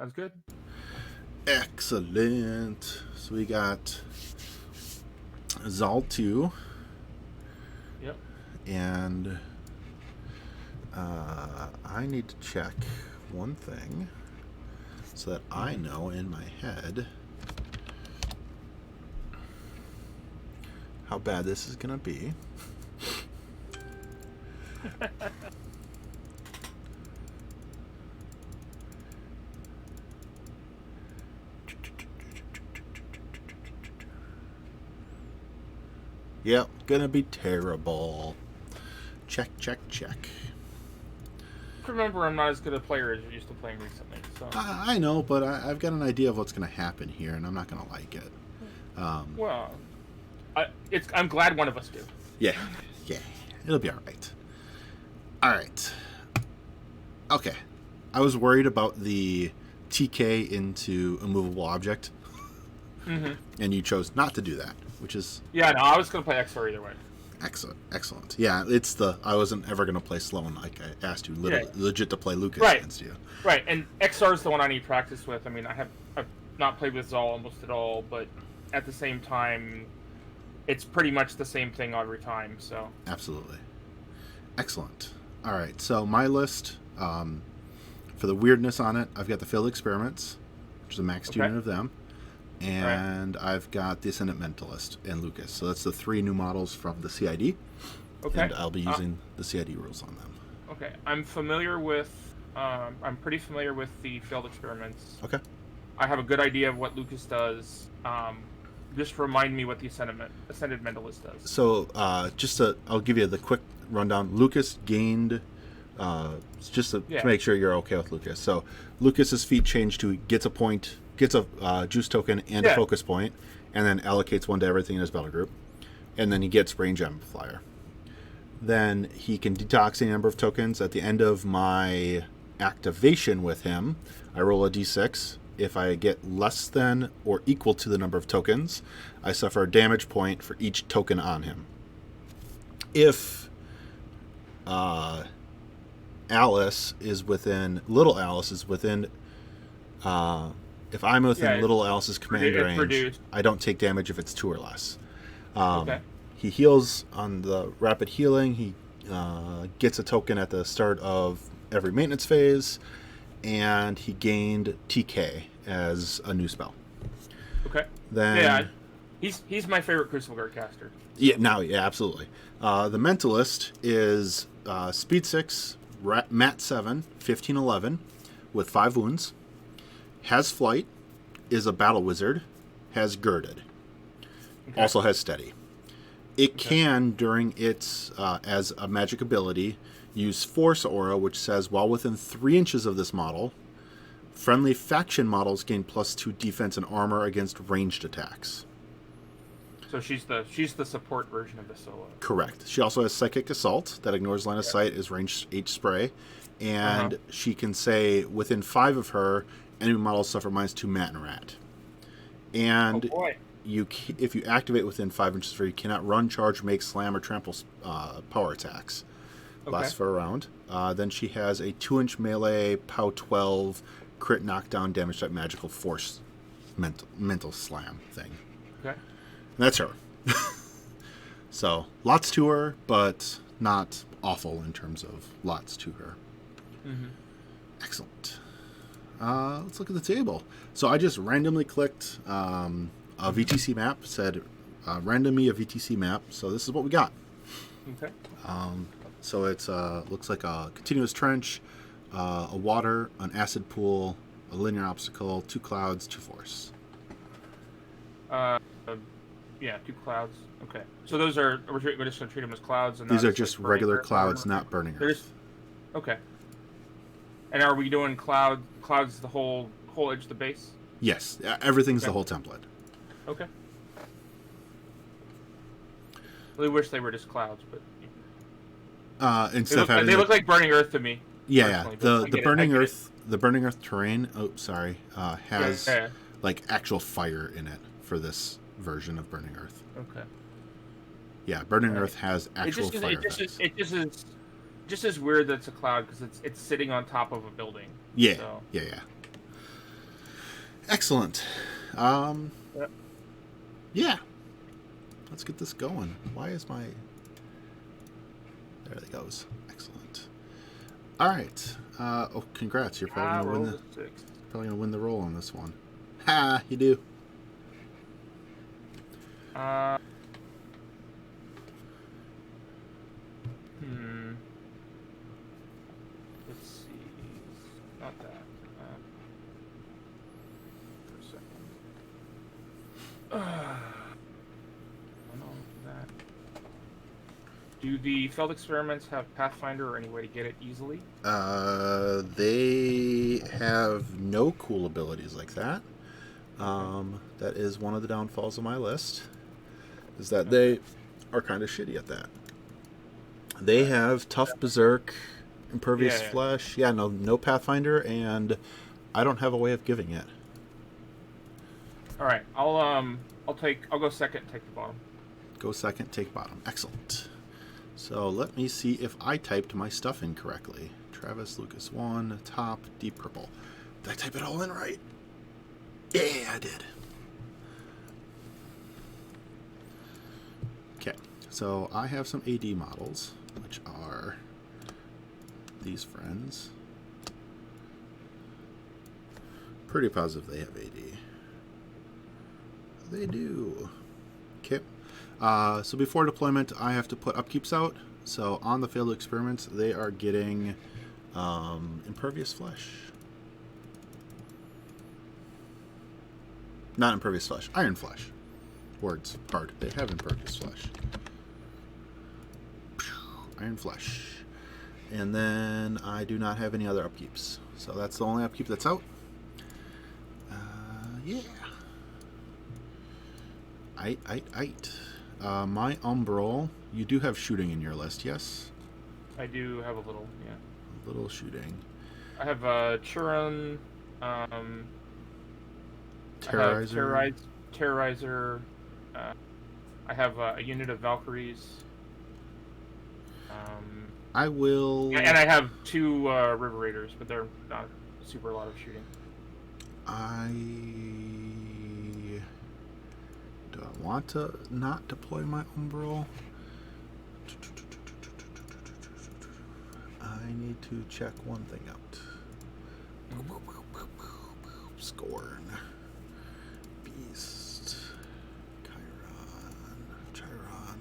Sounds good. Excellent. So we got Zal 2 Yep. and I need to check one thing so that I know in my head how bad this is going to be. Yep, gonna be terrible. Check, check, check. Remember, I'm not as good a player as you're used to playing recently. So. I know, but I've got an idea of what's gonna happen here, and I'm not gonna like it. Well, I'm glad one of us do. Yeah, it'll be all right. All right. Okay, I was worried about the TK into a movable object, and you chose not to do that, which is Yeah, no, I was gonna play XR either way. excellent. Yeah, I wasn't ever gonna play Sloan like I asked you, legit to play Lucas against you. Right, and XR is the one I need practice with. I mean, I've not played with Zal almost at all, but at the same time, it's pretty much the same thing every time. So Absolutely, excellent. All right, so my list for the weirdness on it, I've got the failed experiments, which is a max unit of them. And I've got the Ascendant Mentalist and Lucas. So that's the 3 new models from the CID. Okay. And I'll be using the CID rules on them. Okay. I'm familiar with... I'm pretty familiar with the failed experiments. Okay. I have a good idea of what Lucas does. Just remind me what the Ascended Mentalist does. So I'll give you the quick rundown. Lucas gained... just to make sure you're okay with Lucas. So Lucas's feat change to gets a juice token and a focus point, and then allocates 1 to everything in his battle group, and then he gets range amplifier. Then he can detox any number of tokens. At the end of my activation with him, I roll a d6. If I get less than or equal to the number of tokens, I suffer a damage point for each token on him. If little Alice is within if I'm within little Alice's command range, I don't take damage if it's 2 or less. He heals on the rapid healing. He gets a token at the start of every maintenance phase, and he gained TK as a new spell. Okay. Then he's my favorite Crucible Guard caster. Yeah, absolutely. The Mentalist is speed 6, mat 7, 15/11, with 5 wounds. Has flight, is a battle wizard, has girded, also has steady. It can, during its as a magic ability, use force aura, which says while within 3 inches of this model, friendly faction models gain +2 defense and armor against ranged attacks. So she's the support version of the solo. Correct. She also has psychic assault that ignores line of sight, is range H spray, and she can say within 5 of her, enemy models suffer -2 mat and rat. And if you activate within 5 inches of her, you cannot run, charge, make, slam, or trample power attacks. Lasts for a round. Then she has a 2-inch melee POW 12 crit knockdown damage type magical force mental slam thing. Okay. And that's her. So lots to her, but not awful in terms of lots to her. Excellent. Let's look at the table. So I just randomly clicked a VTC map, said random me a VTC map. So this is what we got. Okay. So it's looks like a continuous trench, a water, an acid pool, a linear obstacle, 2 clouds, 2 force. 2 clouds. Okay. So those are, we're just going to treat them as clouds. And these are just regular clouds, not burning earth. Okay. And are we doing clouds the whole edge of the base? Yes. Everything's the whole template. Okay. I really wish they were just clouds, but... They look like burning earth to me. Yeah. The burning earth terrain, has like actual fire in it for this version of burning earth. Okay. Yeah, burning earth has actual fire. It just is weird that it's a cloud because it's sitting on top of a building. Yeah. So. Yeah. Excellent. Um, Yep. yeah. Let's get this going. Why is my... There it goes. Excellent. All right. Oh, congrats. You're probably Roll gonna a 6. win the roll on this one. Ha! You do. Let's see. Not that. For a second. One on that. Do the failed experiments have Pathfinder or any way to get it easily? They have no cool abilities like that. That is one of the downfalls of my list. Is that they are kind of shitty at that. They have tough berserk, impervious flesh. Yeah, no Pathfinder, and I don't have a way of giving it. All right, I'll go second. Take the bottom. Go second. Take bottom. Excellent. So let me see if I typed my stuff incorrectly. Travis Lucas 1 top deep purple. Did I type it all in right? Yeah, I did. Okay, so I have some AD models, which are these friends. Pretty positive they have AD. They do. Okay. So before deployment, I have to put upkeeps out. So on the failed experiments, they are getting impervious flesh. Not impervious flesh, iron flesh. Words hard. They have impervious flesh. Iron flesh. And then I do not have any other upkeeps. So that's the only upkeep that's out. Yeah. My Umbral, you do have shooting in your list, yes? I do have a little, yeah. A little shooting. I have Churin, Terrorizer. Terrorizer. I have a unit of Valkyries. I will... And I have 2 River Raiders, but they're not super a lot of shooting. Do I want to not deploy my Umbral? I need to check one thing out. Skorne. Beast. Chiron.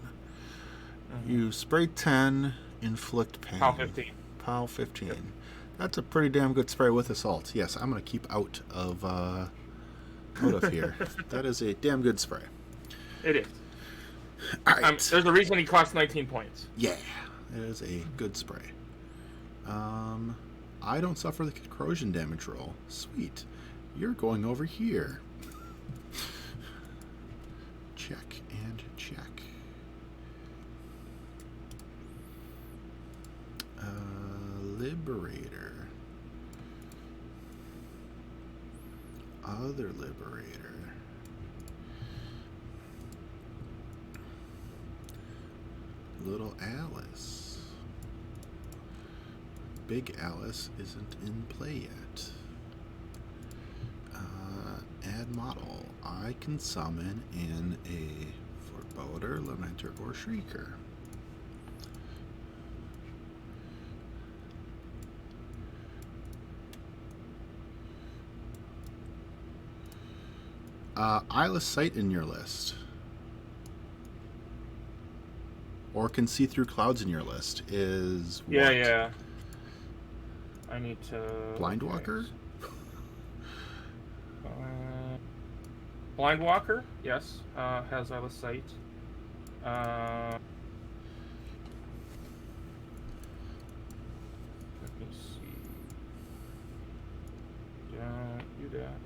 You spray 10, inflict pain. POW 15. POW 15. Yep. That's a pretty damn good spray with assault. Yes, I'm going to keep out of here. That is a damn good spray. It is. All right. There's a reason he costs 19 points. Yeah, it is a good spray. I don't suffer the corrosion damage roll. Sweet. You're going over here. Check and check. Liberator. Other Liberator. Little Alice. Big Alice isn't in play yet. Add model. I can summon in a Forebodar, Lamenter, or Shrieker. Eyeless Sight in your list. Or can see through clouds in your list is what? Yeah. I need to... Blindwalker? Blindwalker, yes. Has Eyeless Sight. Let me see. Don't do that.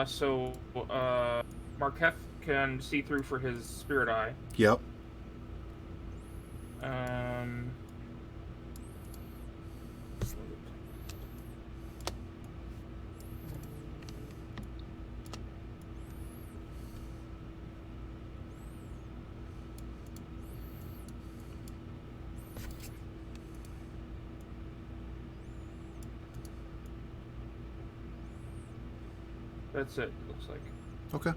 So Marquette can see through for his spirit eye. Yep. That's it. Looks like. Okay.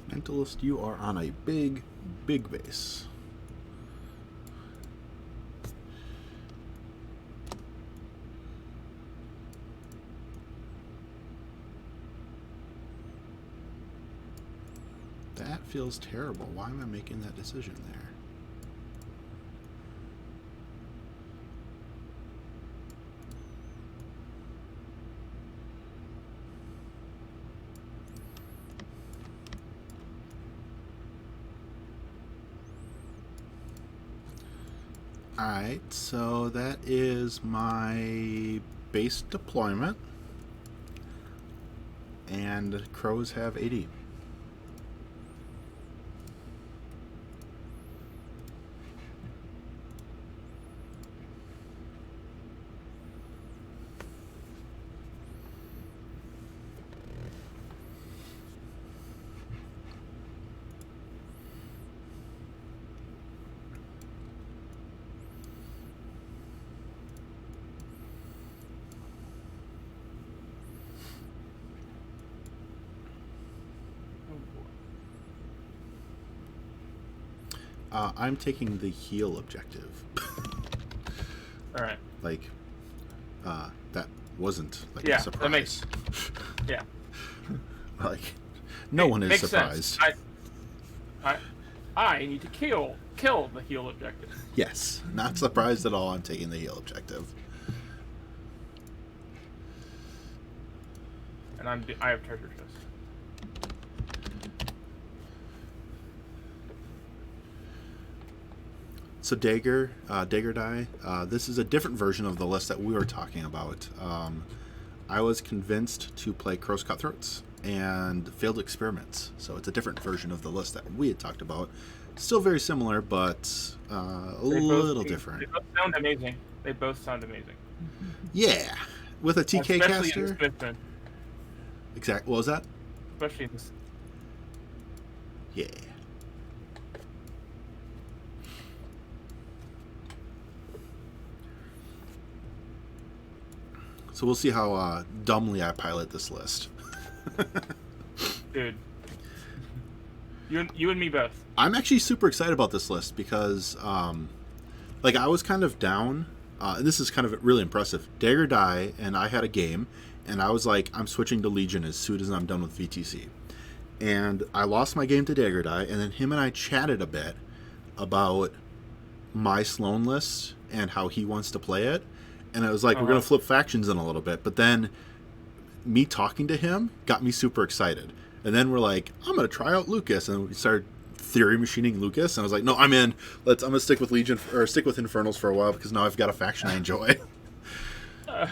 Mentalist, you are on a big base. That feels terrible. Why am I making that decision there? Alright, so that is my base deployment. And crows have 80. I'm taking the heal objective. All right. Like, that wasn't like Yeah, a surprise. that makes. Yeah. Like, no one is Makes surprised. Sense. I need to kill the heal objective. Yes, not surprised at all. I'm taking the heal objective. And I have treasure chest. So Dagger Die, this is a different version of the list that we were talking about. I was convinced to play Crow's Cutthroats and Failed Experiments. So it's a different version of the list that we had talked about. Still very similar, but a little different. They both sound amazing. They both sound amazing. Yeah, with a TK Especially caster. In the Smithman. Exactly. What was that? Especially in this. Yeah. So we'll see how dumbly I pilot this list. Dude. You and me both. I'm actually super excited about this list because, like, I was kind of down. And this is kind of really impressive. Dagger Die and I had a game, and I was like, I'm switching to Legion as soon as I'm done with VTC. And I lost my game to Dagger Die, and then him and I chatted a bit about my Sloan list and how he wants to play it. And I was like, we're going to flip factions in a little bit. But then me talking to him got me super excited. And then we're like, I'm going to try out Lucas. And we started theory machining Lucas. And I was like, no, I'm in. I'm going to stick with Legion or stick with Infernals for a while because now I've got a faction I enjoy. I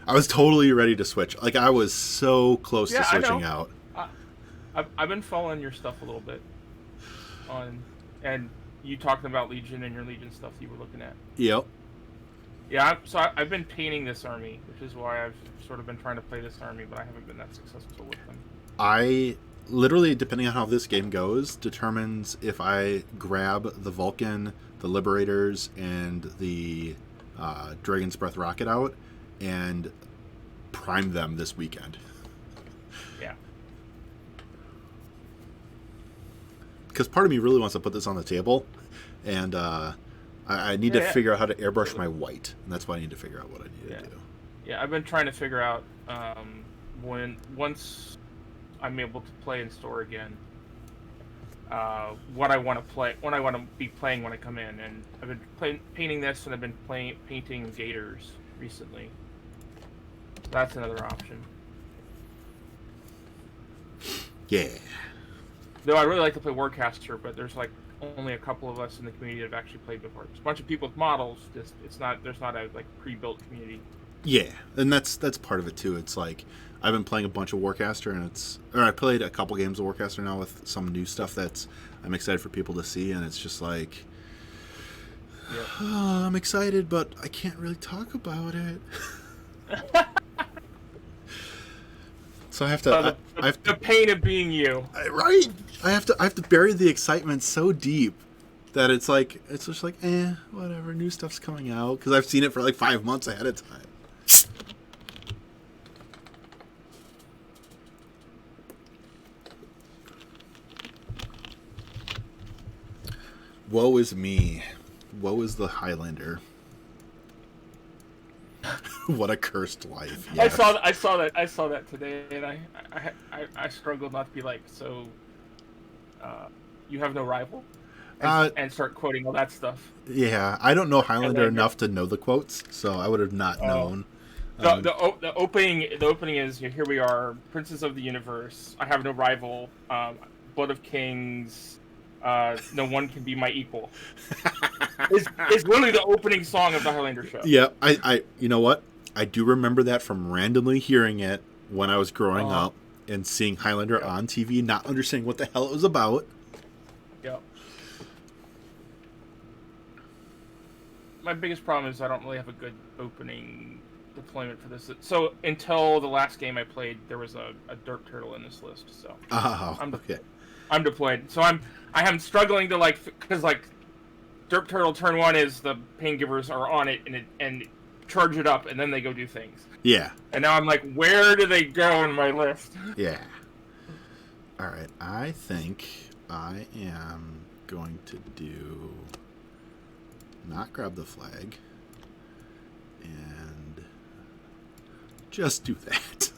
was totally ready to switch. Like, I was so close to switching out. I've been following your stuff a little bit and you talking about Legion and your Legion stuff you were looking at. Yep. Yeah, I've been painting this army, which is why I've sort of been trying to play this army, but I haven't been that successful with them. I literally, depending on how this game goes, determines if I grab the Vulcan, the Liberators, and the Dragon's Breath rocket out and prime them this weekend. Yeah. Because part of me really wants to put this on the table, and I need to figure out how to airbrush my white, and that's why I need to figure out what I need to do. Yeah, I've been trying to figure out once I'm able to play in store again, what I want to play, what I want to be playing when I come in, and I've been painting this, and I've been painting Gators recently. That's another option. Yeah. Though I really like to play Warcaster, but there's like only a couple of us in the community that have actually played before. There's a bunch of people with models. Just there's not a like pre-built community. Yeah, and that's part of it too. It's like I've been playing a bunch of Warcaster, and I played a couple games of Warcaster now with some new stuff that's I'm excited for people to see, and it's just like I'm excited, but I can't really talk about it. So I have to. The pain of being you. Right. I have to bury the excitement so deep that it's just like, whatever, new stuff's coming out, because I've seen it for like 5 months ahead of time. Woe is me. Woe is the Highlander. What a cursed life. Yes. I saw that today, and I struggled not to be like, so you have no rival, and start quoting all that stuff. Yeah, I don't know Highlander enough to know the quotes, so I would have not known. The opening is, here we are, princes of the universe. I have no rival. Blood of kings. No one can be my equal. It's literally the opening song of the Highlander show. Yeah, I you know what? I do remember that from randomly hearing it when I was growing up and seeing Highlander on TV, not understanding what the hell it was about. Yeah. My biggest problem is I don't really have a good opening deployment for this. So until the last game I played, there was a derp turtle in this list. So I'm deployed. So I am struggling to because derp turtle turn 1 is the pain givers are on it and charge it up and then they go do things. Yeah. And now I'm like, where do they go in my list? Yeah. All right. I think I am going to do not grab the flag and just do that.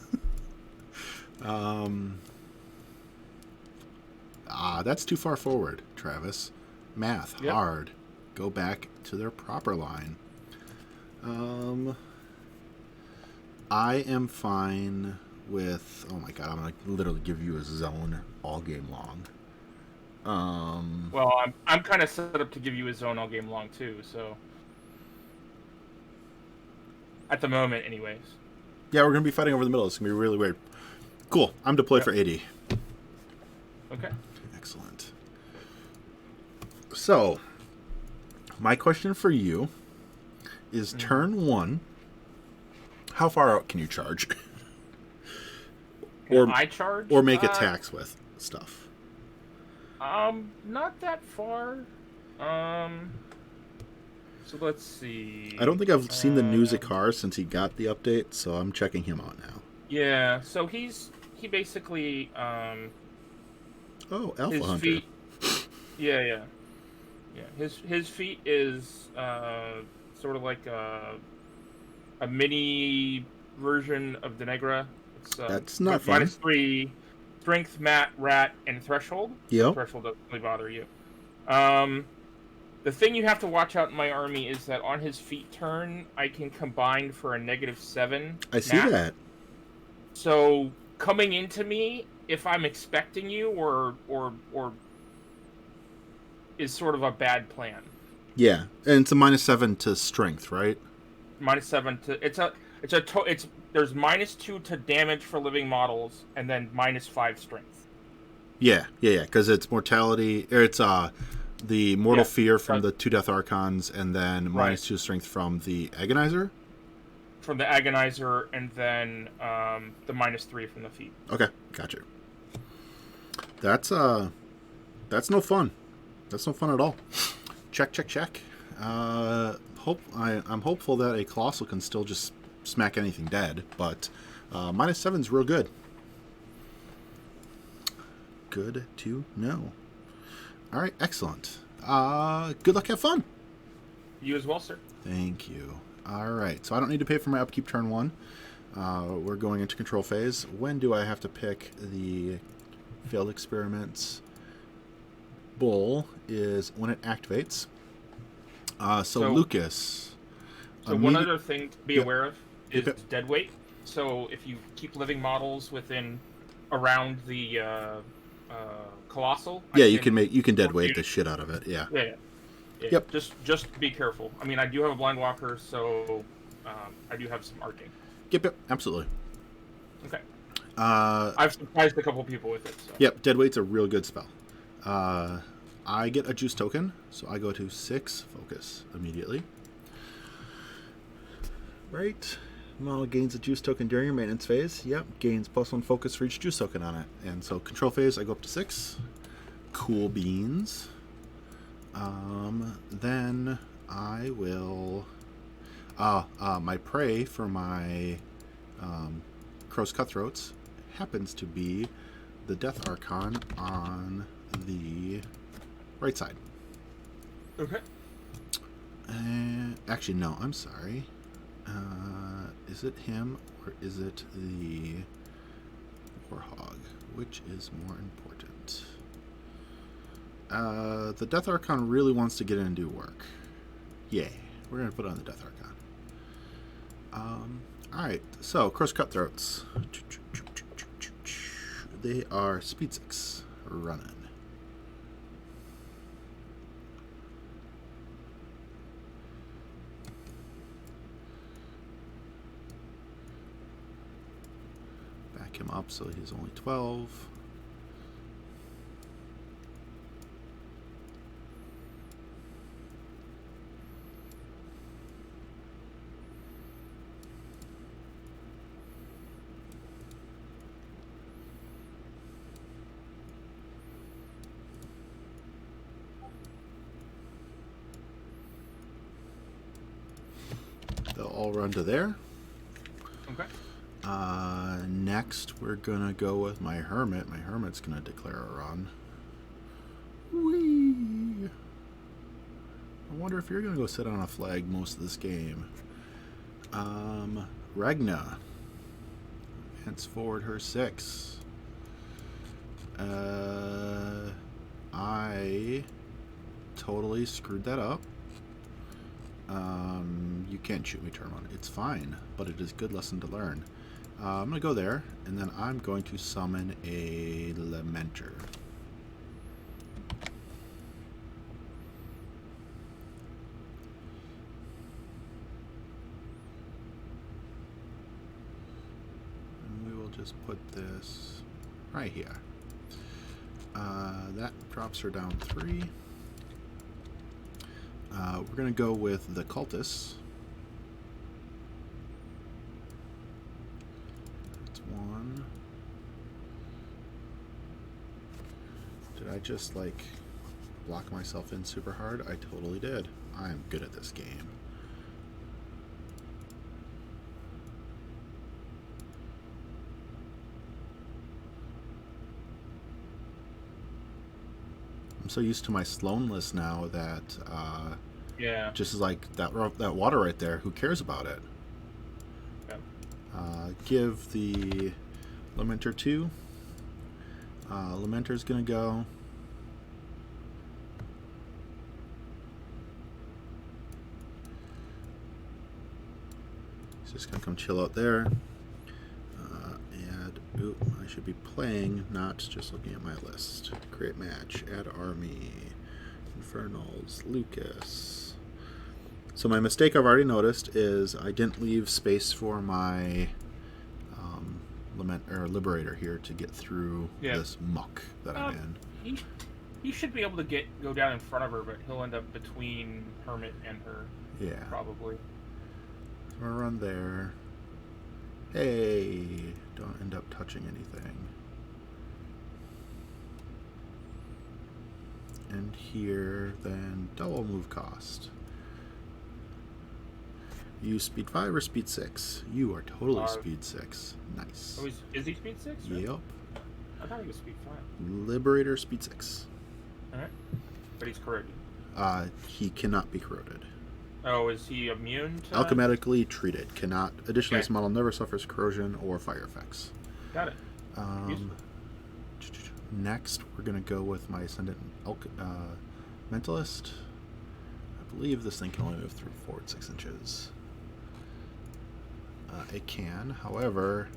That's too far forward, Travis. Math, hard. Go back to their proper line. I am fine with... Oh my god, I'm going to literally give you a zone all game long. Well, I'm kind of set up to give you a zone all game long, too, so... At the moment, anyways. Yeah, we're going to be fighting over the middle. It's going to be really weird. Cool. I'm deployed for 80. Okay. Excellent. So, my question for you is turn 1. How far out can you charge? Can I charge? Or make attacks with stuff? Not that far. So let's see. I don't think I've seen the news of Car since he got the update, so I'm checking him out now. Yeah, so he basically Oh, Alpha his Hunter. Feet, yeah. His feat is sort of like a mini version of the Negra. It's that's not fun. -3 strength, mat, rat, and threshold. Yep. Threshold doesn't really bother you. The thing you have to watch out in my army is that on his feat turn, I can combine for a -7. I see that. So coming into me, if I'm expecting you, or is sort of a bad plan. Yeah, and it's a -7 to strength, right? -7 to there's -2 to damage for living models, and then -5 strength. Yeah, because it's mortality, or it's the mortal fear from the 2 death archons, and then -2 strength from the agonizer. From the agonizer, and then the -3 from the feat. Okay, gotcha. That's no fun. That's no fun at all. Check. I'm hopeful that a Colossal can still just smack anything dead, but -7's real good. Good to know. All right, excellent. Good luck, have fun. You as well, sir. Thank you. All right, so I don't need to pay for my upkeep turn 1. We're going into control phase. When do I have to pick the failed experiments? Bull is when it activates. So Lucas. So one other thing to be aware of is dead weight. So if you keep living models around the Colossal, you can dead weight the shit out of it. Yeah. Yep. Just be careful. I mean, I do have a blind walker, so I do have some arcing. Yep, absolutely. Okay. I've surprised a couple people with it. So. Yep, dead weight's a real good spell. I get a juice token, so I go to 6 focus immediately. Right. Model gains a juice token during your maintenance phase. Yep, gains +1 focus for each juice token on it. And so control phase, I go up to 6. Cool beans. Then I will. My prey for my Crow's Cutthroats happens to be the Death Archon on the right side. Okay. Actually, no, I'm sorry. Is it him or is it the Warhog? Which is more important? The Death Archon really wants to get in and do work. Yay. We're going to put on the Death Archon. Alright, so Crow's Cutthroats. They are speed 6 running. Back him up so he's only 12. They'll all run to there. Okay. Next, we're going to go with my Hermit. My Hermit's going to declare a run. Whee! I wonder if you're going to go sit on a flag most of this game. Ragna. Henceforward her 6. I totally screwed that up. You can't shoot me turn 1. It's fine, but it is a good lesson to learn. I'm going to go there, and then I'm going to summon a Lamenter. And we will just put this right here. That drops her down 3. We're going to go with the Cultists. That's 1. Did I just, like, block myself in super hard? I totally did. I am good at this game. I'm so used to my Sloan list now that yeah, just like that water right there. Who cares about it? Yeah. Give the Lamenter 2. Lamenter's gonna go. He's just gonna come chill out there. I should be playing, not just looking at my list. Create match, add army, Infernals, Lucas. So my mistake I've already noticed is I didn't leave space for my Liberator here to get through this muck that I'm in. He should be able to go down in front of her, but he'll end up between Hermit and her. Yeah. Probably. So I'm gonna run there. Hey, don't end up touching anything. And here, then double move cost. You speed 5 or speed 6? You are totally speed 6. Nice. Oh, is he speed 6? Right? Yep. I thought he was speed 5. Liberator speed 6. Alright. But he's corroded. He cannot be corroded. Oh, is he immune to... Alchematically treated. Cannot. Additionally, this model never suffers corrosion or fire effects. Got it. Next, we're going to go with my Ascendant Mentalist. I believe this thing can only move through forward 6 inches. It can. However,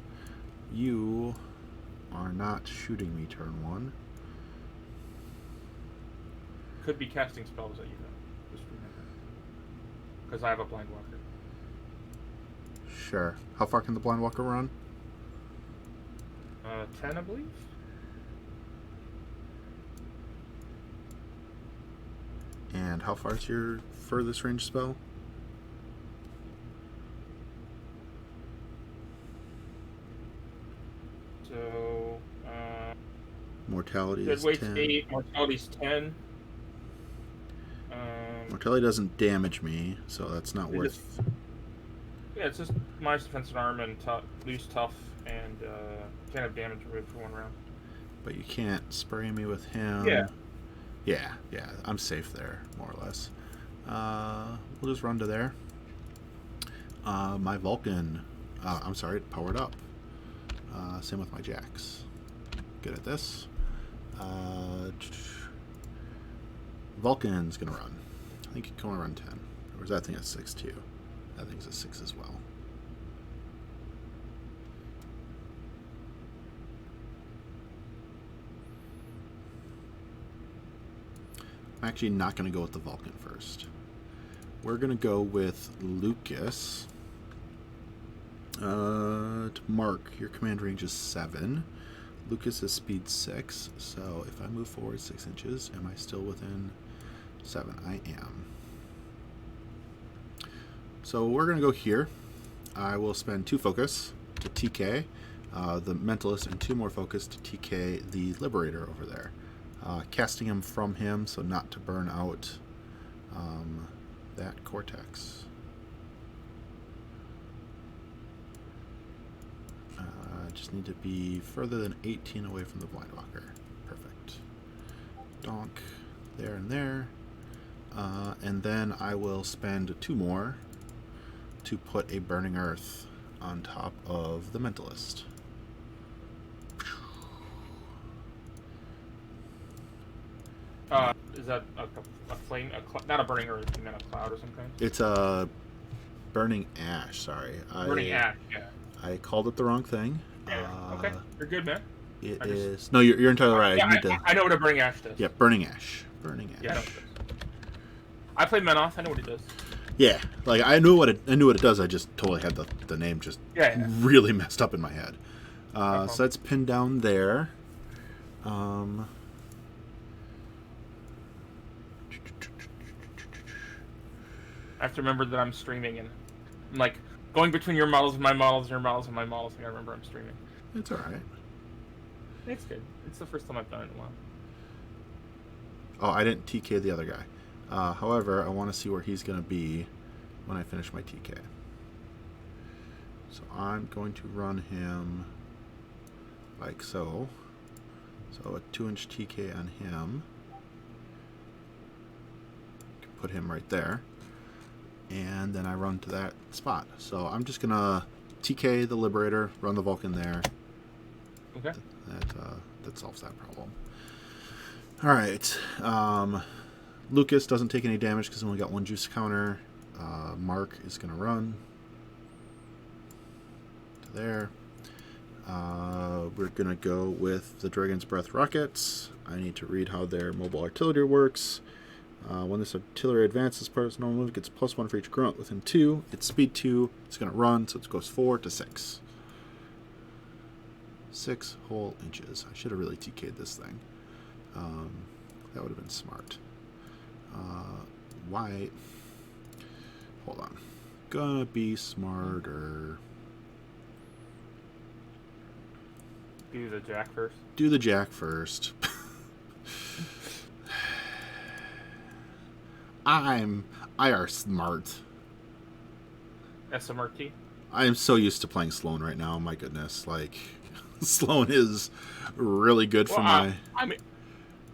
you are not shooting me turn 1. Could be casting spells at you, though. Just remember. Because I have a Blind Walker. Sure. How far can the Blind Walker run? 10, I believe. And how far is your furthest range spell? So, Mortality dead is weight's 10. 8, mortality's 10. Mortality doesn't damage me, so that's not worth... Yeah, it's just minus defense and arm and lose tough, and can't have damage removed for 1 round. But you can't spray me with him. Yeah. Yeah, I'm safe there, more or less. We'll just run to there. My Vulcan, I'm sorry, it powered up. Same with my Jax. Good at this. Vulcan's gonna run. I think he can only run 10. Or is that thing at 6 too? That thing's at 6 as well. I'm actually not going to go with the Vulcan first. We're going to go with Lucas. To Mark, your command range is 7. Lucas is speed 6. So if I move forward 6 inches, am I still within 7? I am. So we're going to go here. I will spend 2 focus to TK the Mentalist and 2 more focus to TK the Liberator over there. Casting him from him, so not to burn out that Cortex. Just need to be further than 18 away from the Blindwalker. Perfect. Donk there and there. And then I will spend 2 more to put a Burning Earth on top of the Mentalist. Is that a flame? Not a burning earth, you meant a cloud or something? It's a burning ash, sorry. Burning ash, yeah. I called it the wrong thing. Yeah, okay. You're good, man. It is... No, you're entirely right. Yeah, I know what a burning ash does. Yeah, burning ash. Burning ash. Yeah, I played Menoth. I know what it does. Yeah, like I knew what it does. I just totally had the name just really messed up in my head. So that's pinned down there. I have to remember that I'm streaming, and I'm like going between your models and my models, and your models and my models. I gotta remember I'm streaming. It's all right. It's good. It's the first time I've done it in a while. Oh, I didn't TK the other guy. However, I want to see where he's going to be when I finish my TK. So I'm going to run him like so. So a 2-inch TK on him. Put him right there. And then I run to that spot. So I'm just going to TK the Liberator, run the Vulcan there. Okay. That solves that problem. All right. Lucas doesn't take any damage because he only got 1 juice counter. Mark is going to run to there. We're going to go with the Dragon's Breath rockets. I need to read how their mobile artillery works. When this artillery advances, part of its normal move, it gets +1 for each grunt within 2. It's speed 2. It's going to run, so it goes 4 to 6. 6 whole inches. I should have really TK'd this thing. That would have been smart. Why? Hold on. Gonna be smarter. Do the Jack first. Do the Jack first. I are smart. SMRT? I am so used to playing Skorne right now. My goodness. Like, Skorne is really good for my... I mean,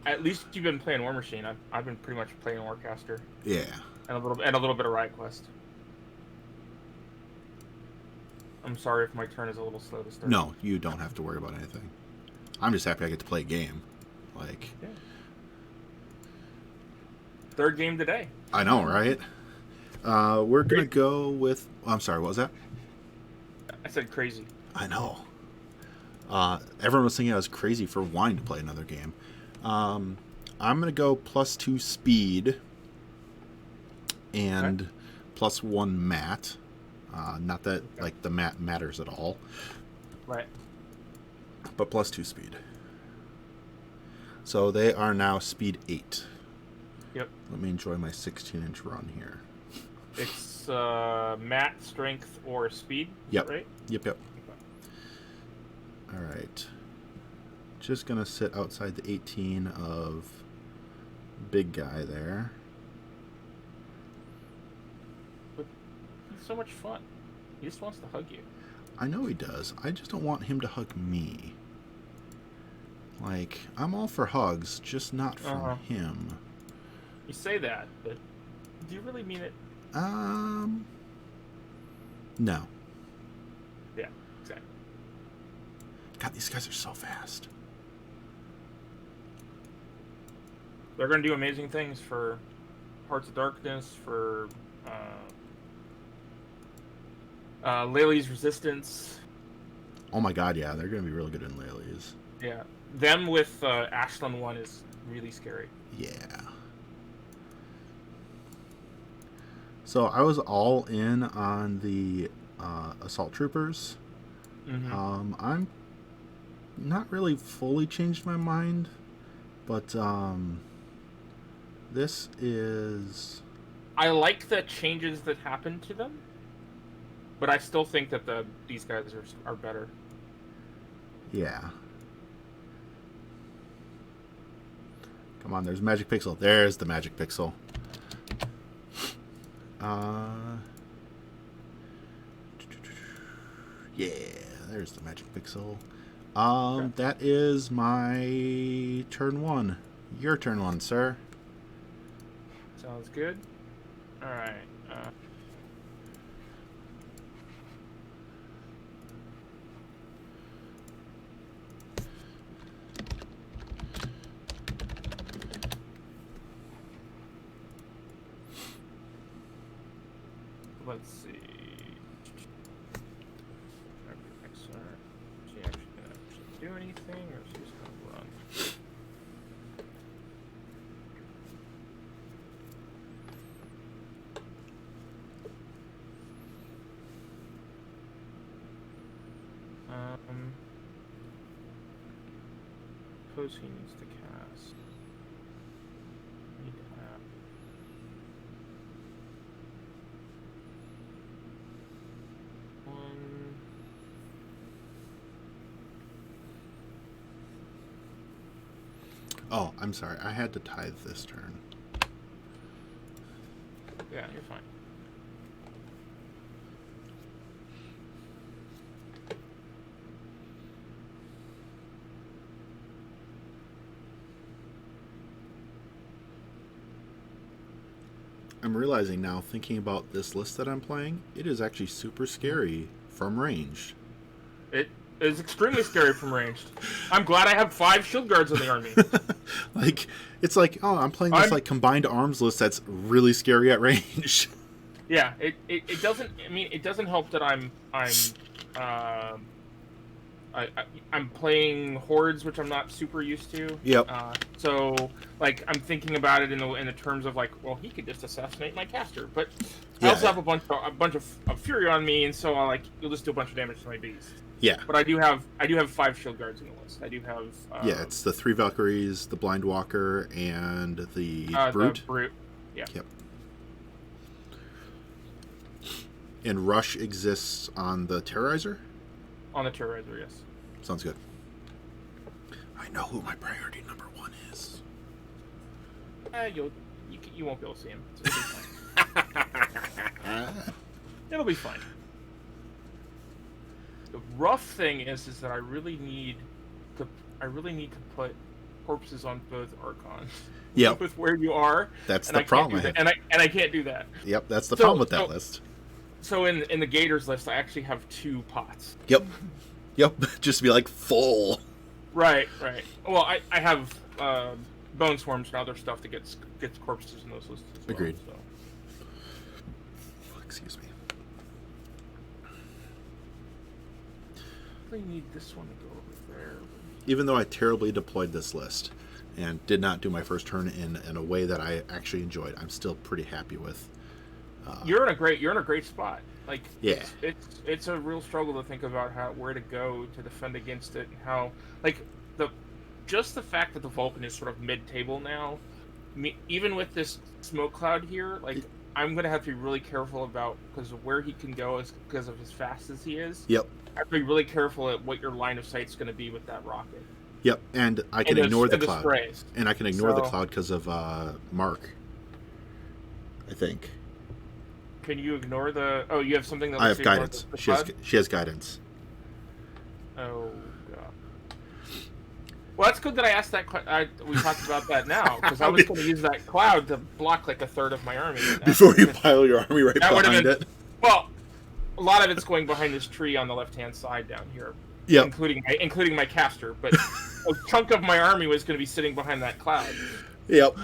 at least you've been playing War Machine. I've been pretty much playing Warcaster. Yeah. And a little bit of Riot Quest. I'm sorry if my turn is a little slow to start. No, you don't have to worry about anything. I'm just happy I get to play a game. Like... Yeah. 3rd game today. I know, right? We're going to go with... I'm sorry, what was that? I said crazy. I know. Everyone was thinking I was crazy for wanting to play another game. I'm going to go +2 speed and +1 mat. Not that like the mat matters at all. Right. But +2 speed. So they are now speed 8. Yep. Let me enjoy my 16-inch run here. It's mat, strength, or speed. Yep. Right? Yep. Okay. All right. Just going to sit outside the 18 of big guy there. It's so much fun. He just wants to hug you. I know he does. I just don't want him to hug me. Like, I'm all for hugs, just not from him. You say that, but do you really mean it? No. Yeah, exactly. God, these guys are so fast. They're going to do amazing things for Hearts of Darkness, for Lely's Resistance. Oh my god, yeah, they're going to be really good in Lely's. Yeah. Them with Ashland 1 is really scary. Yeah. So I was all in on the Assault Troopers. Mm-hmm. I'm not really fully changed my mind, but this is... I like the changes that happened to them, but I still think that these guys are better. Yeah. Come on, there's Magic Pixel. There's the Magic Pixel. Yeah, there's the Magic Pixel. Okay. That is my turn 1. Your turn 1, sir. Sounds good. All right. Let's see. Is she actually gonna do anything, or is she just gonna run? Suppose he needs to cast. Need to have. Oh, I'm sorry. I had to tithe this turn. Yeah, you're fine. I'm realizing now, thinking about this list that I'm playing, it is actually super scary from ranged. It is extremely scary from ranged. I'm glad I have 5 shield guards in the army. Like, it's like, oh, I'm playing this like combined arms list that's really scary at range. Yeah, it doesn't. I mean, it doesn't help that I'm playing hordes, which I'm not super used to. Yep. So like I'm thinking about it in the terms of like, well, he could just assassinate my caster, but I also have a bunch of fury on me, and so you'll just do a bunch of damage to my beast. Yeah. But I do have 5 shield guards in the list. I do have. Yeah, it's the 3 Valkyries, the Blind Walker, and the Brute. The Brute. Yeah. Yep. And Rush exists on the Terrorizer? On the Terrorizer, yes. Sounds good. I know who my priority number 1 is. You won't be able to see him. So it'll be fine. It'll be fine. The rough thing is that I really need to put corpses on both Archons. Yep. With where you are. That's the problem. And I can't do that. Yep, that's the problem with that list. So in the Gators list, I actually have 2 pots. Yep. Just to be like full. Right. Well, I have Bone Swarms and other stuff that gets corpses in those lists as well. Agreed. So. Excuse me. I need this one to go over there. Even though I terribly deployed this list and did not do my first turn in a way that I actually enjoyed, I'm still pretty happy with. You're in a great spot. Like, yeah, it's a real struggle to think about where to go to defend against it, and how like the fact that the Vulcan is sort of mid-table now, even with this smoke cloud here, like I'm gonna have to be really careful about because of where he can go is because of as fast as he is. Yep. I have to be really careful at what your line of sight's going to be with that rocket. Yep, and I can ignore the cloud. Sprays. And I can ignore the cloud because of Mark, I think. Can you ignore the? Oh, you have something that. I lets have you ignore guidance. The She has guidance. Oh god. Well, that's good that I asked that. We talked about that now because I was going to use that cloud to block like a third of my army. Before you pile your army right behind it. Well, a lot of it's going behind this tree on the left-hand side down here. Yep. Including my caster, but a chunk of my army was going to be sitting behind that cloud. Yep.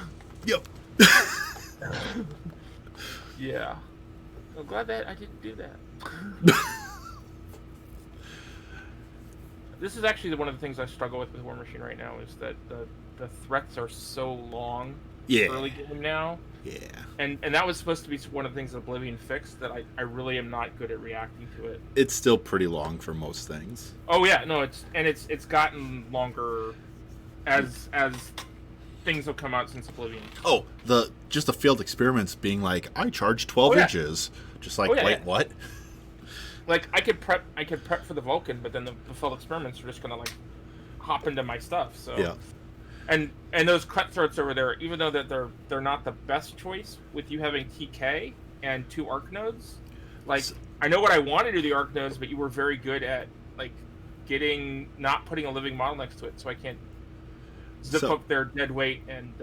Yeah. I'm glad that I didn't do that. This is actually one of the things I struggle with War Machine right now is that the threats are so long early game now. Yeah. And that was supposed to be one of the things that Oblivion fixed that I really am not good at reacting to it. It's still pretty long for most things. Oh yeah, no, it's gotten longer as things have come out since Oblivion. Oh, the failed experiments being like, I charge 12 inches. Just like, wait, what? Like I could prep for the Vulcan, but then the failed experiments are just gonna like hop into my stuff. So yeah. And those cutthroats over there, even though that they're not the best choice with you having TK and 2 arc nodes, like I know what I want to do the arc nodes, but you were very good at like not putting a living model next to it, so I can't zip up their dead weight and.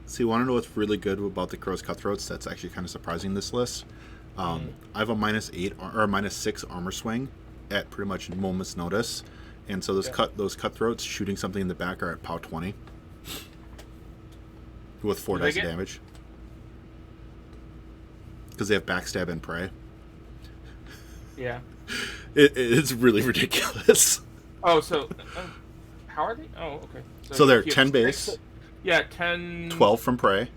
So you want to know what's really good about the Crow's Cutthroats? That's actually kind of surprising this list. I have a -8 or a -6 armor swing at pretty much moment's notice. And so those cutthroats shooting something in the back are at POW 20 with 4 dice of damage because they have backstab and pray. Yeah, it's really ridiculous. Oh, so how are they? Oh, okay. So they're 10 base. Yeah, 10. 12 from prey.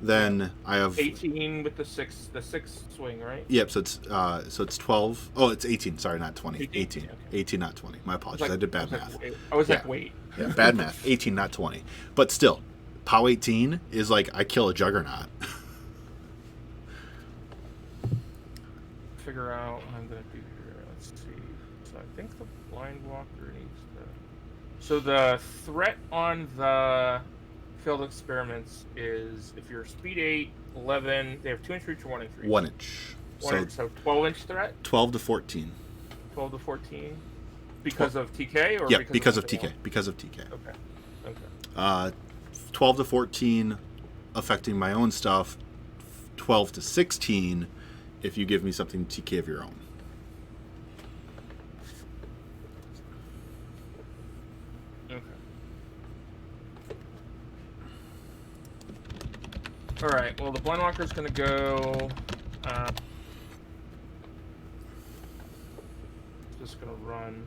Then I have 18 with the six swing, right? Yep. So it's 12. Oh, it's 18. Sorry, not 20. 18. Okay. 18, not 20. My apologies. I did bad math. I was like, wait. Yeah, bad math. 18, not 20. But still, POW 18 is like I kill a juggernaut. Figure out what I'm gonna do here. Let's see. So I think the blind walker needs to. So the threat on the failed experiments is if you're speed 8, 11, they have 2 inch reach or 1 inch reach? 1 inch. So 12 inch threat? 12 to 14. 12 to 14? Because of TK? Or yeah, because of TK. Because of TK. Okay. 12 to 14 affecting my own stuff. 12 to 16 if you give me something TK of your own. Alright, well the Blind Walker's gonna go just gonna run.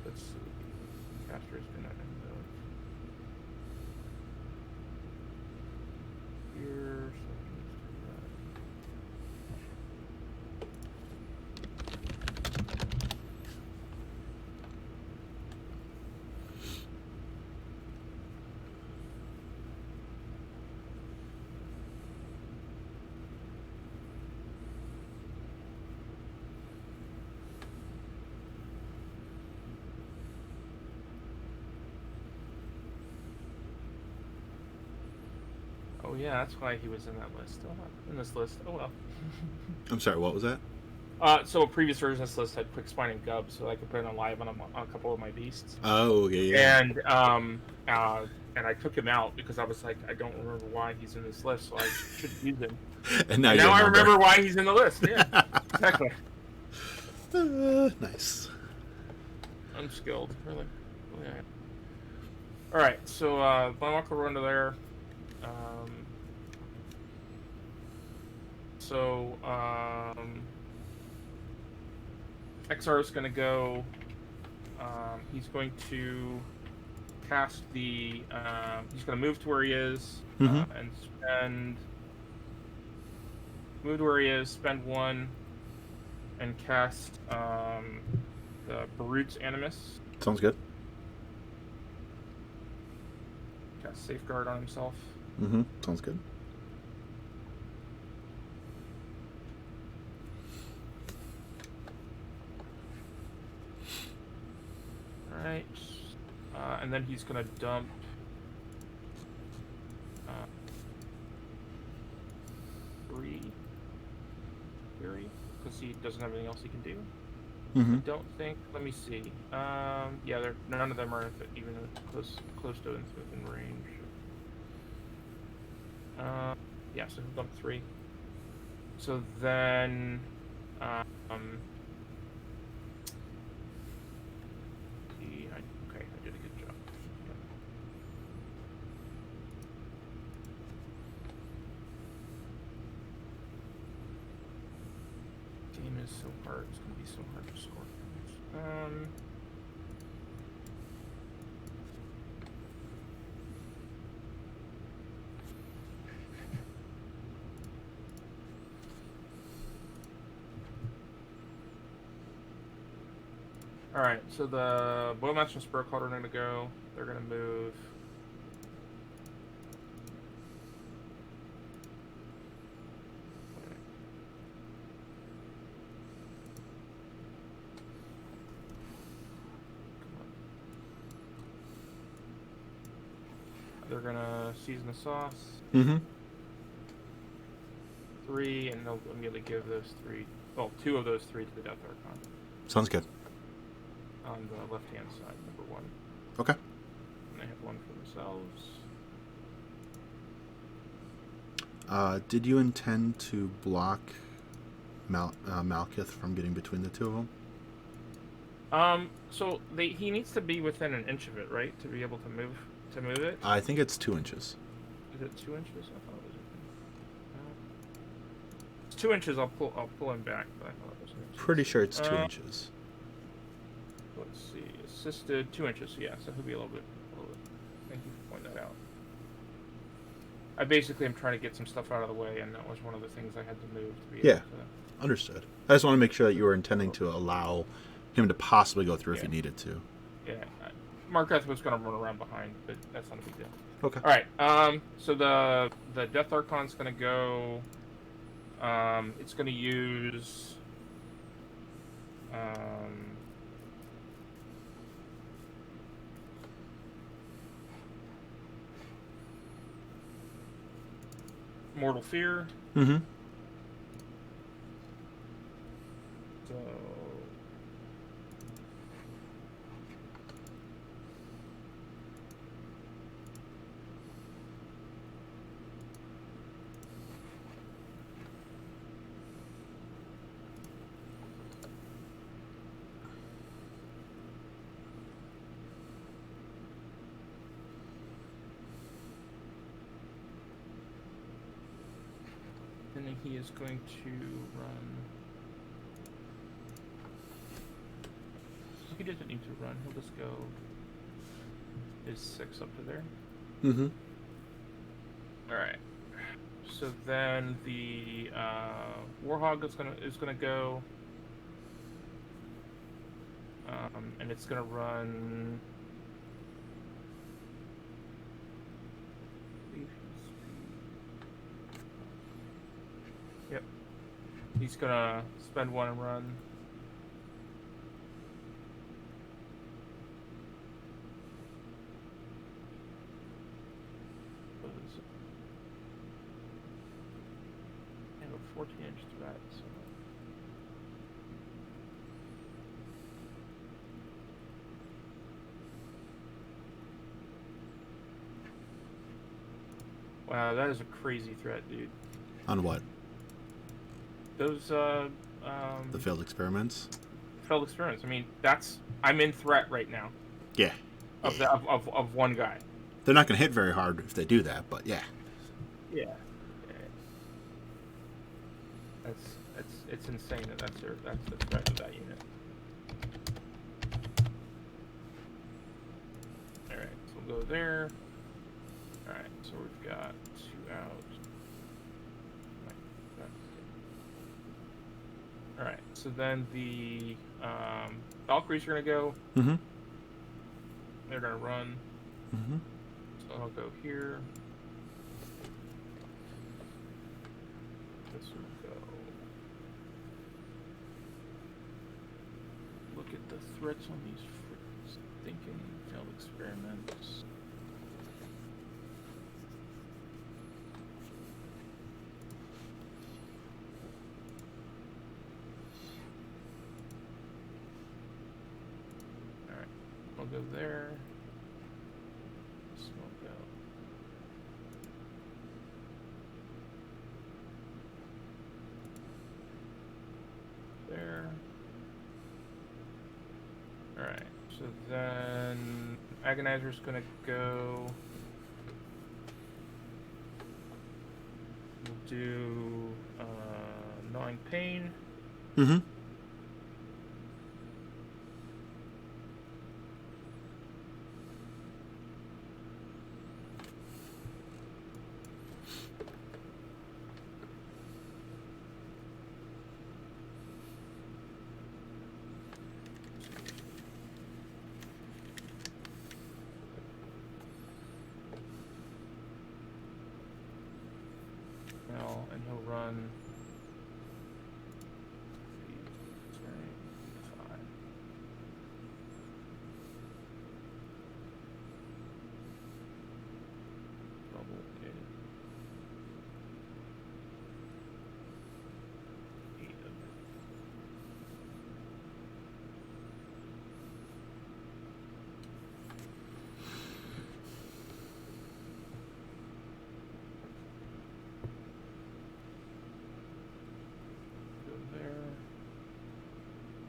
Let's see. Caster's gonna end up here. Oh yeah, that's why he was in that list. Oh, in this list. Oh well. I'm sorry, what was that? So a previous version of this list had Quick Spine and Gub, so I could put it on live on a couple of my beasts. Oh yeah. And I took him out because I was like, I don't remember why he's in this list, so I shouldn't use him. And now I remember why he's in the list. Yeah, exactly. Nice. Unskilled, really. Yeah. All right, so Blind Walker will run to there. XR is going to go. He's going to cast the. He's going to move to where he is and spend. Move to where he is, spend 1, and cast the Barut's Animus. Sounds good. Cast Safeguard on himself. Sounds good. and then he's gonna dump 3 Fury because he doesn't have anything else he can do. Mm-hmm. I don't think. Let me see. Yeah, none of them are even close to within range. Yeah, so he'll dump 3. So then, okay, I did a good job. Yeah. Game is so hard. It's gonna be so hard to score. Alright, so the Bowmaster and Spur Calder are going to go. They're going to move. They're going to Season the Sauce. Mm-hmm. 3, and they'll immediately give those 3. Well, 2 of those 3 to the Death Archon. Sounds good. On the left-hand side, number 1. Okay. And they have 1 for themselves. Did you intend to block Malkith from getting between the two of them? So he needs to be within an inch of it, right, to be able to move it. I think it's 2 inches. Is it 2 inches? I thought it was. It's 2 inches. I'll pull him back, but I thought it was an inch. Pretty sure it's 2 inches. Let's see. Assisted 2 inches. Yeah, so he'll be a little bit. Thank you for pointing that out. I basically am trying to get some stuff out of the way, and that was one of the things I had to move to be able to. Understood. I just want to make sure that you were intending to allow him to possibly go through if he needed to. Yeah. Marketh was going to run around behind, but that's not a big deal. Okay. All right. So the Death Archon's going to go. It's going to use. Mortal Fear. Mm-hmm. So. And he is going to run. He doesn't need to run. He'll just go his 6 up to there. Mm-hmm. All right. So then the Warhog is gonna go, and it's gonna run. Yep. He's gonna spend 1 and run. I have a 14-inch threat, so. Wow, that is a crazy threat, dude. On what? Those the failed experiments. Failed experiments. I mean, I'm in threat right now. Yeah. Of one guy. They're not going to hit very hard if they do that, but yeah. Yeah. It's insane that's the threat of that unit. All right, so we'll go there. All right, so we've got 2 out. All right, so then the Valkyries are gonna go. Mm-hmm. They're gonna run. Mm-hmm. So I'll go here. This will go. Look at the threats on these thinking failed experiments. Alright, we'll go there. Smoke out. There. Alright, so then Agonizer's gonna go. We'll do Gnawing Pain. Mm-hmm. And he'll run.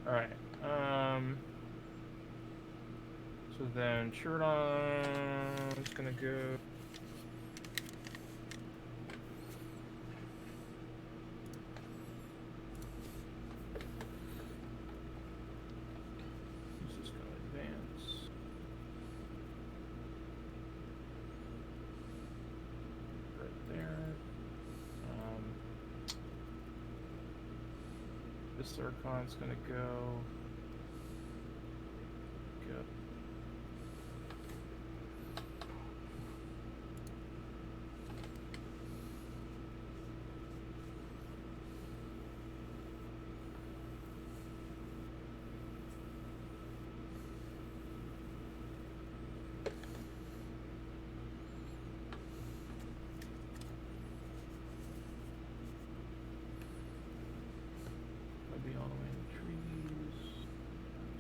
Alright, so then Chirodon's gonna go. This is gonna advance. Right there. This Zircon's gonna go. Good. Be all the way in the trees.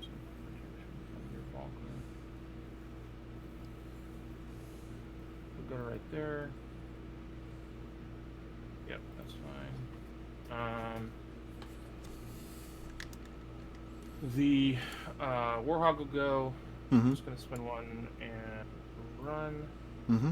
Some protection from your Vulcan. We'll go to right there. Yep, that's fine. The Warhog will go. Mm-hmm. I'm just gonna spend one and run. Mm-hmm.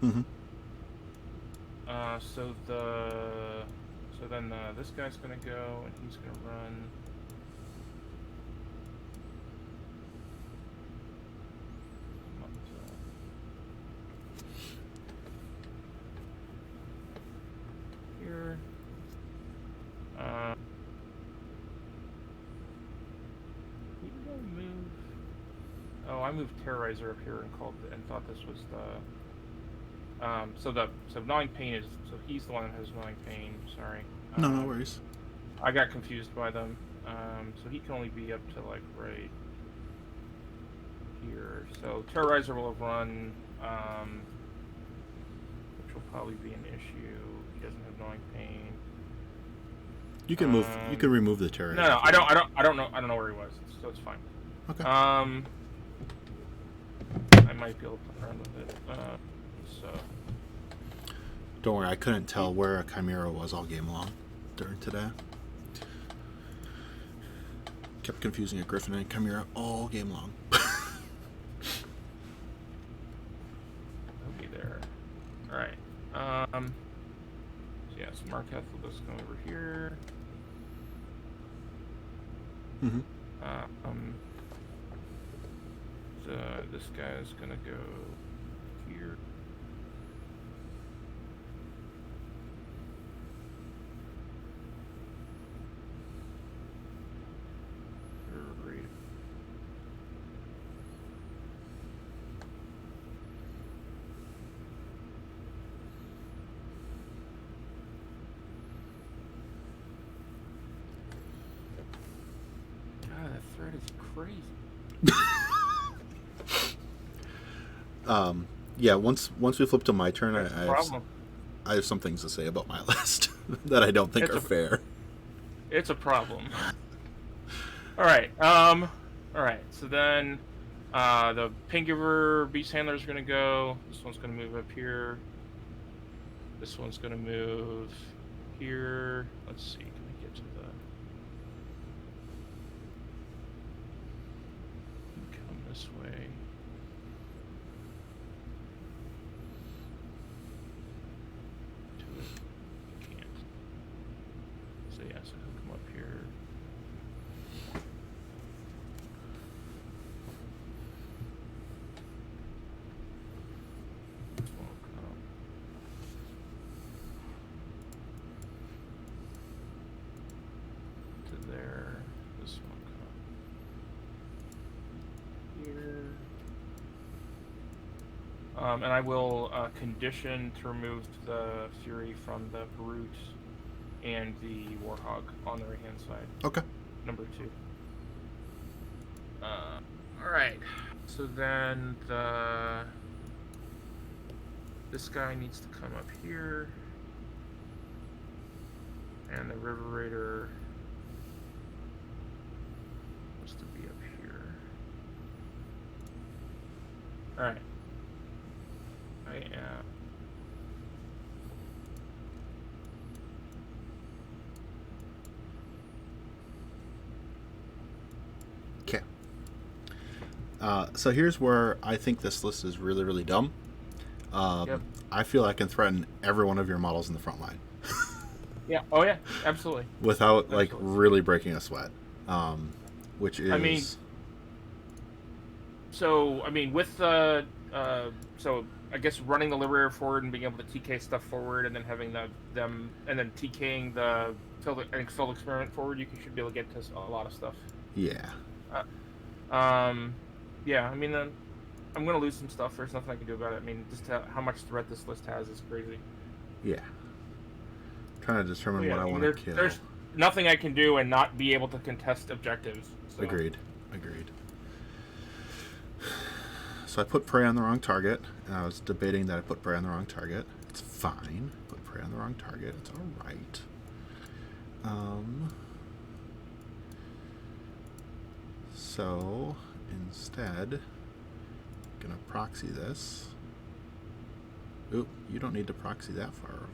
Mm-hmm. So then this guy's gonna go and he's gonna run. Up to here. We can go move. Oh, I moved Terrorizer up here and thought this was the. So Gnawing Pain is, so he's the one that has Gnawing Pain, sorry. No worries. I got confused by them. So he can only be up to like right here. So Terrorizer will have run, which will probably be an issue. He doesn't have Gnawing Pain. You can move. You can remove the Terrorizer. No, I don't know where he was, so it's fine. Okay. I might be able to play around with it. So. Don't worry, I couldn't tell where a Chimera was all game long during today. Kept confusing a Griffin and a Chimera all game long. Hellcat will just go over here. Mm-hmm. So this guy's gonna go here. God, that thread is crazy. Yeah, once we flip to my turn, I have some things to say about my list that I don't think are fair. It's a problem. All right. So then, the Pingiver Beast Handler is gonna go. This one's gonna move up here. This one's gonna move here. Let's see. Can we get to the? Come this way. So yeah, so he'll come up here. This one will come to there. This one will come here. And I will condition to remove the Fury from the Brute and the Warhog on the right hand side. Okay. Number 2. Alright. So then this guy needs to come up here. And the River Raider has to be up here. Alright. I am. Okay. So here's where I think this list is really, really dumb. Yep. I feel I can threaten every one of your models in the front line. Yeah. Oh yeah. Absolutely. Without like really breaking a sweat. Which is. With the so I guess running the Liberator forward and being able to TK stuff forward, and then having them and then TKing the Field Experiment forward, you should be able to get to a lot of stuff. Yeah. Yeah. I mean, I'm gonna lose some stuff. There's nothing I can do about it. I mean, just how much threat this list has is crazy. Yeah. Trying to determine what I want to kill. There's nothing I can do and not be able to contest objectives. So. Agreed. So I put prey on the wrong target, and I was debating that I put prey on the wrong target. It's fine. Put prey on the wrong target. It's all right. So instead, I'm gonna proxy this. Oop, you don't need to proxy that far of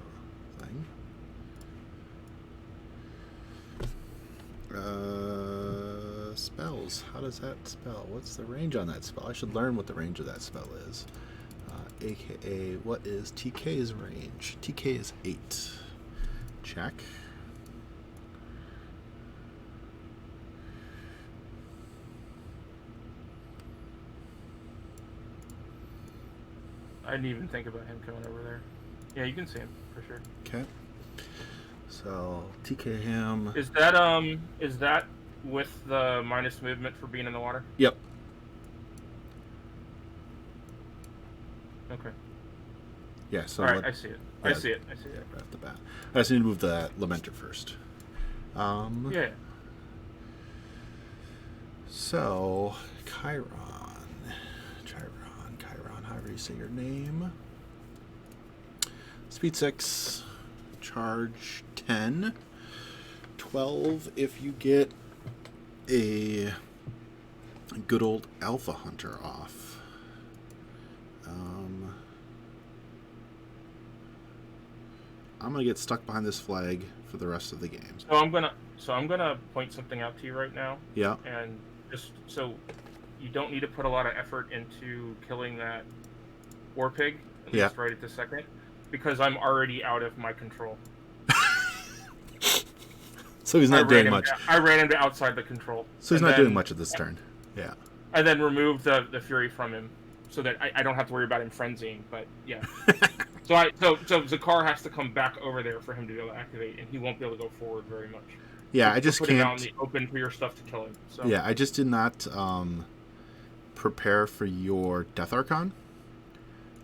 a thing. Spells. How does that spell? What's the range on that spell? I should learn what the range of that spell is. AKA, what is TK's range? TK is 8. Check. I didn't even think about him coming over there. Yeah, you can see him for sure. Okay. So TK him. Is that with the minus movement for being in the water? Yep. Okay. Yeah. So. All right, I see it. Yeah, I see it. Right off the bat. I just need to move the Lamenter first. Yeah. So Chiron, however you say your name. Speed 6, charge 10, 12 if you get a good old Alpha Hunter off. I'm gonna get stuck behind this flag for the rest of the game. So I'm gonna point something out to you right now. Yeah. And just so you don't need to put a lot of effort into killing that War Pig, at least right at this second, because I'm already out of my control. So he's not doing much. I ran him to outside the control. So he's not doing much of this turn. Yeah. I then removed the Fury from him, so that I don't have to worry about him frenzying. But yeah. So Zakar has to come back over there for him to be able to activate, and he won't be able to go forward very much. Yeah, I just put can't. Him out in the open for your stuff to kill him. So. Yeah, I just did not prepare for your Death Archon.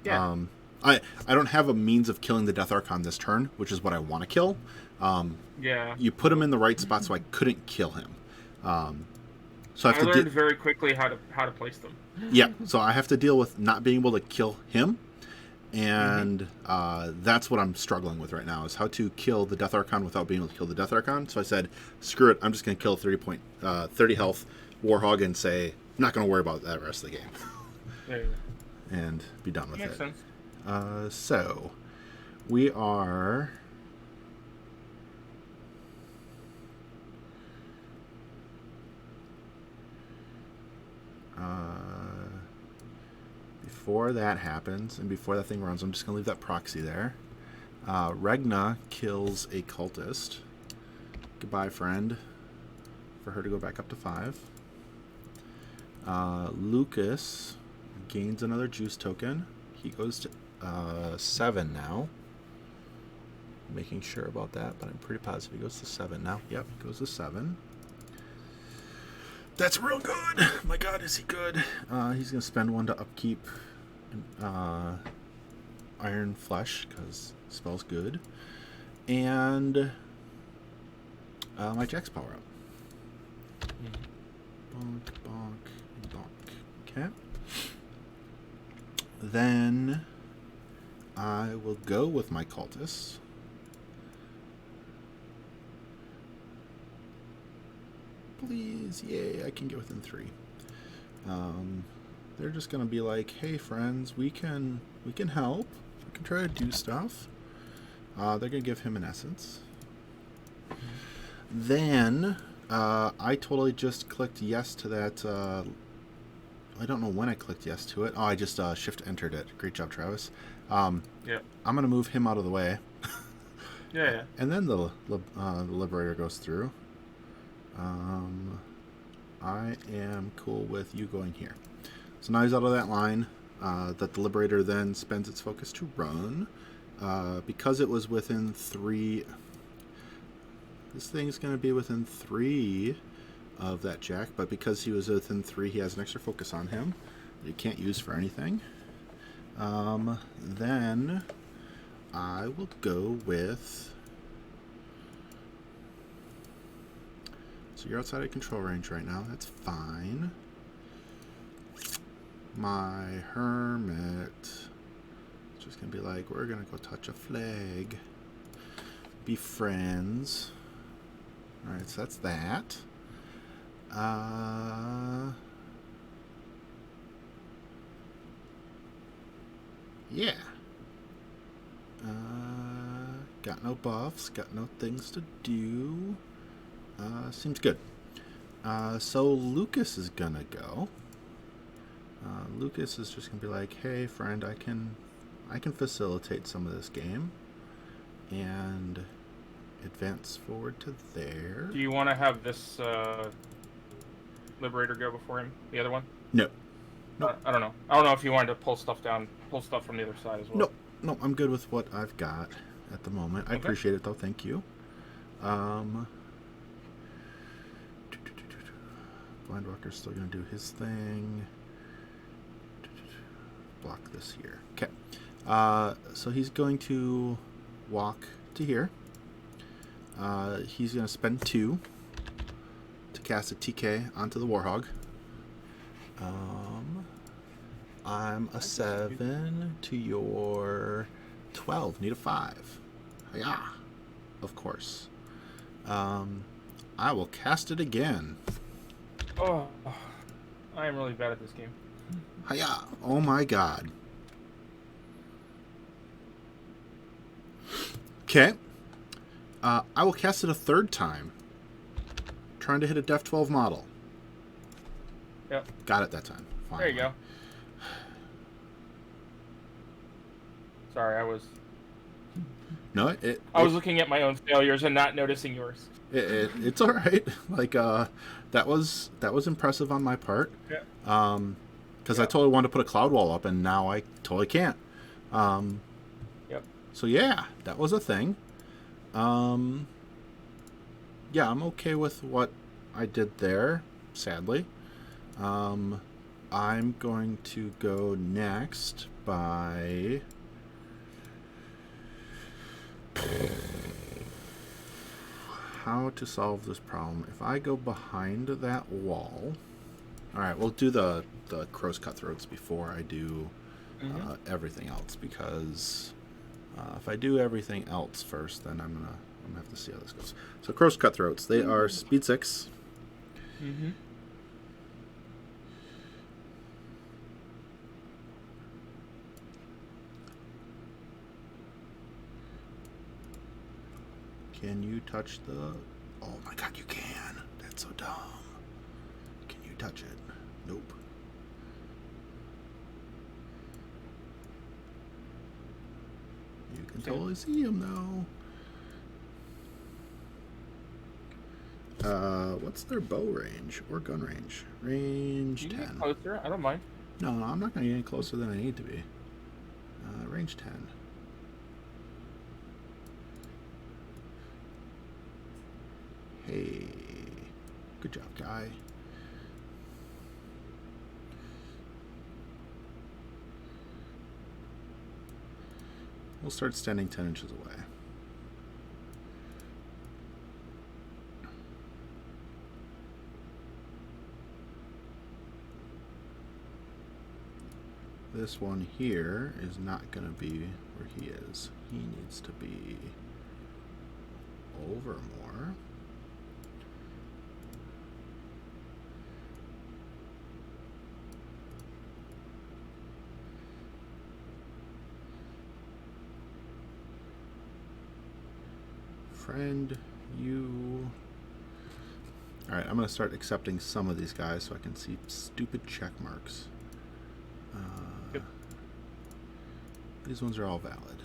Yeah. I don't have a means of killing the Death Archon this turn, which is what I want to kill. Yeah. You put him in the right spot, so I couldn't kill him. So I learned very quickly how to place them. Yeah, so I have to deal with not being able to kill him, and that's what I'm struggling with right now, is how to kill the Death Archon without being able to kill the Death Archon. So I said, screw it, I'm just going to kill 30 health Warhog and say, I'm not going to worry about that rest of the game. There you go. And be done with Makes it. sense. So, we are... before that happens, and before that thing runs, I'm just going to leave that proxy there. Regna kills a cultist. Goodbye, friend. For her to go back up to 5. Lucas gains another juice token. He goes to 7 now. Making sure about that, but I'm pretty positive he goes to 7 now. Yep, he goes to 7. That's real good. My God, is he good? He's going to spend 1 to upkeep Iron Flesh, because spell's good. And my Jack's power up. Bonk, bonk, bonk. Okay. Then I will go with my cultists. Please, yay, I can get within 3. They're just gonna be like, hey friends, we can help. We can try to do stuff. They're gonna give him an essence. Then I totally just clicked yes to that. I don't know when I clicked yes to it. Oh, I just shift entered it. Great job, Travis. Yeah. I'm gonna move him out of the way. Yeah. And then the Liberator goes through. I am cool with you going here. So now he's out of that line. That the Liberator then spends its focus to run. Because it was within 3... This thing's going to be within 3 of that Jack, but because he was within 3, he has an extra focus on him that he can't use for anything. Then I will go with... So you're outside of control range right now. That's fine. My Hermit is just going to be like, we're going to go touch a flag. Be friends. Alright, so that's that. Yeah. Got no buffs, got no things to do. Seems good. So Lucas is gonna go. Lucas is just gonna be like, hey friend, I can facilitate some of this game and advance forward to there. Do you want to have this Liberator go before him? The other one? No. Nope. I don't know. I don't know if you wanted to pull stuff from the other side as well. No, I'm good with what I've got at the moment. I appreciate it though. Thank you. Blindwalker's still going to do his thing. Block this here. Okay. So he's going to walk to here. He's going to spend 2 to cast a TK onto the Warhog. I'm a 7 to your 12. Need a 5. Yeah. Of course. I will cast it again. Oh, I am really bad at this game. Hiya! Oh my God. Okay. I will cast it a 3rd time. Trying to hit a Def 12 model. Yep. Got it that time. Finally. There you go. Sorry, I was No, I was looking at my own failures and not noticing yours. It's all right. Like that was impressive on my part. Yeah. Because I totally wanted to put a cloud wall up, and now I totally can't. Yep. So yeah, that was a thing. Yeah, I'm okay with what I did there. Sadly, I'm going to go next by. How to solve this problem? If I go behind that wall, all right, we'll do the crow's cutthroats before I do everything else, because if I do everything else first, then I'm gonna have to see how this goes. So crow's cutthroats, they are speed 6. Mm-hmm. Can you touch the... Oh my god, you can. That's so dumb. Can you touch it? Nope. You can totally see him, though. What's their bow range or gun range? Range 10. Get closer. I don't mind. No, I'm not going to get any closer than I need to be. Range 10. Hey, good job, guy. We'll start standing 10 inches away. This one here is not going to be where he is. He needs to be over more. Friend, you... Alright, I'm going to start accepting some of these guys so I can see stupid check marks. Yep. These ones are all valid.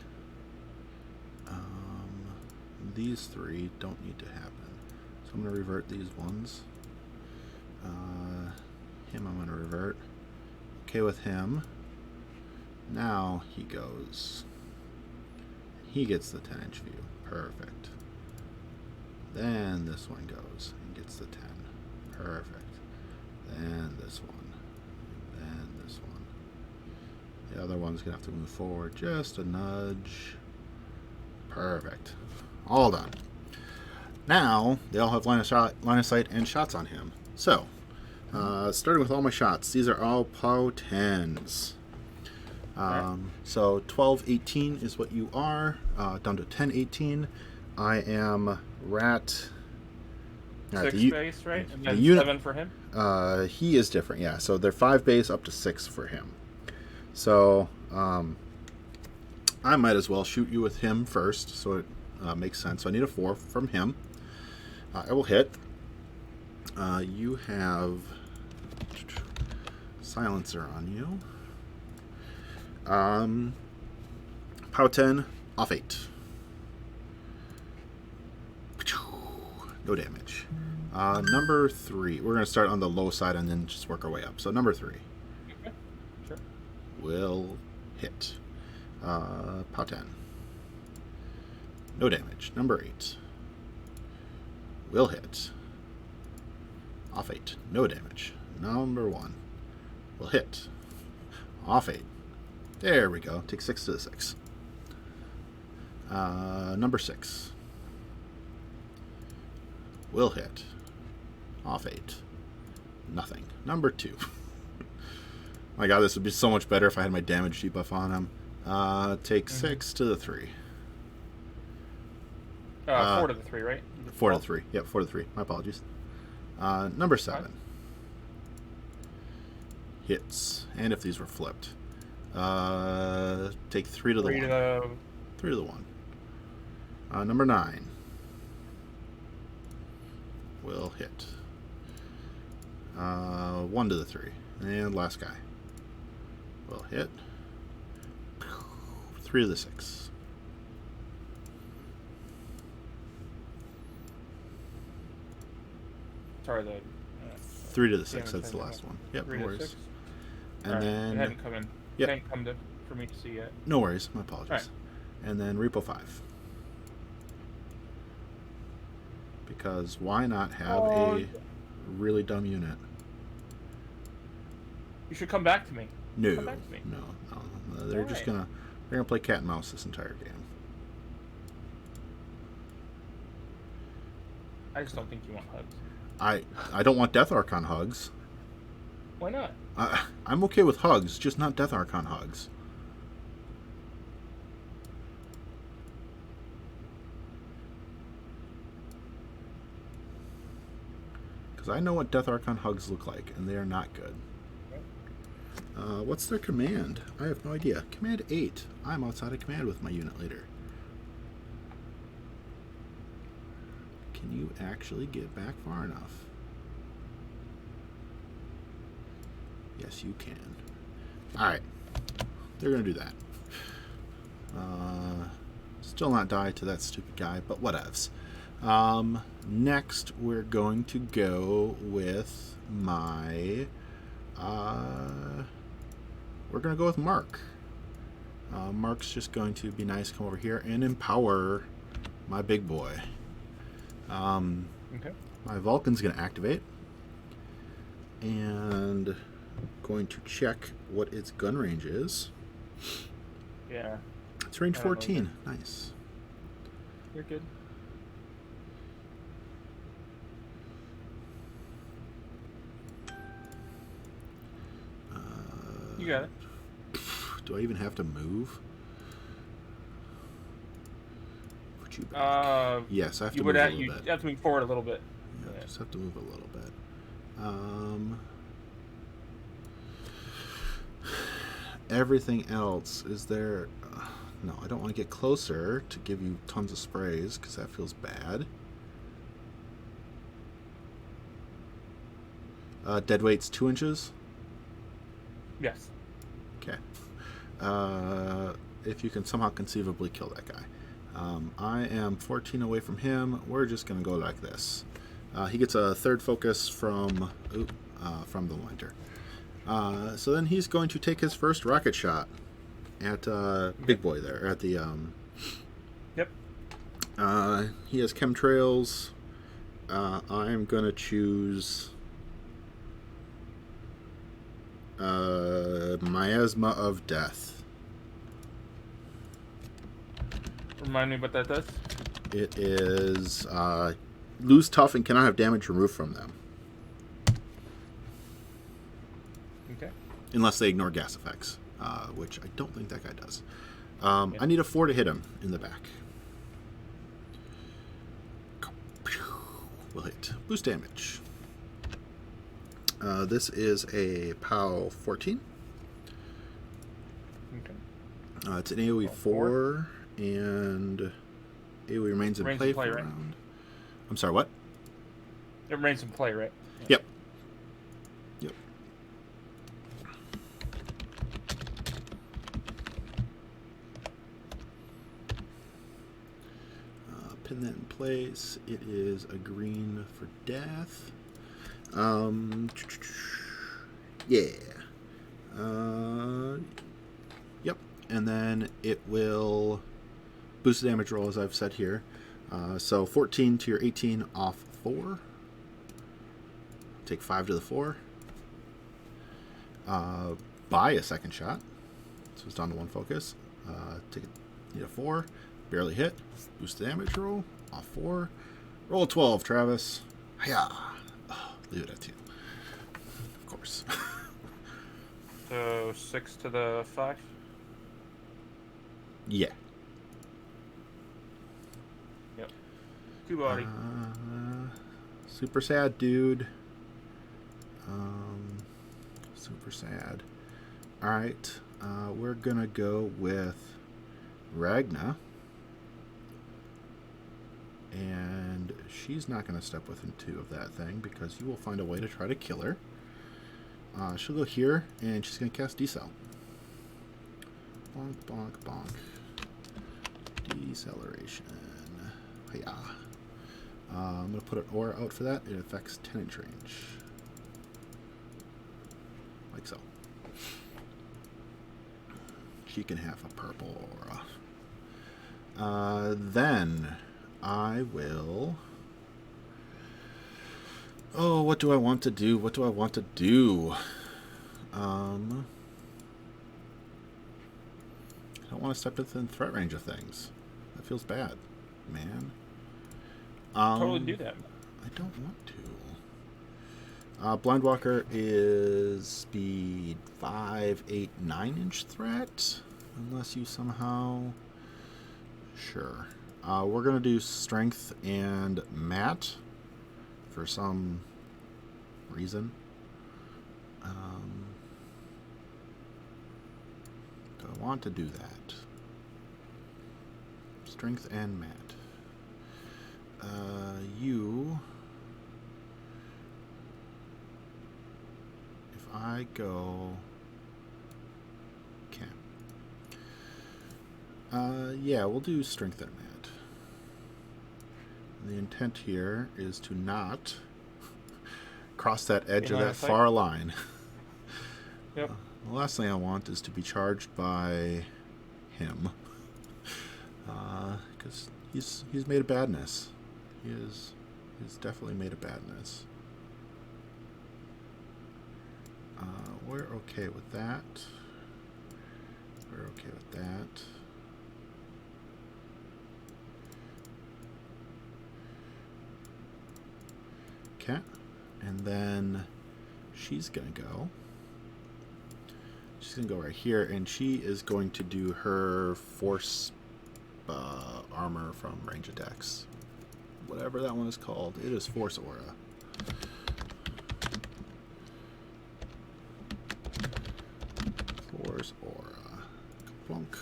These 3 don't need to happen. So I'm going to revert these ones. Him I'm going to revert. Okay with him. Now he goes. He gets the 10-inch view. Perfect. Then this one goes and gets the 10. Perfect. Then this one. Then this one. The other one's going to have to move forward just a nudge. Perfect. All done. Now, they all have line of sight and shots on him. So, starting with all my shots. These are all POW 10s. So 12-18 is what you are. Down to 10-18. I am rat. 6 base, right? And then 7 for him? He is different, yeah. So they're 5 base up to 6 for him. So I might as well shoot you with him first, so it makes sense. So I need a 4 from him. I will hit. You have silencer on you. POW 10, off 8. No damage. Number 3. We're going to start on the low side and then just work our way up. So number 3. Okay. Sure. Will hit. POW 10. No damage. Number 8. Will hit. Off 8. No damage. Number 1. Will hit. Off 8. There we go. Take 6 to the 6. Number 6. Will hit. Off 8. Nothing. Number 2. My god, this would be so much better if I had my damage debuff on him. Take 6 to the 3. 4 to the 3, right? 4 to the 3. Yep, 4 to the 3. My apologies. Number 7. Hits. And if these were flipped. Take 3 to the 1. 3 to the 1. Number 9. Will hit. 1 to the 3. And last guy. Will hit. 3 to the 6. Sorry, the 3 to the 6. That's the last one. Yep, no worries. 6. And then it hadn't come in. Yep. It hadn't come to for me to see yet. No worries. My apologies. Right. And then Repo 5. Because why not have a really dumb unit? You should come back to me. No. Come back to me. No. They're just gonna play cat and mouse this entire game. I just don't think you want hugs. I don't want Death Archon hugs. Why not? I'm okay with hugs, just not Death Archon hugs. Because I know what Death Archon hugs look like, and they are not good. What's their command? I have no idea. Command 8. I'm outside of command with my unit leader. Can you actually get back far enough? Yes, you can. Alright. They're going to do that. Still not die to that stupid guy, but whatevs. Next, we're going to go with my... we're going to go with Mark. Mark's just going to be nice, come over here, and empower my big boy. Okay. My Vulcan's going to activate. And going to check what its gun range is. Yeah. It's range 14. Nice. You're good. You got it. Do I even have to move? Put you back. Yes, I have to move a little bit. You have to move forward a little bit. Yeah, just have to move a little bit. Everything else, is there... no, I don't want to get closer to give you tons of sprays, because that feels bad. Dead weight's 2 inches? Yes. Okay. If you can somehow conceivably kill that guy. I am 14 away from him. We're just going to go like this. He gets a 3rd focus from the winter. So then he's going to take his first rocket shot at Big Boy there. At the... Yep. He has chemtrails. I'm going to choose... Miasma of Death. Remind me what that does? It is lose tough and cannot have damage removed from them. Okay. Unless they ignore gas effects, which I don't think that guy does. I need a 4 to hit him in the back. Will hit. Boost damage. This is a POW 14. Okay. It's an AoE 4, and AoE remains in play for a round. Right? I'm sorry, what? It remains in play, right? Yep. Pin that in place. It is a green for death. Yeah. Yep. And then it will boost the damage roll, as I've said here. So 14 to your 18 off 4. Take 5 to the 4. Buy a second shot. So it's down to 1 focus. Take it, need a 4. Barely hit. Boost the damage roll. Off 4. Roll a 12, Travis. Hiya. Oh, leave it at 2. Of course. So 6 to the 5? Yeah. Yep. 2 body. Super sad, dude. Super sad. Alright. We're gonna go with Ragna. And she's not going to step within 2 of that thing because you will find a way to try to kill her. She'll go here, and she's going to cast Decel. Bonk, bonk, bonk. Deceleration. Hiya. I'm going to put an aura out for that. It affects 10-inch range. Like so. She can have a purple aura. Then I will... Oh, what do I want to do? What do I want to do? I don't want to step within threat range of things. That feels bad, man. Totally do that. I don't want to. Blindwalker is speed 5, 8, 9-inch threat. Unless you somehow... Sure. We're going to do strength and mat for some reason. Do I want to do that? Strength and mat. You... If I go... Okay. Yeah, we'll do strength and mat. The intent here is to not cross that edge of that far line. Yep. The last thing I want is to be charged by him. Because he's made a badness. He's definitely made a badness. We're okay with that. We're okay with that. Okay. And then she's going to go. She's going to go right here, and she is going to do her force armor from range attacks. Whatever that one is called. It is force aura. Force aura. Plunk.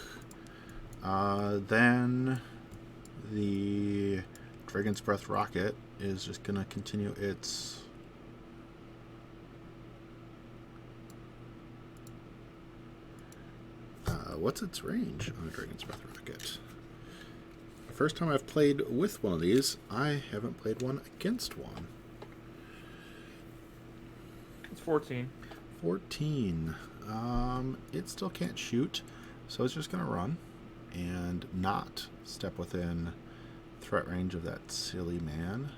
Then the Dragon's Breath rocket is just going to continue its... what's its range on a Dragon's Breath rocket? The first time I've played with one of these, I haven't played one against one. It's 14. 14. It still can't shoot, so it's just going to run and not step within threat range of that silly man.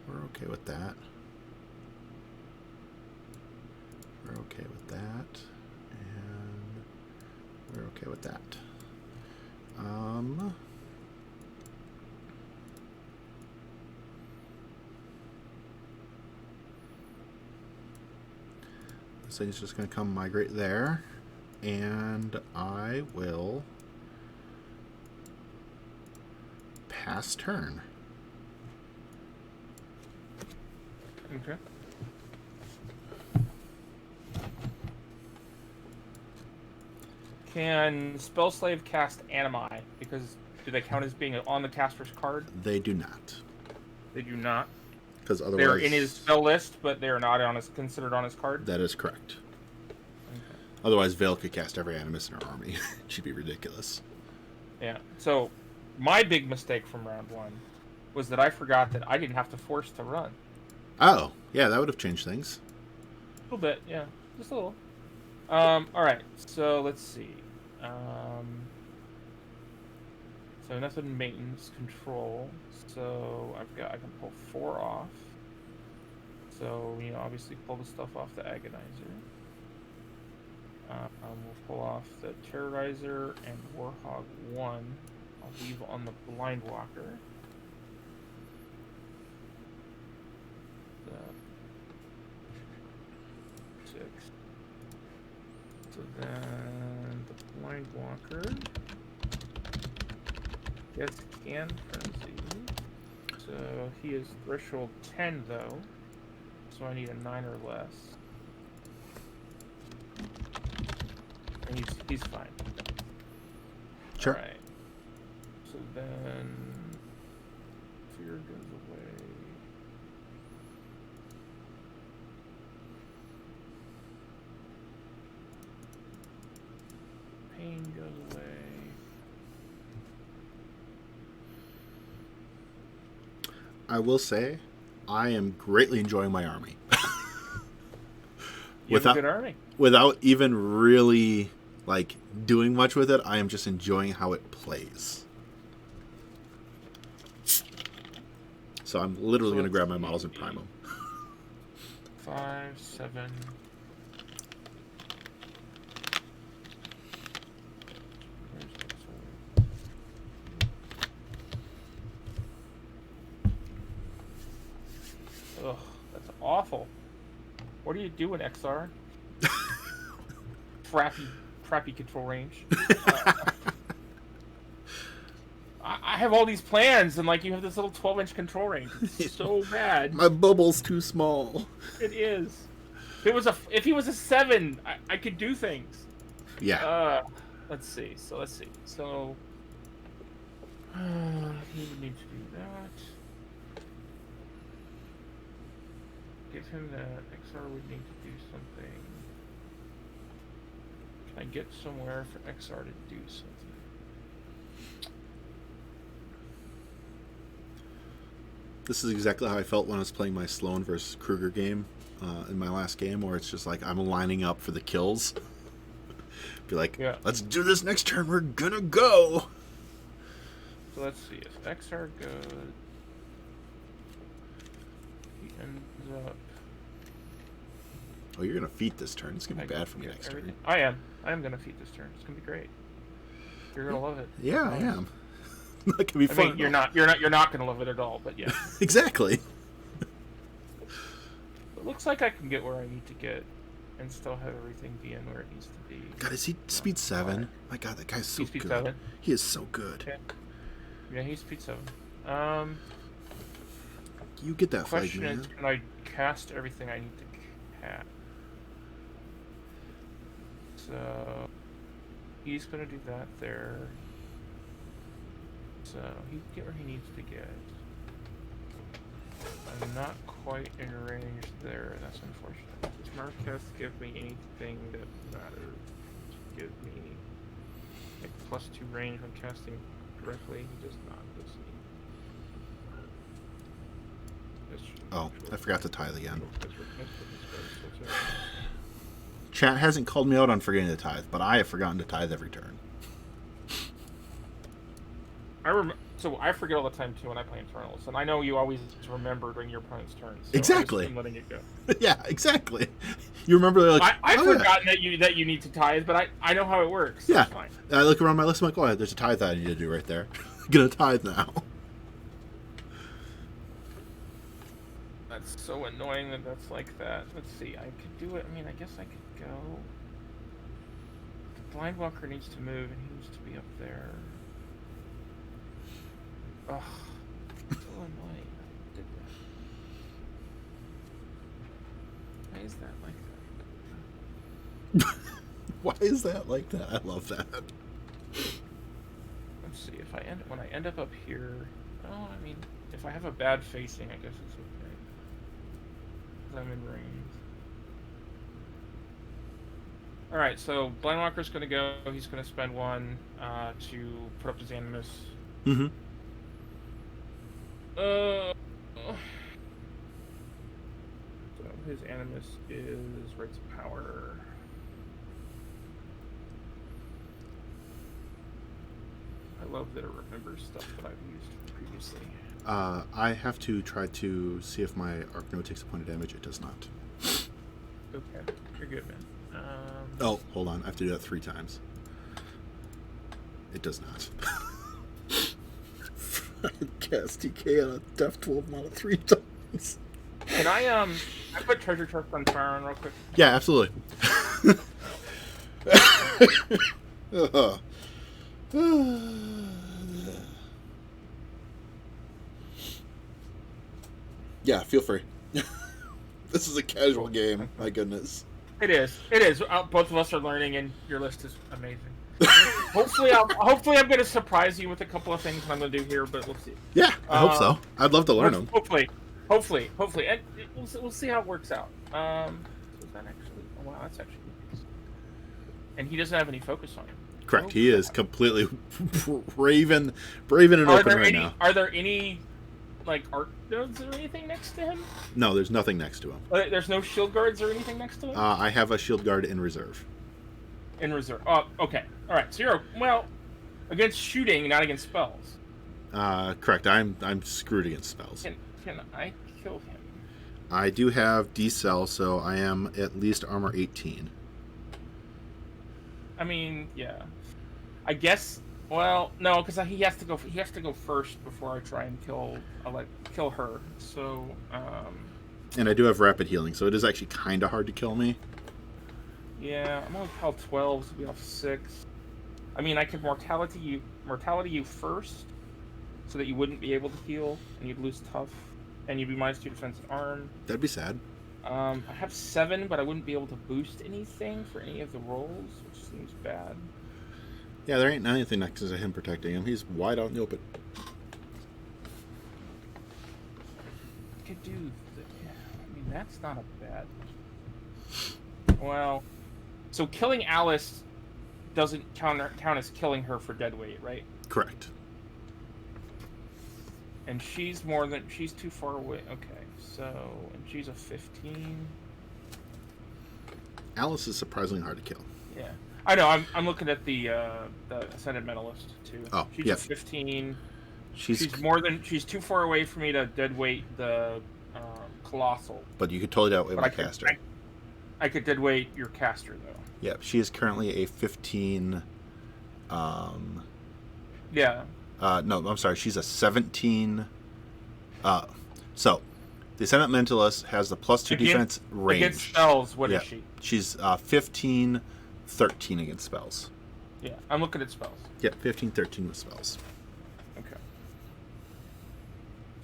We're okay with that. We're okay with that. And we're okay with that. This thing's just going to come migrate there. And I will pass turn. Okay. Can Spellslave cast Animi? Because do they count as being on the caster's card? They do not. They do not. Because otherwise, they're in his spell list, but they are not on his considered on his card. That is correct. Okay. Otherwise, Vale could cast every animus in her army. She'd be ridiculous. Yeah. So, my big mistake from round one was that I forgot that I didn't have to force to run. Oh, yeah, that would have changed things. A little bit, yeah, just a little. All right. So let's see. So nothing maintenance control. So I can pull 4 off. So obviously pull the stuff off the Agonizer. We'll pull off the Terrorizer and Warhog 1. I'll leave on the Blindwalker. The 6. So then the Blindwalker. Yes, can frenzy. So he is threshold 10 though. So I need a 9 or less. And he's fine. Sure. Alright. So then fear goes away. Pain goes away. I will say, I am greatly enjoying my army. You have a good army. Without even really like doing much with it, I am just enjoying how it plays. So I'm literally going to grab my models and prime them. 5, 7. Ugh, that's awful. What do you do in XR? Crappy control range. I have all these plans, and like you have this little 12-inch control range. It's so bad. My bubble's too small. It is. If he was a 7, I could do things. Yeah. Let's see. So he would need to do that. Give him that. XR would need to do something. Can I get somewhere for XR to do something? This is exactly how I felt when I was playing my Sloan versus Kruger game in my last game, where it's just like I'm lining up for the kills. Be like, yeah, let's do this next turn. We're gonna go. So let's see. If XR goes, he ends up. Oh, you're gonna feat this turn. It's gonna be bad for me next turn. I am gonna feat this turn. It's gonna be great. You're gonna love it. Yeah, I am. That could be fun. I mean, you're not gonna love it at all, but yeah. Exactly. It looks like I can get where I need to get, and still have everything be in where it needs to be. God, is he speed 7? My God, that guy's so good. 7? He is so good. Yeah, he's speed 7. You get that flag, question man. Is, can I cast everything I need to cast? So he's gonna do that there. So he can get where he needs to get. I'm not quite in range there. That's unfortunate. Does Marquez give me anything that matters? Give me like +2 range when casting directly. He does not, does he? Oh, I forgot to tithe again. Chat hasn't called me out on forgetting to tithe, but I have forgotten to tithe every turn. So I forget all the time too when I play Infernals, and I know you always remember during your opponent's turns. So exactly. I'm letting it go. Yeah, exactly. You remember like I've forgotten that you need to tithe, but I know how it works. Yeah. Fine. I look around my list. I'm like, oh, there's a tithe that I need to do right there. I'm gonna tithe now. That's so annoying that that's like that. Let's see. I could do it. I mean, I guess I could go. The Blindwalker needs to move, and he needs to be up there. Ugh. So annoying. I did that. Why is that like that? Why is that like that? I love that. Let's see. When I end up here. Oh, I mean, if I have a bad facing, I guess it's okay. I'm in range. Alright, so Blindwalker's gonna go. He's gonna spend 1 to put up his Animus. Mm-hmm. So his Animus is Rites of Power. I love that it remembers stuff that I've used previously. I have to try to see if my Arc Node takes a point of damage. It does not. Okay, you're good, man. Oh, hold on. I have to do that 3 times. It does not. I cast TK on a Def 12 model 3 times. Can I put Treasure Trust on fire on real quick? Yeah, absolutely. Yeah, feel free. This is a casual game. My goodness. It is. Both of us are learning, and your list is amazing. Hopefully I'm going to surprise you with a couple of things I'm going to do here, but we'll see. Yeah, I hope so. I'd love to learn them. Hopefully, and we'll see how it works out. So is that actually? Oh, wow, that's actually. And he doesn't have any focus on him. Correct. He is completely brave and open right now. Are there any like arc nodes or anything next to him? No, there's nothing next to him. There's no shield guards or anything next to him? I have a shield guard in reserve. In reserve. Oh, okay. All right. So you're against shooting, not against spells. Correct. I'm screwed against spells. Can I kill him? I do have decel, so I am at least armor 18. I mean, yeah. I guess. Well, no, because he has to go. He has to go first before I try and kill her. So. And I do have rapid healing, so it is actually kind of hard to kill me. Yeah, I'm only health 12, so be off 6. I mean, I could mortality you first, so that you wouldn't be able to heal, and you'd lose tough, and you'd be -2 defense and arm. That'd be sad. I have 7, but I wouldn't be able to boost anything for any of the rolls, which seems bad. Yeah, there ain't anything next to him protecting him. He's wide out in the open. I could do. I mean, that's not a bad. Well, so killing Alice doesn't count as killing her for dead weight, right? Correct. And she's too far away. Okay, so and she's a 15. Alice is surprisingly hard to kill. Yeah, I know. I'm looking at the Ascended Mentalist too. Oh, she's yeah. a 15. She's too far away for me to dead weight the Colossal. But you could totally dead weight my caster. I could dead weight your caster though. Yeah, she is currently a 15. Yeah. No, I'm sorry. She's a 17. So, the Ascendant Mentalist has the +2 defense range. Against spells, what is she? She's 15, 13 against spells. Yeah, I'm looking at spells. Yep, 15, 13 with spells. Okay.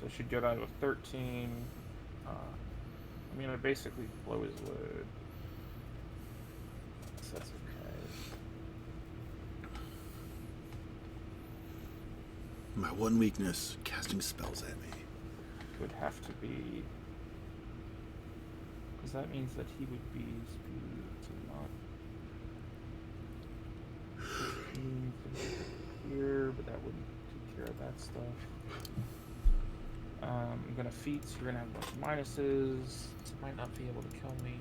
So she'd go down to a 13. I mean, I basically blow his load. So that's okay. My one weakness, casting spells at me. Would have to be... Because that means that he would be speed to not... 15 here, but that wouldn't take care of that stuff. I'm gonna feat, so you're gonna have a bunch of minuses. So might not be able to kill me.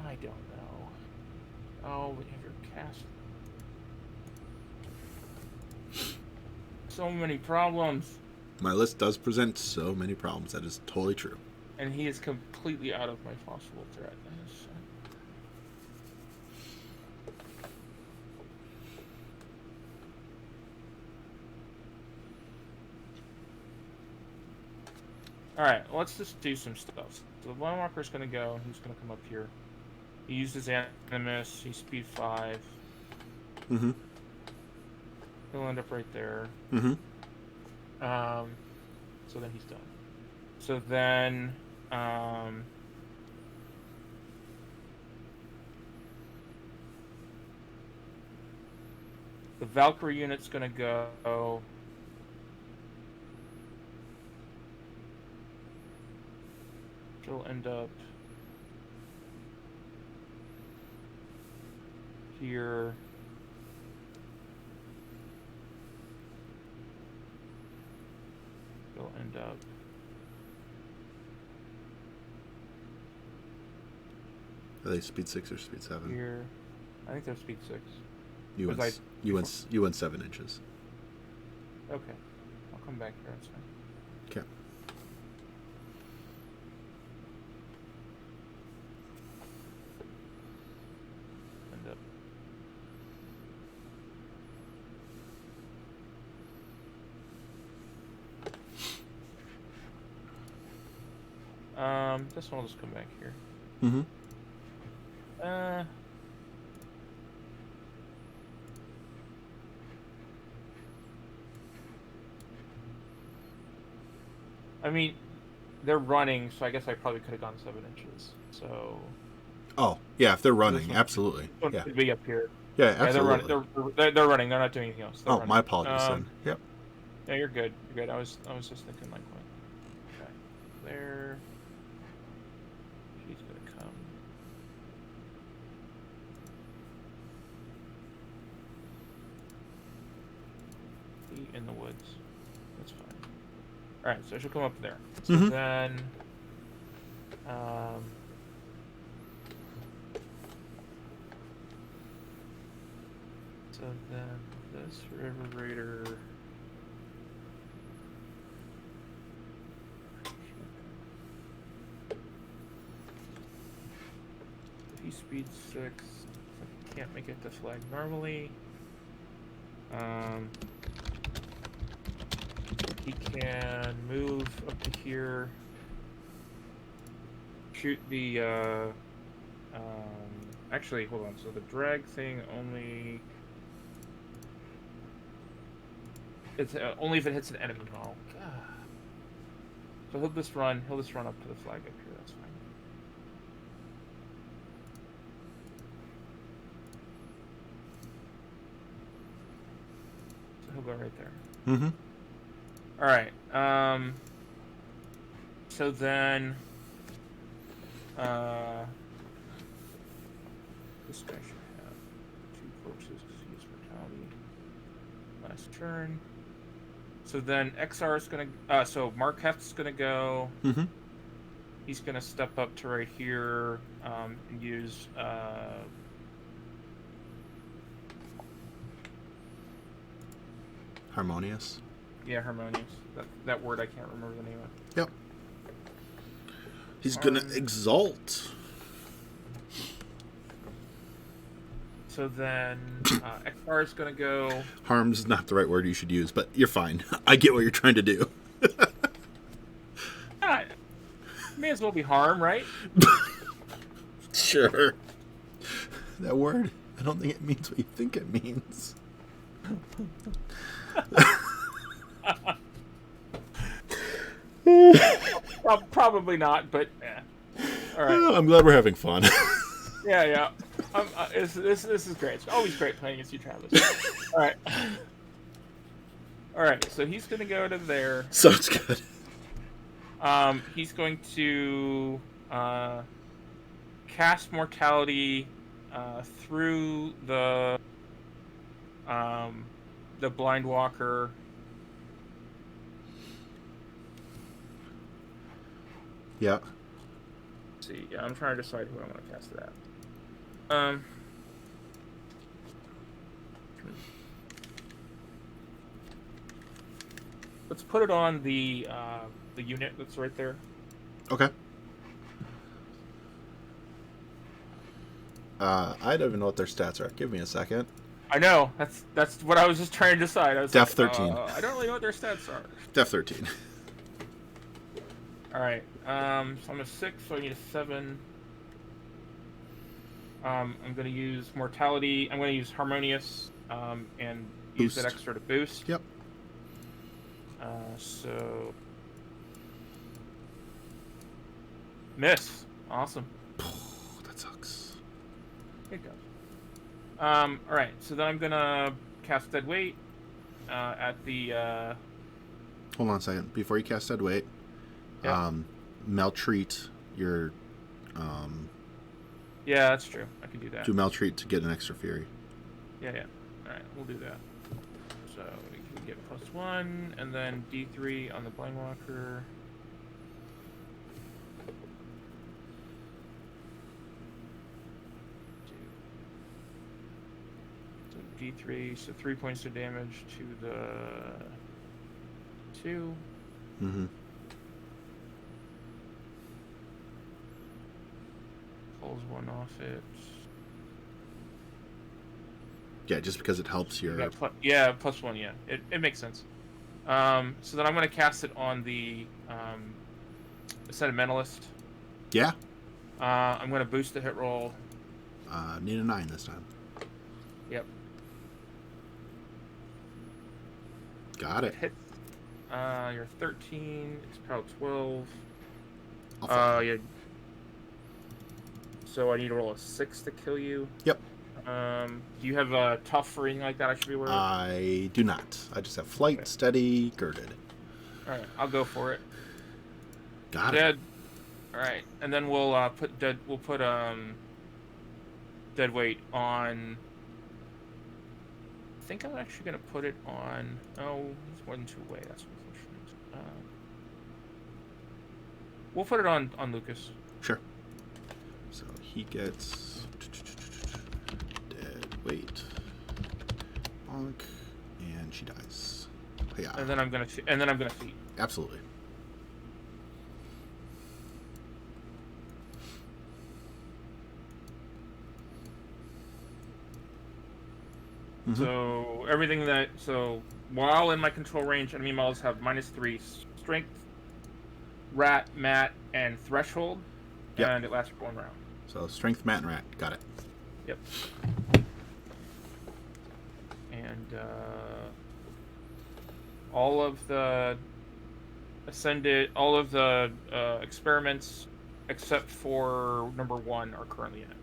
I don't know. Oh, we have your cast. So many problems. My list does present so many problems. That is totally true. And he is completely out of my possible threat. Alright, let's just do some stuff. So the Lone Walker's gonna go. He's gonna come up here. He uses Animus. He's speed 5. Mm-hmm. He'll end up right there. Mm-hmm. So then he's done. So then, the Valkyrie unit's gonna go. She'll end up here. She'll end up Are they speed 6 or speed 7? here. I think they're speed 6. You went 7 inches. Okay. I'll come back here. That's fine. Okay. End up. This one will just come back here. Mm-hmm. I mean, they're running, so I guess I probably could have gone 7 inches. So. Oh yeah, if they're running, absolutely. Yeah. Could be up here. Yeah, absolutely. They're running. They're not doing anything else. They're running. My apologies. Then. Yep. Yeah, you're good. You're good. I was just thinking like, okay, there. She's gonna come. Be in the woods. That's fine. All right, so she'll come up there. So then, so then this River Raider. He speed 6. I can't make it to flag normally. He can move up to here. Shoot the. Actually, hold on. So the drag thing only. It's only if it hits an enemy model. So he'll just run. He'll just run up to the flag up here. That's fine. So he'll go right there. Mm-hmm. All right. So then, this guy should have 2 corpses because he gets mortality. Last turn. So then XR is gonna. So Marquette's gonna go. Mm-hmm. He's gonna step up to right here and use. Harmonious. Yeah, harmonious. That word I can't remember the name of. Yep. He's gonna exalt. So then XR is gonna go. Harm's is not the right word you should use, but you're fine. I get what you're trying to do. May as well be harm, right? Sure. That word, I don't think it means what you think it means. Probably not, but all right. Oh, I'm glad we're having fun. Yeah. This is great. It's always great playing against you, Travis. All right. So he's gonna go to there. Sounds good. He's going to cast mortality through the blind walker. Yeah. Let's see, yeah, I'm trying to decide who I want to cast it at. Let's put it on the unit that's right there. Okay. I don't even know what their stats are. Give me a second. I know. That's what I was just trying to decide. I was Def 13. I don't really know what their stats are. Def 13. All right. So I'm a 6, so I need a 7. I'm going to use mortality. I'm going to use harmonious and use that extra to boost. Yep. So miss. Awesome. That sucks. It does. All right. So then I'm gonna cast dead weight at the. Hold on a second. Before you cast dead weight, maltreat your. Yeah, that's true. I can do that. Do maltreat to get an extra fury. Yeah. All right, we'll do that. So we can get +1, and then D3 on the blind walker. So D3, so 3 points of damage to the 2. Mm-hmm. Pulls 1 off it. Yeah, just because it helps your... +1, yeah. It makes sense. So then I'm going to cast it on the Sentimentalist. Yeah. I'm going to boost the hit roll. Need a 9 this time. Yep. Got it. Hit. You're 13. It's power 12. Yeah. So I need to roll a 6 to kill you. Yep. Do you have a tough or anything like that I should be aware of? I do not. I just have flight, okay. Steady, girded. All right, I'll go for it. Got dead. it. All right, and then we'll put dead. We'll put dead weight on. I think I'm actually going to put it on... Oh, it's more than 2 away. That's unfortunate. We'll put it on Lucas. Sure. So he gets dead weight, bonk, and she dies. Yeah. And then I'm gonna feed. Absolutely. Mm-hmm. So while in my control range, enemy models have -3 strength, rat, mat, and threshold, and it lasts for 1 round. So strength, mat, and rat. Got it. Yep. And all of the experiments except for number 1 are currently in it.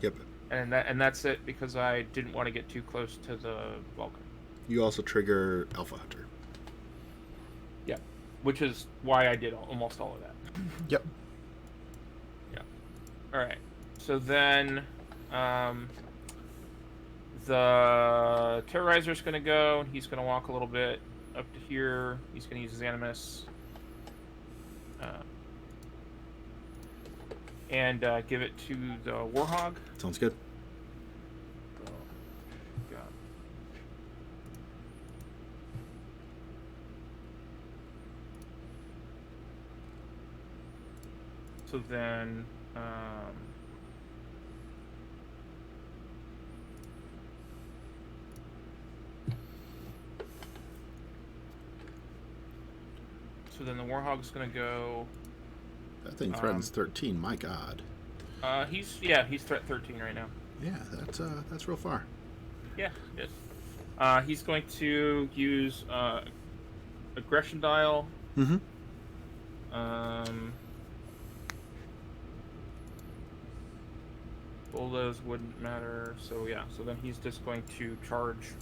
Yep. And that's it because I didn't want to get too close to the Vulcan. You also trigger Alpha Hunter. Yeah, which is why I did almost all of that. Yep. Yeah. All right. So then, the Terrorizer's going to go, and he's going to walk a little bit up to here. He's going to use his Animus. And give it to the Warhog. Sounds good. So then, the Warhog's gonna go. That thing threatens 13. My God. He's threat 13 right now. Yeah, that's real far. Yeah, it is. He's going to use aggression dial. Mm-hmm. Bulldoze wouldn't matter. So yeah. So then he's just going to charge.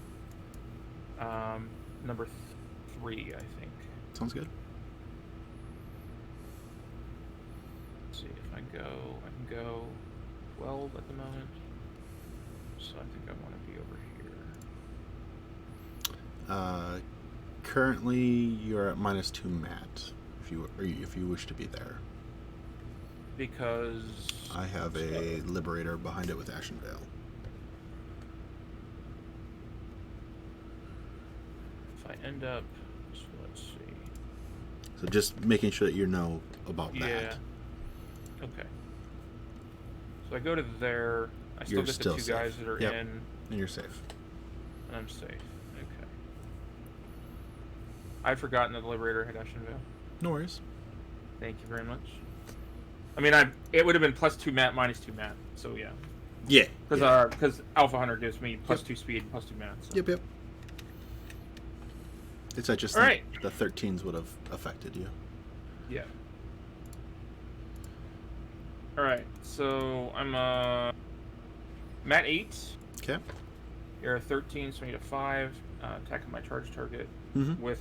Number 3, I think. Sounds good. Let's see if I can go 12 at the moment. So I think I want to be over here. Currently, you're at -2 mat. If you wish to be there. Because I have a Liberator behind it with Ashen Veil. If I end up, so let's see. So just making sure that you know about that. Yeah. Okay. So I go to there. I still get the 2 guys that are in. And you're safe. And I'm safe. Okay. I'd forgotten that the Liberator had Ashen Veil. No worries. Thank you very much. I mean, it would have been +2 mat, -2 mat. So yeah. Yeah. Because Alpha Hunter gives me +2 speed, +2 mat. So. Yep. It's I just think the 13s would have affected you. Yeah. All right. So I'm mat 8. Okay. You're a 13, so I need a 5. Attacking my charge target with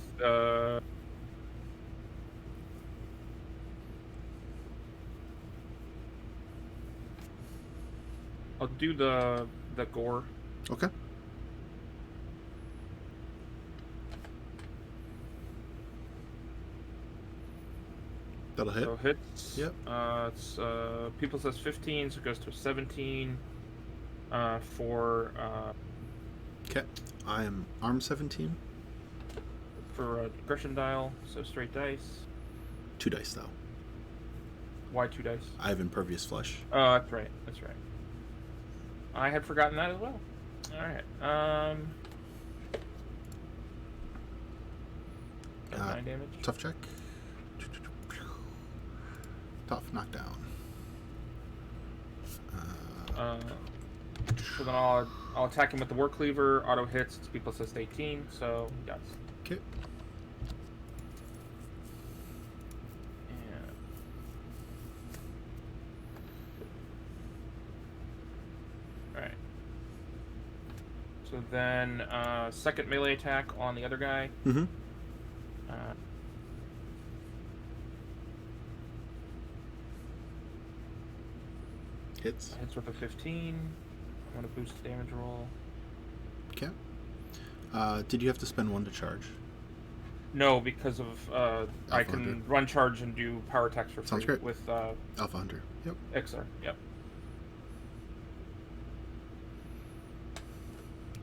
I'll do the gore. Okay. That'll hit. So hits. Yep. It's people says 15, so it goes to 17. For Okay. I am arm 17. For aggression dial, so straight dice. 2 dice though. Why 2 dice? I have impervious flesh. Oh, that's right. I had forgotten that as well. All right. 9 damage. Tough check. Tough knockdown. So then I'll attack him with the War Cleaver. Auto hits. It's people says 18, so he does. Okay. Alright. So then, second melee attack on the other guy. Mm-hmm. Hits with a 15. I'm going to boost the damage roll. Okay. Did you have to spend 1 to charge? No, because of I can run charge and do power attacks for free. Sounds great. With Alpha Hunter. Yep. XR. Yep.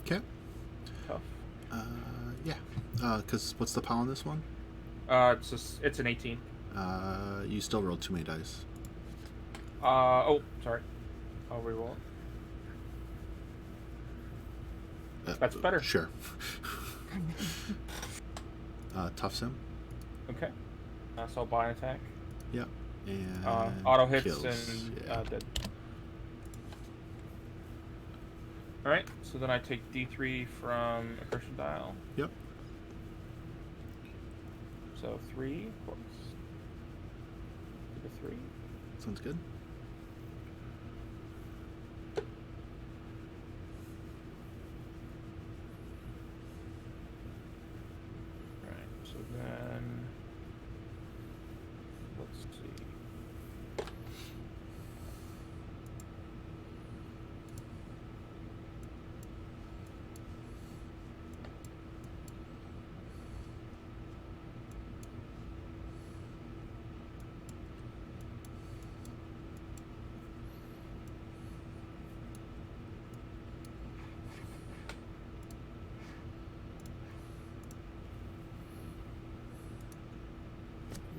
Okay. Tough. Yeah. Because what's the POW on this one? It's an 18. You still rolled too many dice. Oh, sorry. I'll reroll it. That's better. Sure. Tough sim. Okay. So buy an attack. Yep. And auto hits kills. and Yeah. dead. Alright, so then I take D3 from Accretion Dial. Yep. So 3, of course. Take a 3. Sounds good. Alright, so then let's see.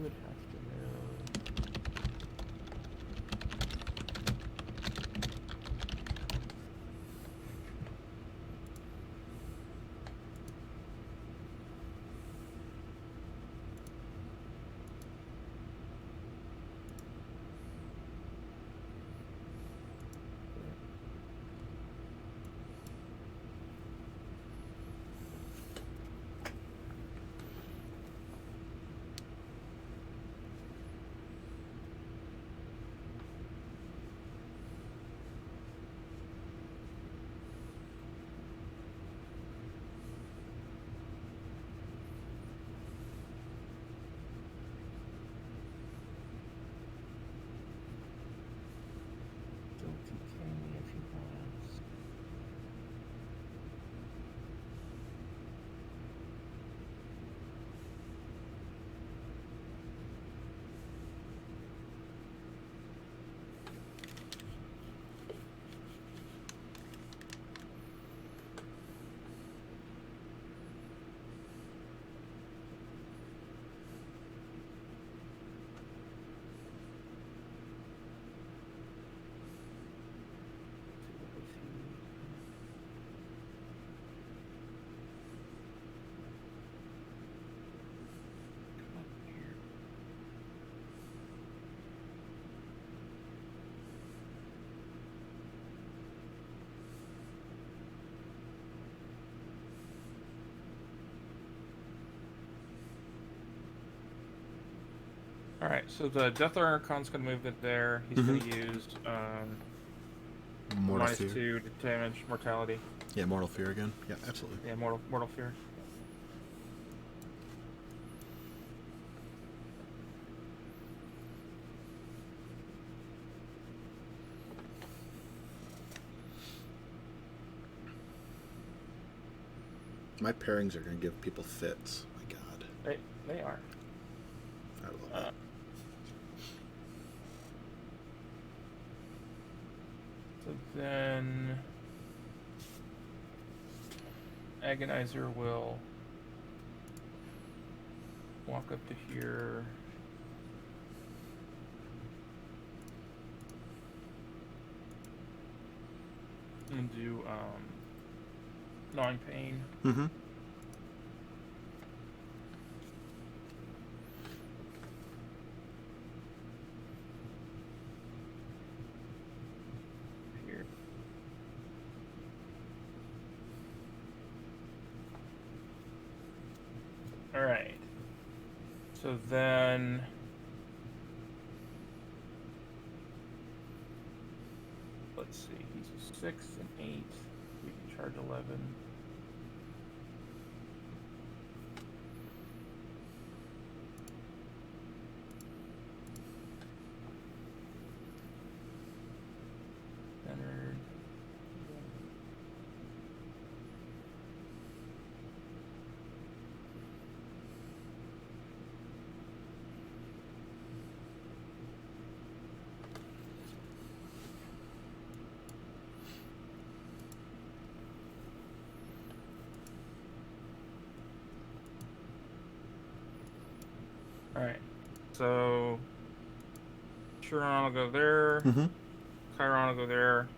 Would have to know. Alright, so the Deathler Archon's going to move it there. He's going to use Mortal Fear. -2 to damage mortality. Yeah, Mortal Fear again. Yeah, absolutely. Yeah, Mortal Fear. My pairings are going to give people fits. My God. They are. I love it. So then Agonizer will walk up to here. And do Gnawing Pain. Mm-hmm. Here. Alright. So then let's see, he's a 6 and 8. We can charge 11. Centered. Alright. So Chiron will go there. Mm-hmm. Chiron will go there.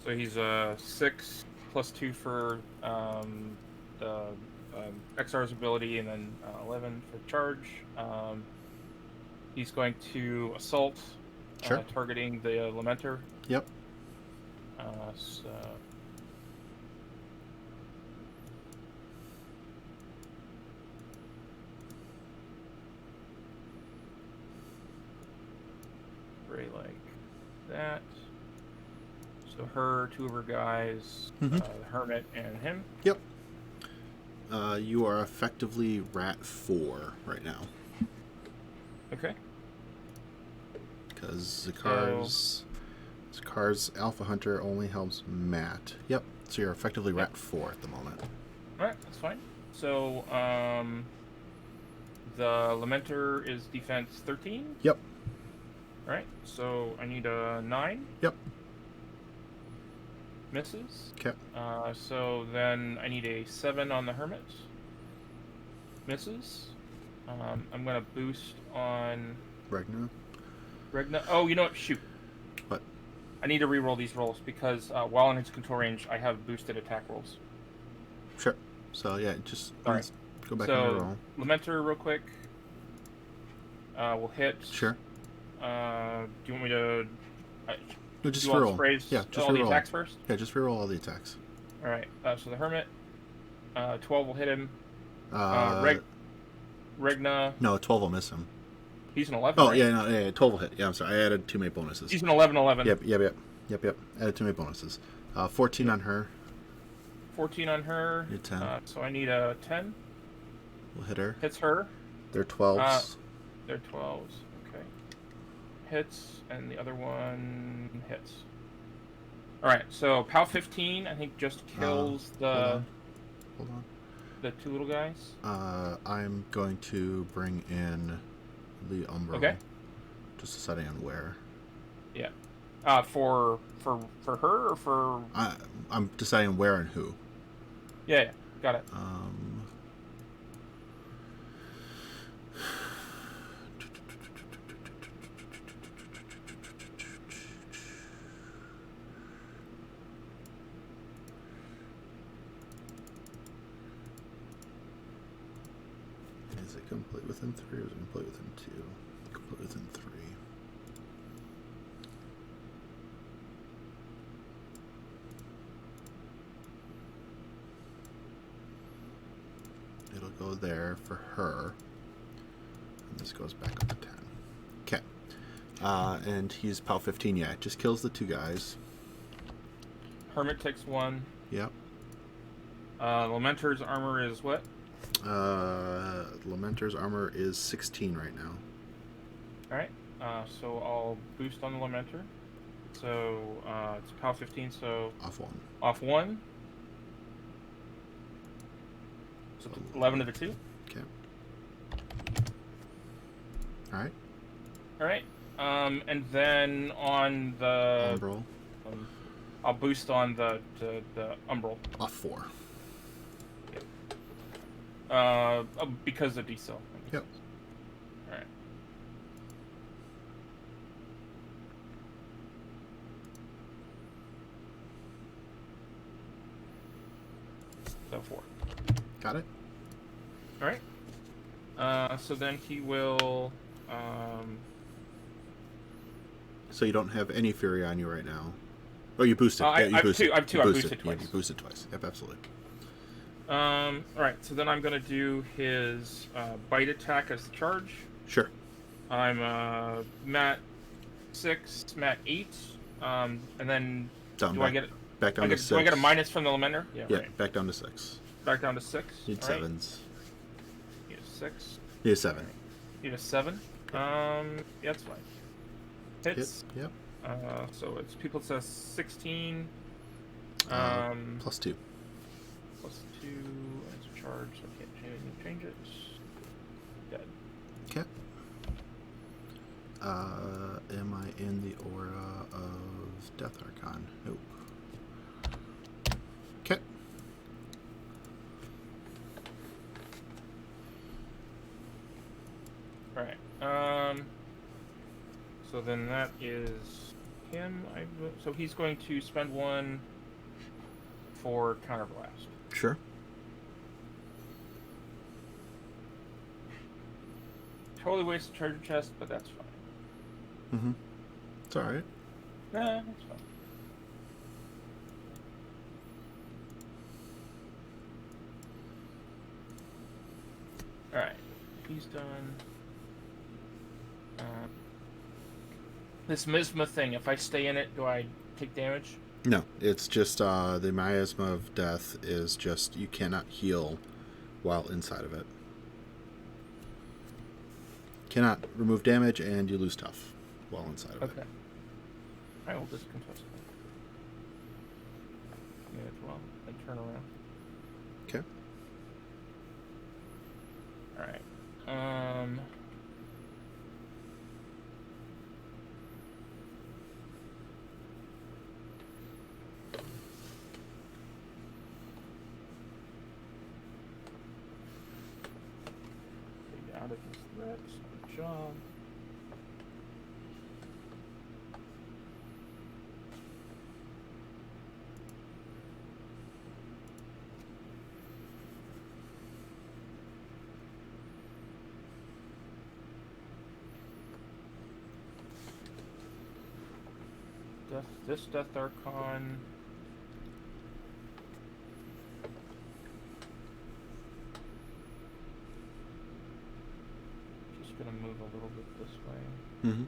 So he's 6 plus 2 for the XR's ability, and then 11 for charge. He's going to assault, Sure. targeting the Lamenter. Yep. So right like that. So her, 2 of her guys, Mm-hmm. the Hermit and him. Yep. You are effectively Rat 4 right now. Okay. Because Zakar's Alpha Hunter only helps Matt. Yep. So you're effectively Rat 4 at the moment. Alright, that's fine. So, the Lamenter is defense 13. Yep. Alright, so I need a 9. Yep. Misses. Okay. So then I need a 7 on the Hermit. Misses. I'm going to boost on Regna. Oh, you know what? Shoot. What? I need to reroll these rolls because while in its control range, I have boosted attack rolls. Sure. So yeah, just Alright. go back and roll. Lamenter, real quick. Will hit. Sure. Do you want me to? No, just do all reroll. sprays, Yeah, just all reroll. the attacks first. Yeah, just reroll all the attacks. All right. So the Hermit, 12 will hit him. Regna. No, 12 will miss him. He's an 11. Oh right? yeah, 12 will hit. Yeah, I'm sorry. I added 2 mate bonuses. He's an 11. Yep. Added 2 mate bonuses. 14 on her. 14 on her. You're 10. So I need a 10. We'll hit her. Hits her. They're 12s. They're 12s. Okay. Hits, and the other one hits. All right. So POW 15, I think, just kills Hold on. the 2 little guys. I'm going to bring in the Umbro. Okay. Just deciding on where. Yeah. For her or for? I'm deciding where and who. Yeah. Got it. Is it complete within 3 or is it complete within 2? Complete within 3. It'll go there for her. And this goes back up to 10. Okay. And he's POW 15. Yeah, it just kills the 2 guys. Hermit takes 1. Yep. Lamenter's armor is what? Lamenter's armor is 16 right now. Alright. So I'll boost on the Lamenter. So it's POW 15, so... Off 1. Off 1. So 11 to the 2. Okay. Alright. Alright. And then on the... Umbral. I'll boost on the Umbral. Off 4. Because of D-Cell. Yep. Alright. So 4. Got it? Alright. So then he will... So you don't have any Fury on you right now. Oh, you boosted. I you have boosted. 2. I have 2. I boosted twice. Yeah, you boosted twice. Yep, absolutely. Alright, so then I'm going to do his bite attack as the charge. Sure. I'm Matt 6, Matt 8, and then Down I get back down to 6? Do I get a minus from the Lamenter? Yeah, right. back down to 6. Back down to 6. Need 7s. Need a 6. Need a 7. Need a 7. Yeah, that's fine. Hits. Yep. So it's people says 16. Plus 2. Plus 2 as a charge, so I can't change it. Dead. Okay. Am I in the aura of Death Archon? Nope. Okay. Right. So then that is him. So he's going to spend one for counterblast. Sure. Totally wasted treasure chest, but that's fine. Mm-hmm. It's all right. Nah, that's fine. All right, he's done. This miasma thing. If I stay in it, do I take damage? No, it's just the miasma of death is just you cannot heal while inside of it. Cannot remove damage, and you lose tough while inside of it. Okay. I will just contest that. Yeah, as well. And turn around. Okay. All right. Get out of his threats. Good job. This Death Archon. Just gonna move a little bit this way. Mm-hmm.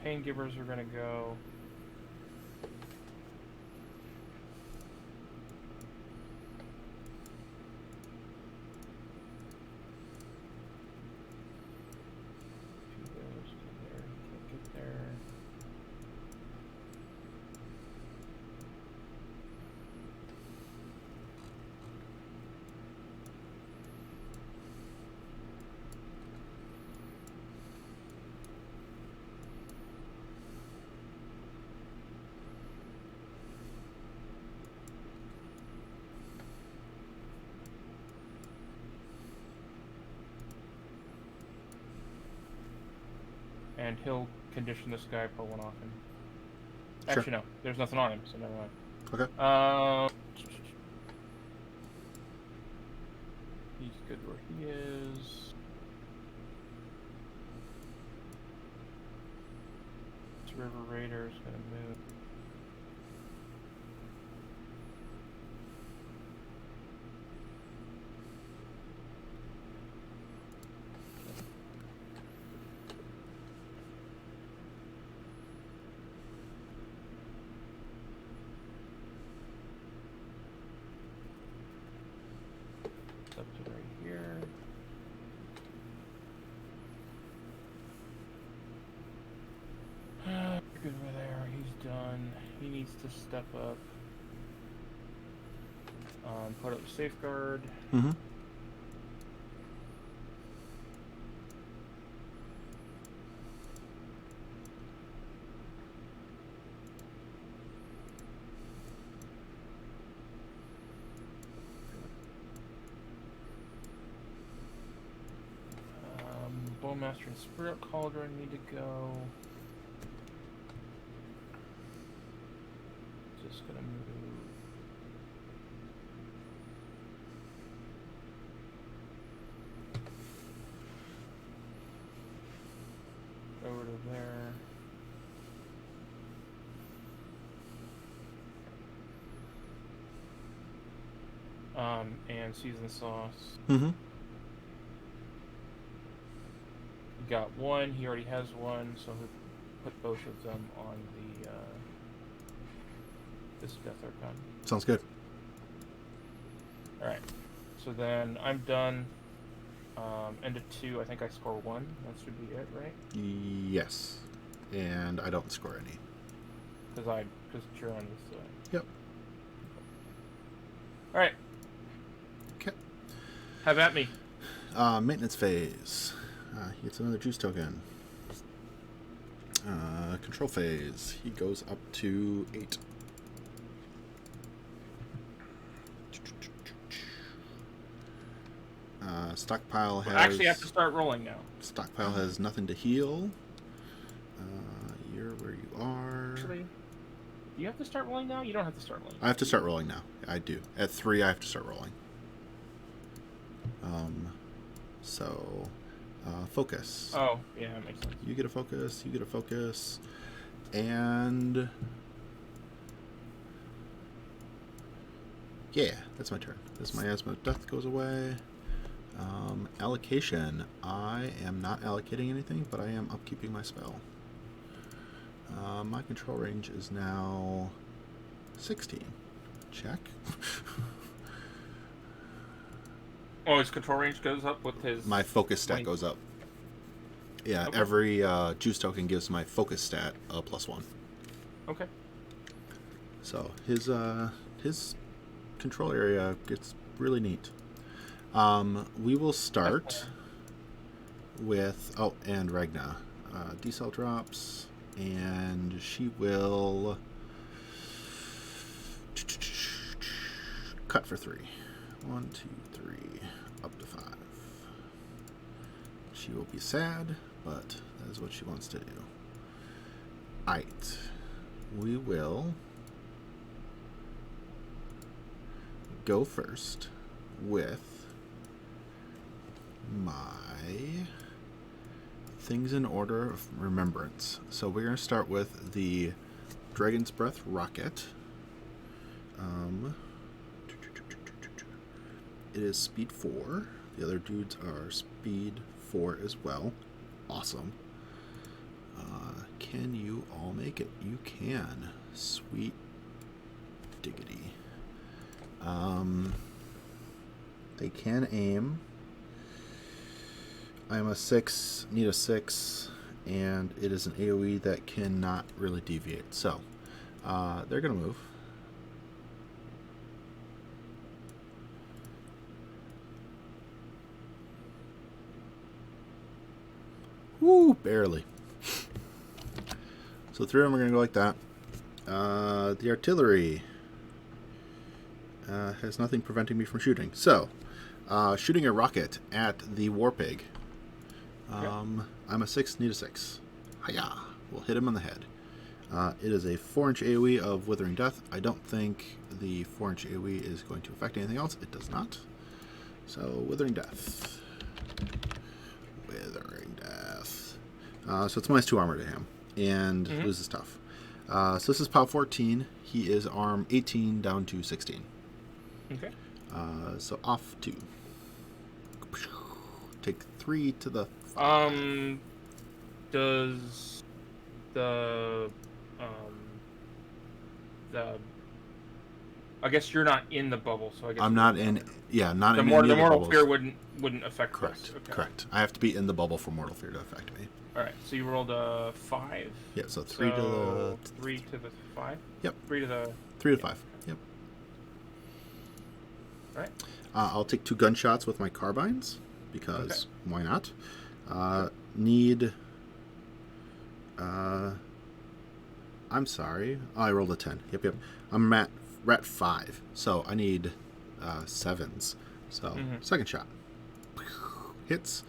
Pain Givers are gonna go. Two goes to there. Can't get there. And he'll condition this guy, pull one off him. Actually, no. There's nothing on him, so never mind. Okay. He's good where he is. This River Raider's gonna move. Up to right here. Good over there. He's done. He needs to step up. Put up a safeguard. Mm-hmm. Bowmaster and Spirit Cauldron need to go. Just gonna move. Over to there. And season sauce. Mm-hmm. Got one. He already has one, so he'll put both of them on the this Death Archon. Sounds good. All right. So then I'm done. End of 2. I think I score 1. That should be it, right? Yes. And I don't score any. Because you're on this. Yep. All right. Okay. Have at me. Maintenance phase. He gets another juice token. Control phase. He goes up to 8. Stockpile has... actually have to start rolling now. Stockpile has nothing to heal. You're where you are. Actually, do you have to start rolling now? You don't have to start rolling. I have to start rolling now. I do. At 3, I have to start rolling. So, focus. Oh, yeah, that makes sense. You get a focus. You get a focus. And... yeah, that's my turn. This miasma of death goes away. Allocation. I am not allocating anything, but I am upkeeping my spell. My control range is now 16. Check. Oh, his control range goes up with his... My focus stat goes up. Yeah, okay. Every juice token gives my focus stat a +1. Okay. So his control area gets really neat. We will start with... oh, and Ragna. D-cell drops, and she will cut for 3. 1, 2, 3, up to 5. She will be sad, but that is what she wants to do. Alright. We will go first with my things in order of remembrance. So we're going to start with the Dragon's Breath Rocket. It is speed 4. The other dudes are speed 4 as well. Awesome. Can you all make it? You can. Sweet diggity. They can aim. I'm a 6, need a 6, and it is an AoE that cannot really deviate. So, they're going to move. Woo, barely. So 3 of them are going to go like that. The artillery has nothing preventing me from shooting. So, shooting a rocket at the war pig. I'm a 6, need a 6. Hiya! We'll hit him on the head. It is a 4-inch AoE of Withering Death. I don't think the 4-inch AoE is going to affect anything else. It does not. So, Withering Death. Withering Death. So it's -2 armor to him. And loses tough. So this is POW 14. He is arm 18 down to 16. Okay. So off 2. Take 3 to the... does the I guess you're not in the bubble, so I guess I'm not in. Yeah, not in. The mortal fear wouldn't affect. Correct. This. Okay. Correct. I have to be in the bubble for mortal fear to affect me. All right. So you rolled a 5. Yeah. So 3 to the 3 to the 5. Yep. 3 to the 3 to 5. Yep. All right. I'll take 2 gunshots with my carbines because why not? Need. I'm sorry. Oh, I rolled a 10. Yep. I'm at 5, so I need 7s. So second shot hits.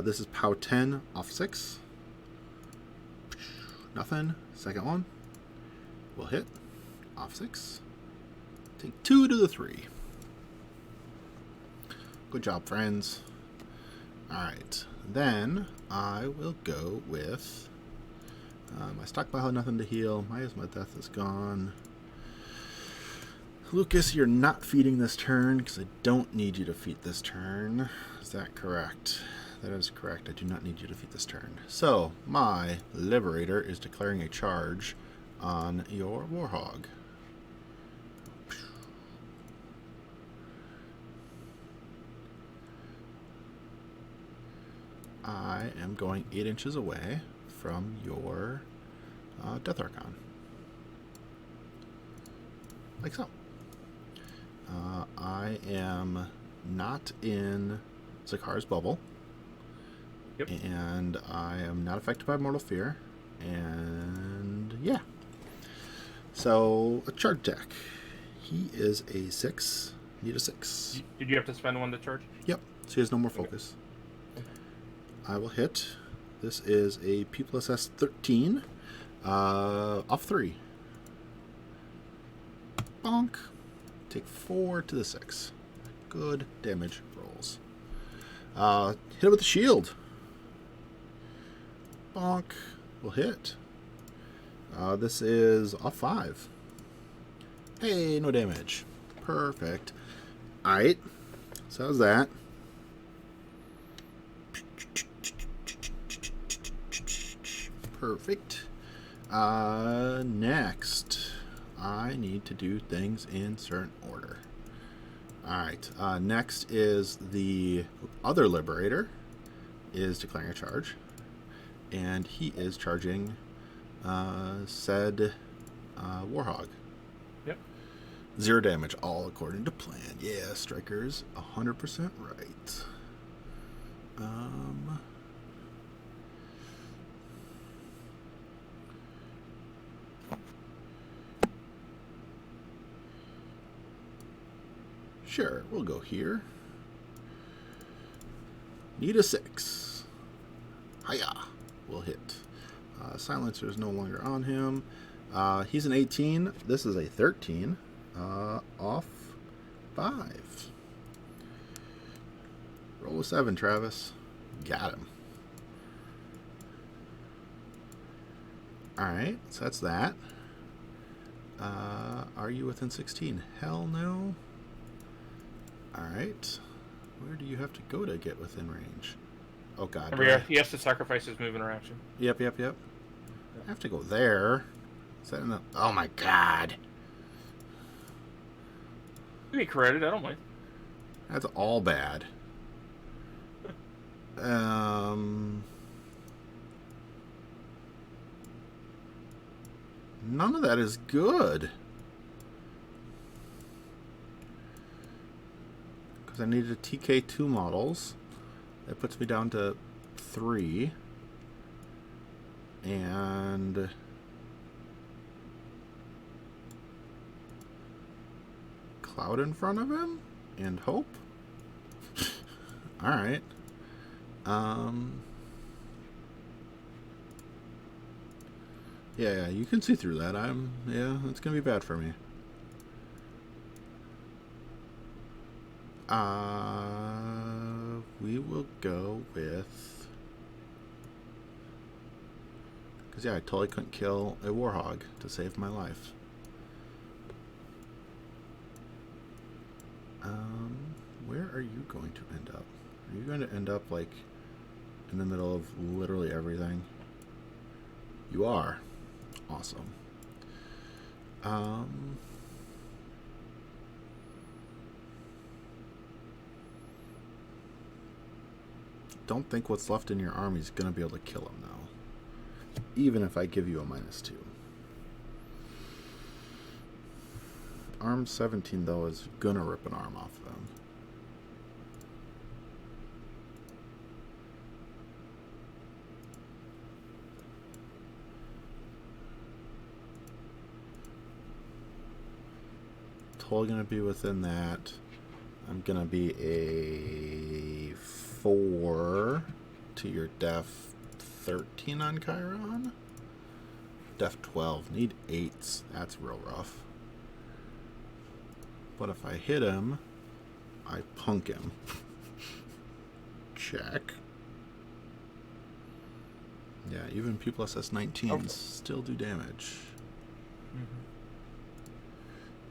This is POW 10 off 6. Nothing. Second one will hit off 6. Take 2 to the 3. Good job, friends. Alright, then I will go with my stockpile had nothing to heal. My death is gone. Lucas, you're not feeding this turn because I don't need you to feed this turn. Is that correct? That is correct. I do not need you to feed this turn. So, my Liberator is declaring a charge on your Warhog. I am going 8 inches away from your Death Archon. Like so. I am not in Zakar's bubble. Yep. And I am not affected by Mortal Fear. And yeah. So, a charge deck. He is a 6. Need a 6. Did you have to spend one to charge? Yep. So he has no more focus. Okay. I will hit. This is a P plus S 13. Off 3. Bonk. Take 4 to the 6. Good damage rolls. Hit it with the shield. Bonk. Will hit. This is off 5. Hey, no damage. Perfect. Alright. So how's that? Perfect. Next, I need to do things in certain order. Alright. Next is the other Liberator is declaring a charge. And he is charging said Warhog. Yep. 0 damage, all according to plan. Yeah, Striker's 100% right. Sure, we'll go here. Need a 6. Hiya. We'll hit. Silencer is no longer on him. He's an 18. This is a 13. Off 5. Roll a 7, Travis. Got him. Alright, so that's that. Are you within 16? Hell no. Alright. Where do you have to go to get within range? Oh god. He has to sacrifice his movement or action. Yep. I have to go there. Is that in the... Oh my god. Give me credit, I don't mind. That's all bad. None of that is good. Because I needed TK2 models. That puts me down to 3. And... Cloud in front of him? And Hope? Alright. Yeah, you can see through that. Yeah, it's gonna be bad for me. We will go with... Because, yeah, I totally couldn't kill a Warhog to save my life. Where are you going to end up? Are you going to end up, like, in the middle of literally everything? You are. Awesome. Don't think what's left in your army is going to be able to kill him, though. Even if I give you a -2. Arm 17, though, is going to rip an arm off of him. Totally going to be within that. I'm going to be a 4 to your def 13 on Chiron. Def 12. Need 8s. That's real rough. But if I hit him, I punk him. Check. Yeah, even P plus S19s still do damage. Mm-hmm.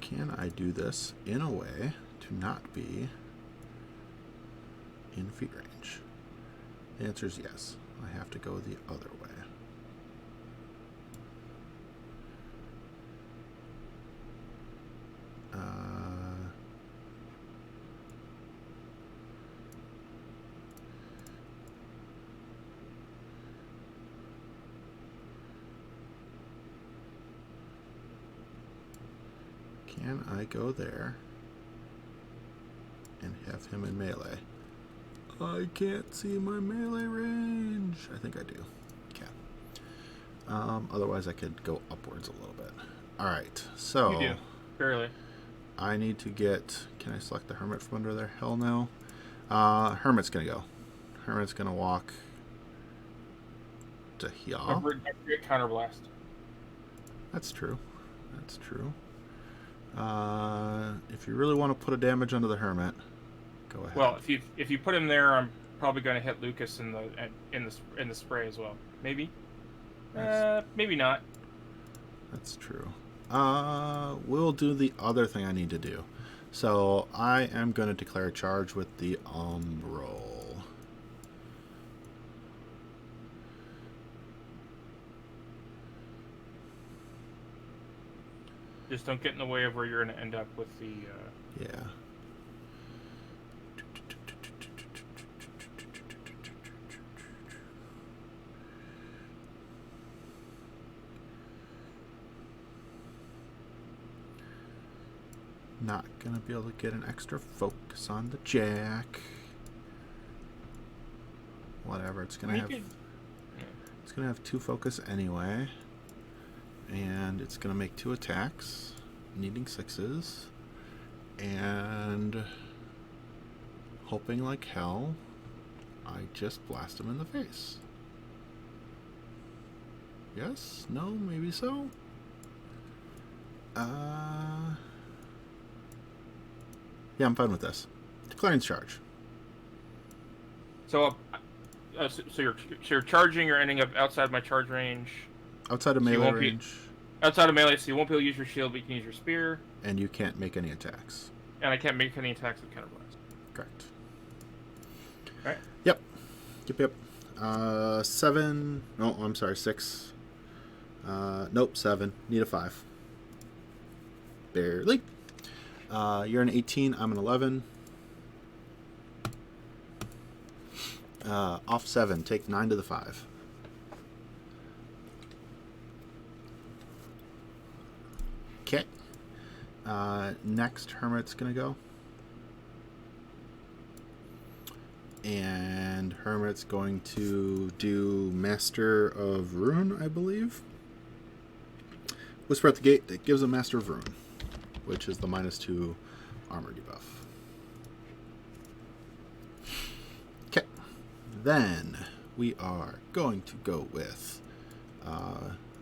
Can I do this in a way to not be in feet range? The answer is yes. I have to go the other way. Can I go there and have him in melee. I can't see my melee range. I think I do. Okay. Otherwise, I could go upwards a little bit. All right. So you do barely. I need to get. Can I select the hermit from under there? Hell no. Hermit's gonna go. Hermit's gonna walk to here. Counterblast. That's true. That's true. If you really want to put a damage onto the hermit, go ahead. Well, if you put him there, I'm probably going to hit Lucas in the spray as well. Maybe. Maybe not. That's true. We'll do the other thing I need to do. So I am going to declare a charge with the Umbral. Just don't get in the way of where you're going to end up with the... Yeah. Not going to be able to get an extra focus on the jack. Whatever, it's going to have... It's going to have 2 focus anyway. And it's going to make 2 attacks, needing 6s. And hoping like hell, I just blast him in the face. Yes? No? Maybe so? Yeah, I'm fine with this. Declaring charge. So you're charging, you're ending up outside my charge range. Outside of melee range. Outside of melee, so you won't be able to use your shield, but you can use your spear. And you can't make any attacks. And I can't make any attacks with counterblast. Correct. Alright. Yep. 7. No, I'm sorry, 6. Nope, 7. Need a 5. Barely. You're an 18, I'm an 11. Off 7, take 9 to the 5. Okay. Next, Hermit's gonna go. And Hermit's going to do Master of Rune, I believe. Whisper at the Gate, that gives a Master of Rune, which is the -2 armor debuff. Okay. Then we are going to go with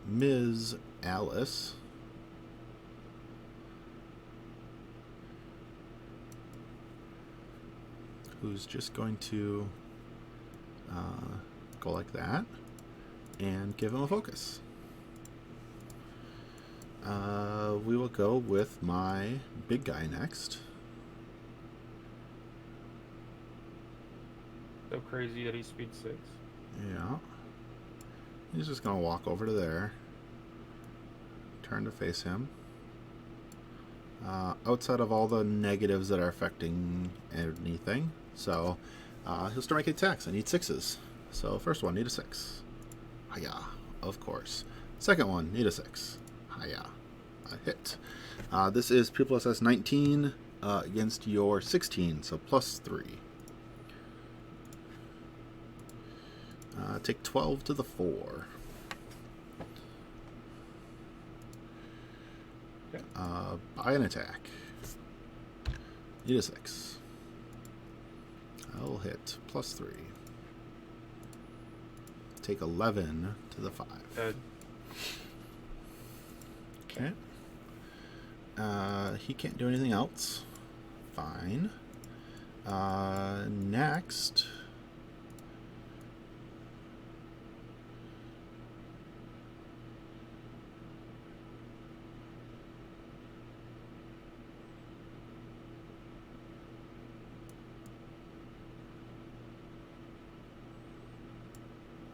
Ms. Alice. Who's just going to go like that and give him a focus. We will go with my big guy next. So crazy that he's speed 6. Yeah. He's just going to walk over to there. Turn to face him. Outside of all the negatives that are affecting anything. So, he'll start making attacks. I need 6s. So, first one, need a 6. Hiya, of course. Second one, need a 6. Hiya. A hit. This is P plus S 19 against your 16, so +3. Take 12 to the 4. Okay. Buy an attack. Need a 6. I'll hit +3. Take 11 to the 5. Okay. He can't do anything else. Fine. Next.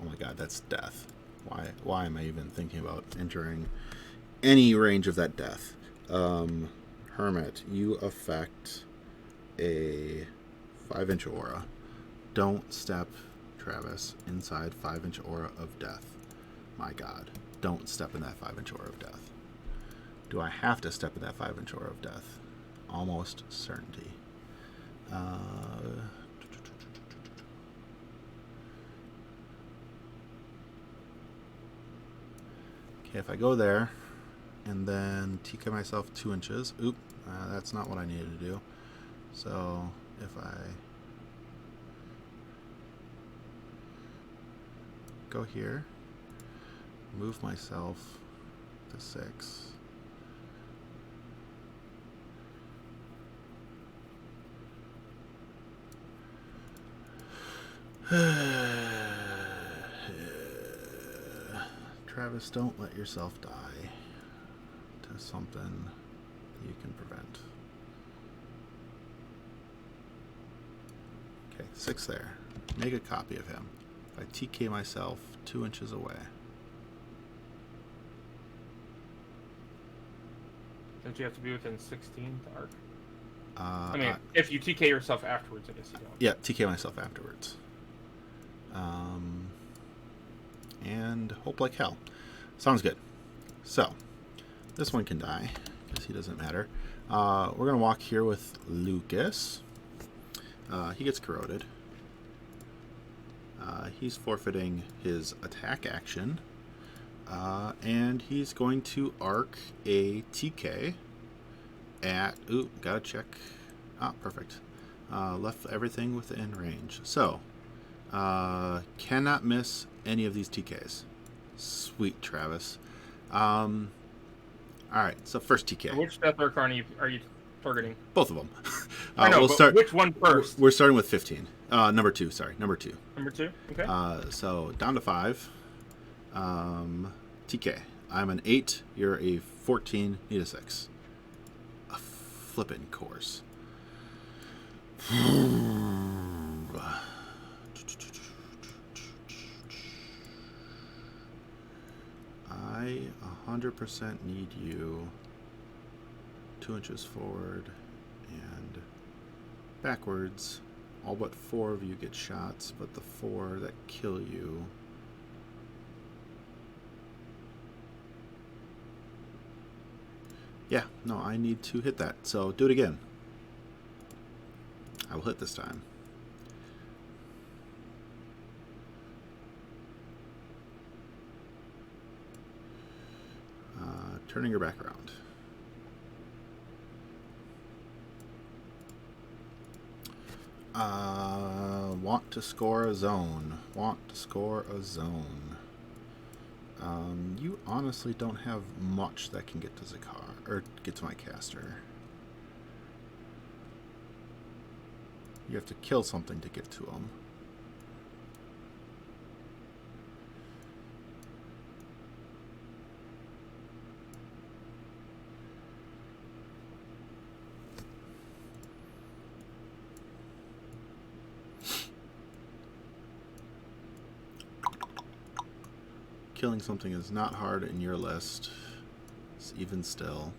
Oh my god, that's death. Why am I even thinking about entering any range of that death? Hermit, you affect a 5-inch aura. Don't step, Travis, inside 5-inch aura of death. My god, don't step in that 5-inch aura of death. Do I have to step in that 5-inch aura of death? Almost certainty. Okay, if I go there and then TK myself 2 inches. Oop, that's not what I needed to do. So if I go here, move myself to 6. Travis, don't let yourself die to something that you can prevent. Okay, 6 there. Make a copy of him. If I TK myself 2 inches away. Don't you have to be within 16 to arc? I mean, if you TK yourself afterwards, I guess you don't. Yeah, TK myself afterwards. And hope like hell. Sounds good. So, this one can die, because he doesn't matter. We're going to walk here with Lucas. He gets corroded. He's forfeiting his attack action. And he's going to arc a TK at... Ooh, gotta check. Ah, perfect. Left everything within range. So, cannot miss any of these TKs. Sweet, Travis. Alright, so first TK. Which Death Arc are you targeting? Both of them. I know, but which one first? We're starting with 15. Number 2, sorry. Number 2. Number 2? Okay. So, down to 5. TK. I'm an 8. You're a 14. Need a 6. A flippin' course. I 100% need you 2 inches forward and backwards. All but 4 of you get shots, but the 4 that kill you yeah, no, I need to hit that. So do it again. I will hit this time. Turning your back around. Want to score a zone. Want to score a zone. You honestly don't have much that can get to Zakar, or get to my caster. You have to kill something to get to him. Killing something is not hard in your list. It's even still.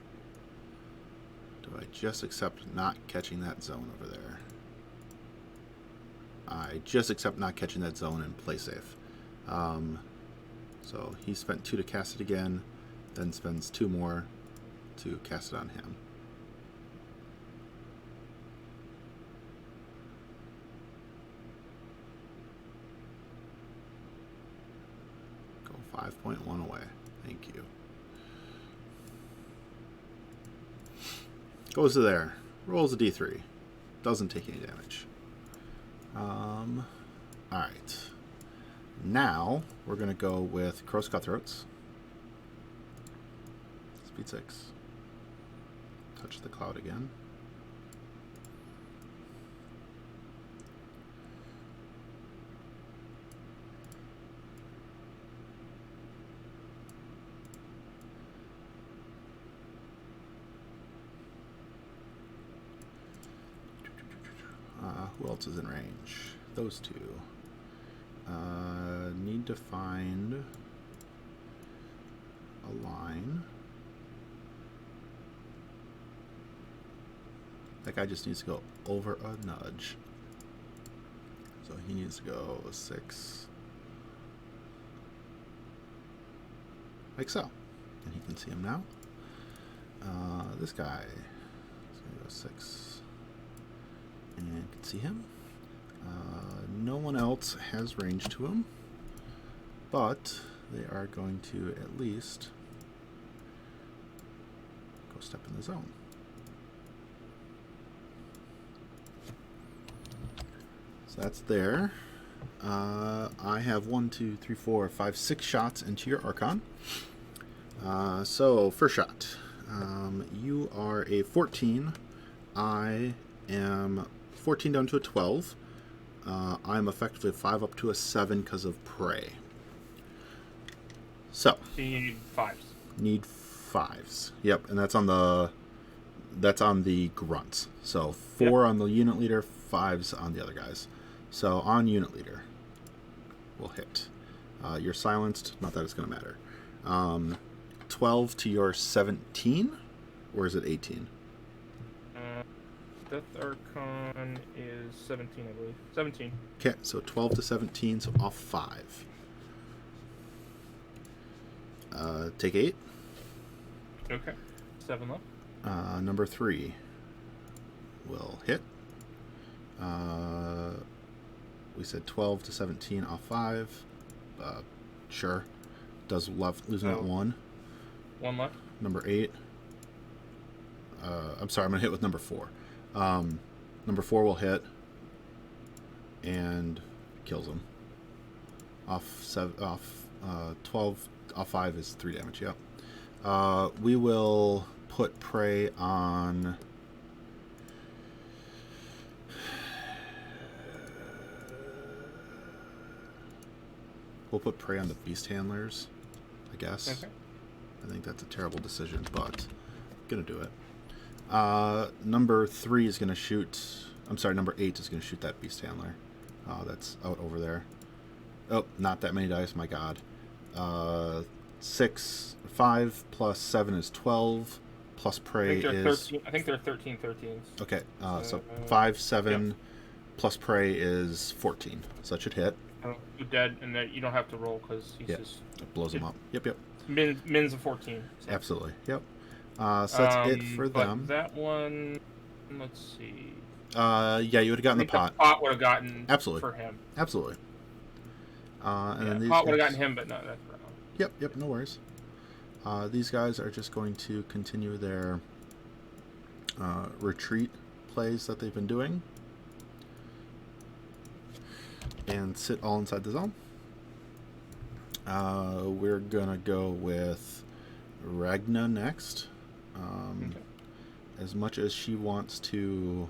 Do I just accept not catching that zone over there? I just accept not catching that zone and play safe. So he spent 2 to cast it again, then spends 2 more to cast it on him. Go 5.1 away. Thank you. Goes to there. Rolls a d3. Doesn't take any damage. Alright. Now, we're going to go with Crow's Cutthroats. Speed 6. Touch the cloud again. Who else is in range? Those 2. Need to find a line. That guy just needs to go over a nudge. So he needs to go 6. Like so. And he can see him now. This guy is going to go 6. And you can see him. No one else has range to him, but they are going to at least go step in the zone. So that's there. I have 1, 2, 3, 4, 5, 6 shots into your Archon. So first shot. You are a 14. I am 14 down to a 12. I'm effectively 5 up to a 7 because of prey. So you need 5s. Need 5s. Yep, and that's on the grunts. So 4 on the unit leader, 5s on the other guys. So on unit leader, we'll hit. You're silenced. Not that it's going to matter. 12 to your 17, or is it 18? Death Archon is 17, I believe. 17. Okay, so 12 to 17, so off 5. Take 8. Okay. 7 left. Number 3 will hit. We said 12 to 17 off 5. Sure. Does losing that 1. 1 left. Number 8. I'm sorry, I'm going to hit with number 4. Number 4 will hit and kills him. Off 12, off 5 is 3 damage, yep. We will put prey on... We'll put prey on the beast handlers, I guess. Okay. I think that's a terrible decision, but I'm going to do it. Number 3 is going to shoot... I'm sorry, number 8 is going to shoot that beast handler. That's out over there. Oh, not that many dice, my god. 5 plus 7 is 12, plus prey is... 13, I think they're 13 13s. Okay, so 5, 7, yep. Plus prey is 14. So that should hit. You're dead, and you don't have to roll because he's just... It blows him up. Yep. Min's a 14. So. Absolutely, yep. So that's it for them. That one, let's see. Yeah, you would have gotten the pot. The pot would have gotten absolutely for him. Absolutely. And then the these pot would have gotten him, but not that for him. Yep, no worries. These guys are just going to continue their retreat plays that they've been doing. And sit all inside the zone. We're gonna go with Ragna next. Okay. As much as she wants to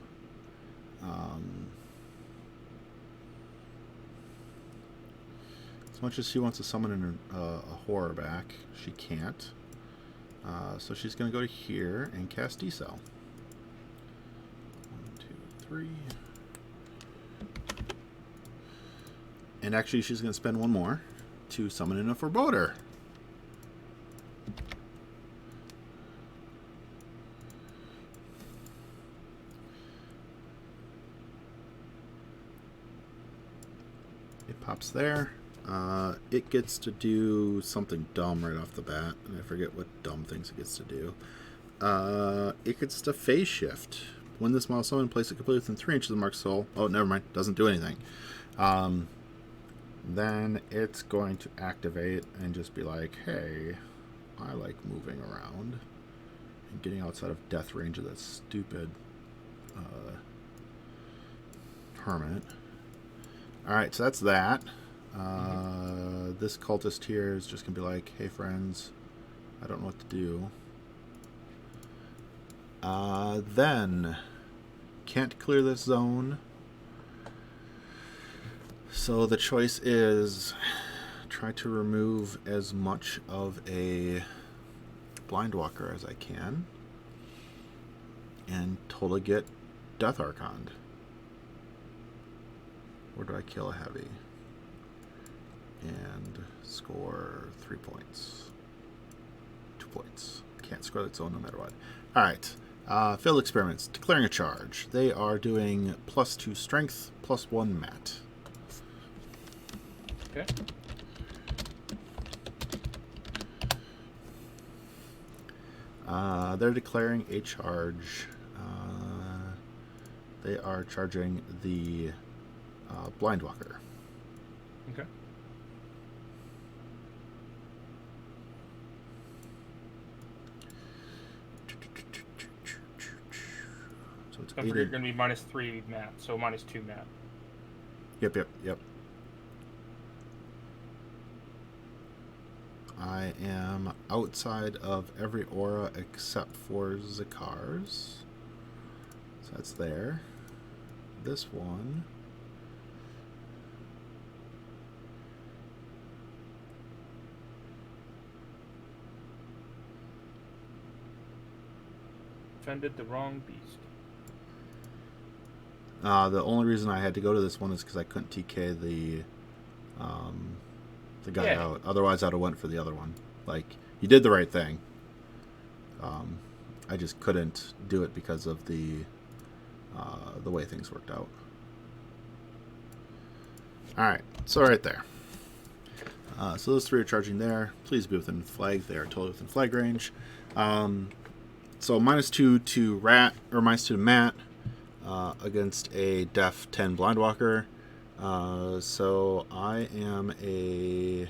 summon in a horror back, she can't. So she's gonna go to here and cast Decel. 1, 2, 3. And actually, she's going to spend 1 more to summon in a Foreboding. It pops there. It gets to do something dumb right off the bat, and I forget what dumb things it gets to do. It gets to phase shift. When this model summoned, place it completely within 3 inches of the marked soul. Oh, never mind. Doesn't do anything. Then it's going to activate and just be like, hey, I like moving around and getting outside of death range of that stupid hermit. Alright, so that's that. This cultist here is just going to be like, hey friends, I don't know what to do. Then, can't clear this zone. So the choice is try to remove as much of a blind walker as I can and totally get Death Archon. Or do I kill a heavy and score 3 points? 2 points. Can't score that zone no matter what. Alright. Field experiments. Declaring a charge. They are doing +2 strength, +1 mat. Okay. They're declaring a charge. They are charging the Blindwalker. Okay. So it's Don't forget, you're going to be -3 Matt, so -2 Matt. Yep. I am outside of every aura except for Zakar's. So that's there. This one. Offended the wrong beast. The only reason I had to go to this one is because I couldn't TK the guy out. Otherwise, I'd have went for the other one. Like, you did the right thing. I just couldn't do it because of the way things worked out. All right, so right there. So those three are charging there. Please be within flag. They are totally within flag range. So -2 to Rat, or -2 to Matt, against a Def 10 Blindwalker. So I am a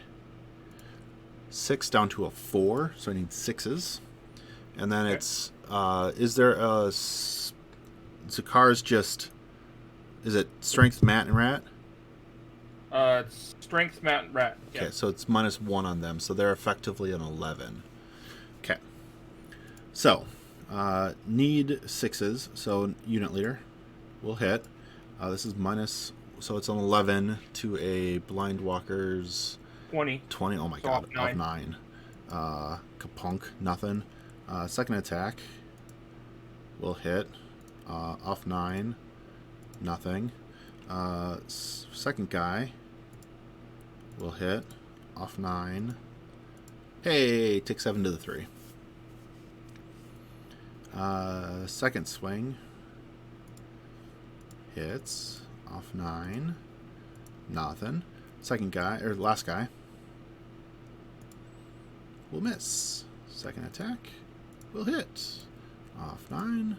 6 down to a 4, so I need 6s. And then it's, is there a, Zakar's just, is it Strength, Matt, and Rat? It's Strength, Matt, and Rat. Okay, so it's -1 on them, so they're effectively an 11. Okay. So, need 6s, so unit leader will hit. This is so it's an 11 to a Blindwalker's 20. Oh my god, of 9. Kapunk, nothing. Second attack will hit. Off 9, nothing. Second guy will hit. Off 9. Hey, take 7 to the 3. Second swing hits. Off 9. Nothing. Second guy, or last guy, will miss. Second attack will hit. Off 9.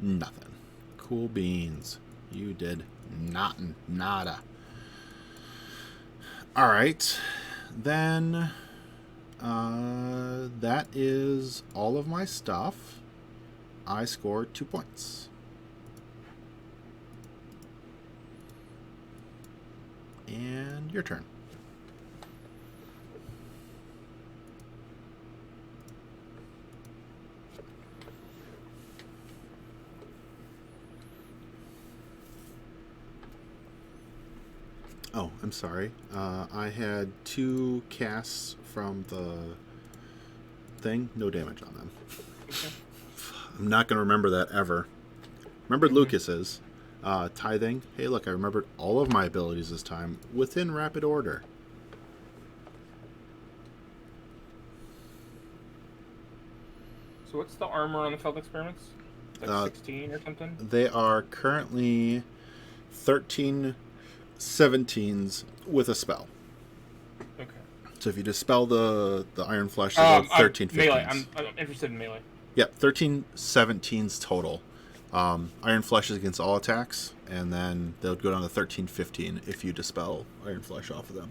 Nothing. Cool beans. You did nada. Alright. Then, that is all of my stuff. I scored 2 points. And your turn. Oh, I'm sorry. I had 2 casts from the thing. No damage on them. Okay. I'm not going to remember that ever. Remembered Lucas's. Tithing. Hey, look, I remembered all of my abilities this time within rapid order. So what's the armor on the failed experiments? Like 16 or something? They are currently 13 17s with a spell. Okay. So if you dispel the Iron Flesh, they'll go 13 15s. Melee. I'm interested in melee. Yep, 13 17s total. Iron Flesh is against all attacks, and then they'll go down to 13 15 if you dispel Iron Flesh off of them.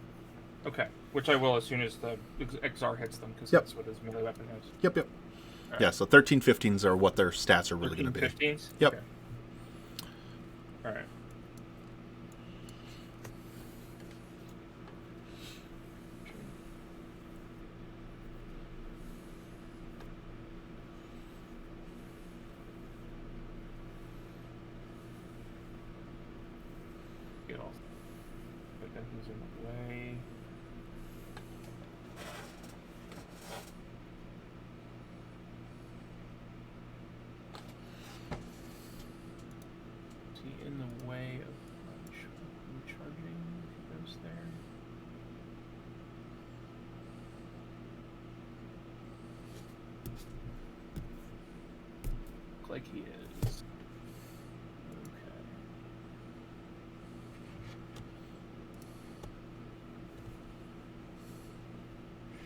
Okay, which I will as soon as the XR hits them, because that's what his melee weapon is. Yep. Right. Yeah, so 13 15s are what their stats are really going to be. 15s? Yep. Okay. All right. Get off. But then he's in the way. Is he in the way of recharging? He goes there. Look like he is.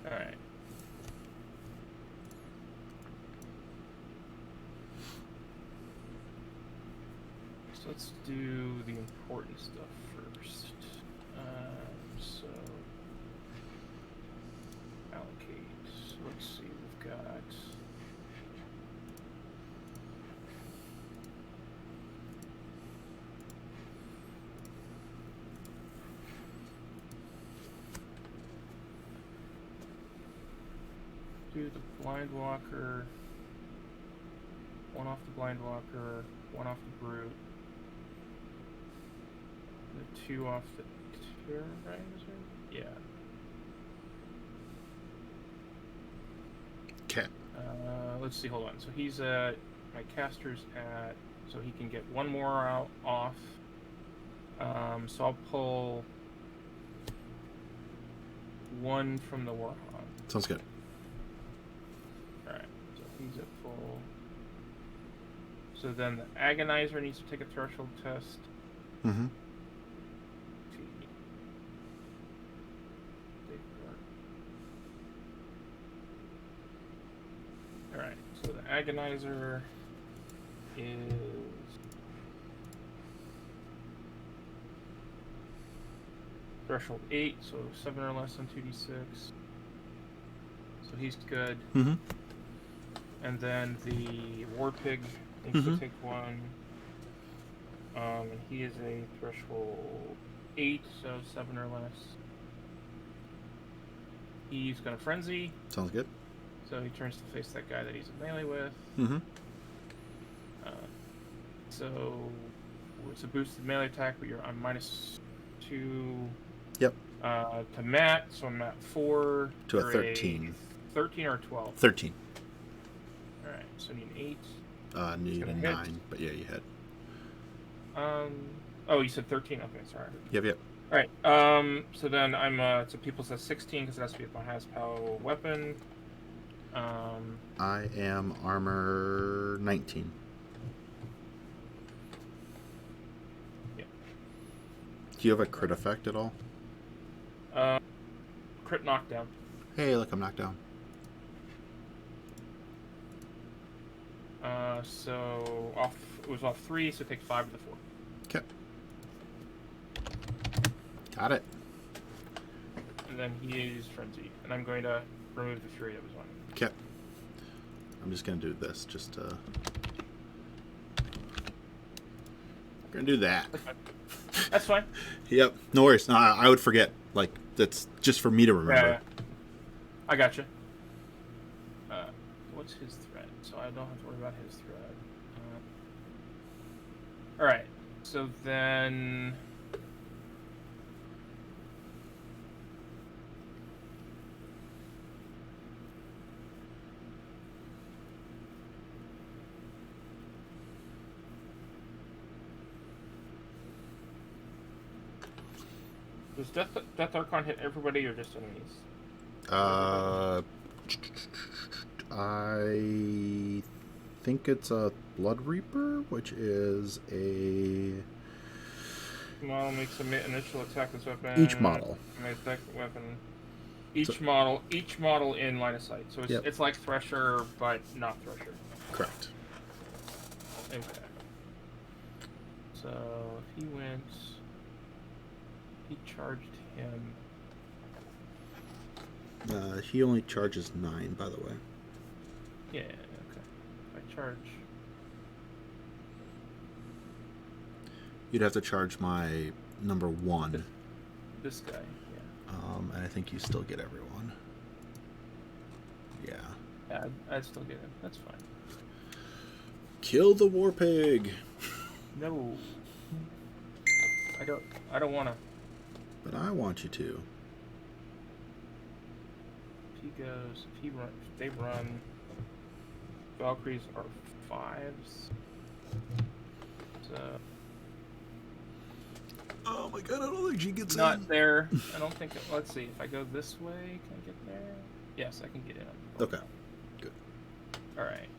Okay. Alright. So let's do the important stuff first. So allocate. So let's see, we've got do the blind walker, one off the blind walker, one off the brute, the two off the terrorizer. Yeah. Okay. Let's see. Hold on. So he's at my caster's at. So he can get one more out off. So I'll pull one from the Warhawk. Sounds good. Alright, so he's at full. So then the Agonizer needs to take a threshold test. Mm-hmm. Alright, so the Agonizer is threshold 8, so 7 or less on 2d6. So he's good. Mm-hmm. And then the War Pig needs to take one. And he is a threshold 8, so 7 or less. He's gonna Frenzy. Sounds good. So he turns to face that guy that he's in melee with. Mm-hmm. So it's a boosted melee attack, but I'm -2. Yep. To Matt, so I'm at 4. To a 13. 13 or 12? 13. Alright, so I need an 8. Need a 9, hit. but yeah, you hit. Oh, you said 13? Okay, sorry. Yep. Alright, so then I'm, so people says 16 because it has to be my highest power weapon. I am armor 19. Yeah. Do you have a crit effect at all? Crit knockdown. Hey, look, I'm knocked down. So it was off 3, so take 5 to the 4. Okay. Got it. And then he is Frenzy, and I'm going to remove the Fury that was on him. Okay. I'm just gonna do this, just to... Gonna do that. That's fine. Yep. No worries. No, I would forget. Like, that's just for me to remember. Yeah. I gotcha. What's his threat? So I don't have to worry about his threat. Alright. So then... Does Death Archon hit everybody or just enemies? I think it's a Blood Reaper, which is a... Model makes an initial attack with weapon. Each model. Attack weapon. Each model in line of sight. So it's like Thresher, but not Thresher. Correct. Okay. So if he went, he charged him. He only charges 9, by the way. Yeah. Okay. If I charge. You'd have to charge my number 1. This guy. Yeah. And I think you still get everyone. Yeah. Yeah, I'd still get him. That's fine. Kill the War Pig. No. I don't want to. But I want you to. If they run. Valkyries are 5s. So. Oh my god, I don't think she gets Not in. there. I don't think. Let's see. If I go this way, can I get there? Yes, I can get in. Okay. Good. All right.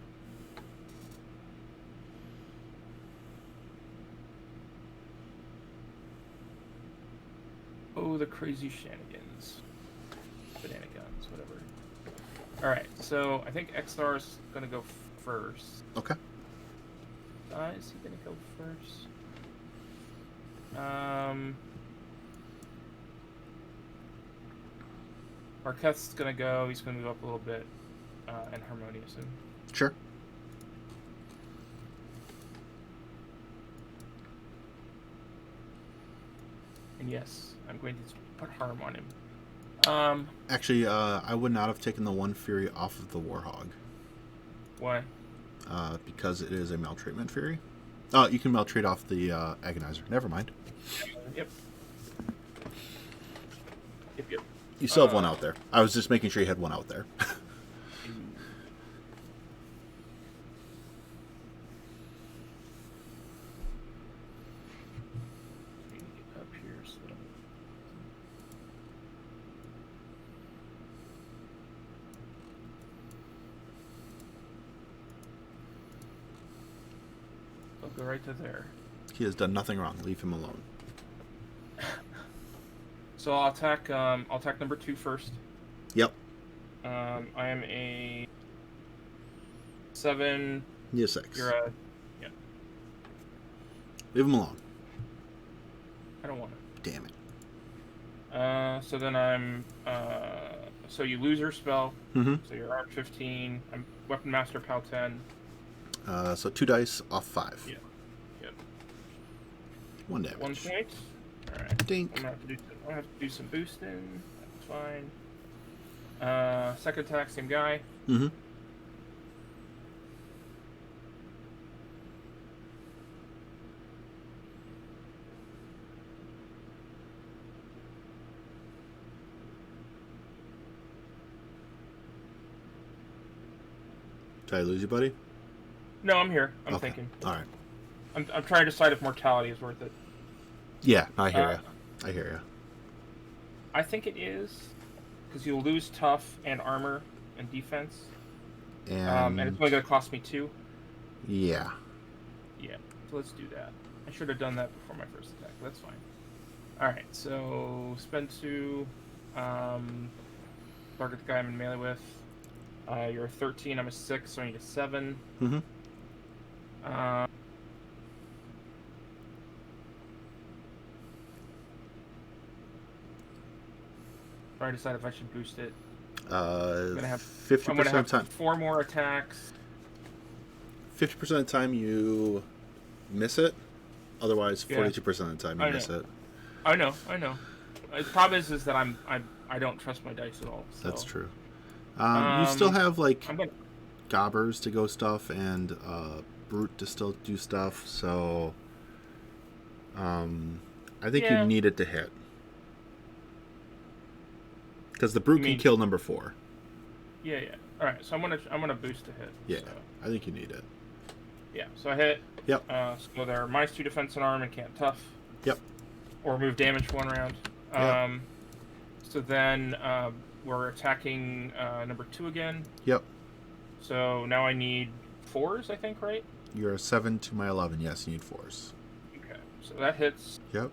Oh, the crazy shenanigans. Banana guns, whatever. Alright, so I think XR's gonna go first. Okay. Is he gonna go first? Marquette's gonna go. He's gonna move up a little bit, and Harmonious him. Sure. And yes, I'm going to put harm on him. Actually, I would not have taken the one Fury off of the Warhog. Why? Because it is a maltreatment Fury. Oh, you can maltreat off the Agonizer. Never mind. Yep. Yep. You still have one out there. I was just making sure you had one out there. Go right to there. He has done nothing wrong. Leave him alone. So I'll attack number 2 first. Yep. I am a 7. You're 6. You're a... Yeah. Leave him alone. I don't want to. Damn it. So then I'm... so you lose your spell. Mm-hmm. So you're arm 15. I'm Weapon Master, PAL 10. So 2 dice off 5. Yeah. Yep. 1 damage. 1 point. Alright. Dink. I'm gonna have to do some boosting. That's fine. Second attack, same guy. Mm-hmm. Did I lose you, buddy? No, I'm here. I'm okay. thinking. All right. I'm trying to decide if mortality is worth it. Yeah, I hear you. I hear you. I think it is, because you'll lose tough and armor and defense. And it's only going to cost me 2. Yeah. Yeah, so let's do that. I should have done that before my first attack, but that's fine. Alright, so spend 2. Target the guy I'm in melee with. You're a 13, I'm a 6, so I need a 7. Mm-hmm. I decide if I should boost it. I'm gonna have 50% of the time. 4 more attacks. 50% of the time you miss it. Otherwise, 42% of the time you miss it. I know. The problem is that I don't trust my dice at all. So. That's true. You still have gobbers to go stuff and brute to still do stuff. So I think you need it to hit. Because the brute can kill number 4. Yeah. All right, so I'm gonna boost to hit. Yeah, so. I think you need it. Yeah, so I hit. Yep. So they're -2 defense and arm and can't tough. Yep. Or remove damage for 1 round. Yep. So then we're attacking number 2 again. Yep. So now I need 4s, I think, right? You're a 7 to my 11. Yes, you need 4s. Okay, so that hits. Yep.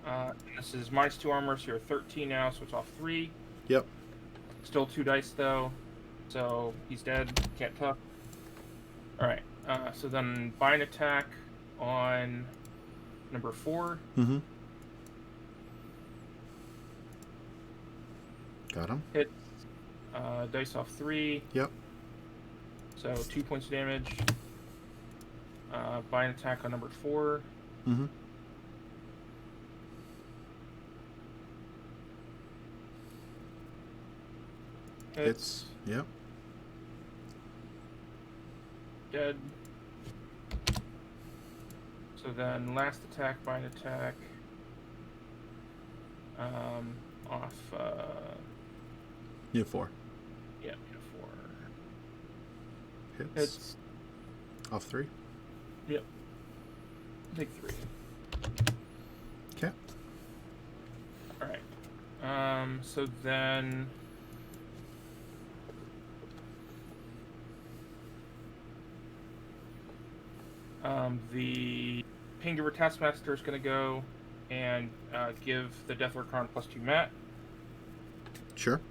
This is -2 armor, so you're a 13 now, so it's off 3. Yep. Still 2 dice though, so he's dead. Can't tough. All right. So then bind attack on number 4. Mm-hmm. Got him. Hit. Dice off 3. Yep. So 2 points of damage. Bind attack on number 4. Mm-hmm. Hits. Yep. Dead. So then last attack, bind attack. Off. You have 4. Yeah, you have 4. Hits. Off 3. Yep. Take 3. Okay. All right. So then. The Pingiver Taskmaster is going to go and give the Death Archon +2 mat. Sure.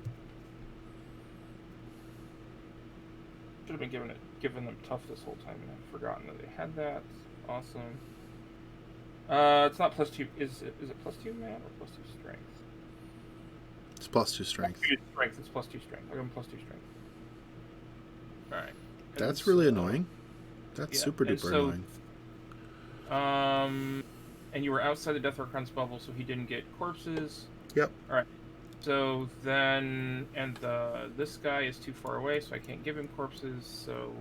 Should have been giving them tough this whole time, and I've forgotten that they had that. Awesome. It's not +2. Is it +2 mat or +2 strength? It's +2 strength. Strength. It's +2 strength. I'll give him +2 strength. All right. That's really annoying. That's super duper annoying. And you were outside the Death Archon's bubble, so he didn't get corpses. Yep. All right. So then, this guy is too far away, so I can't give him corpses. So,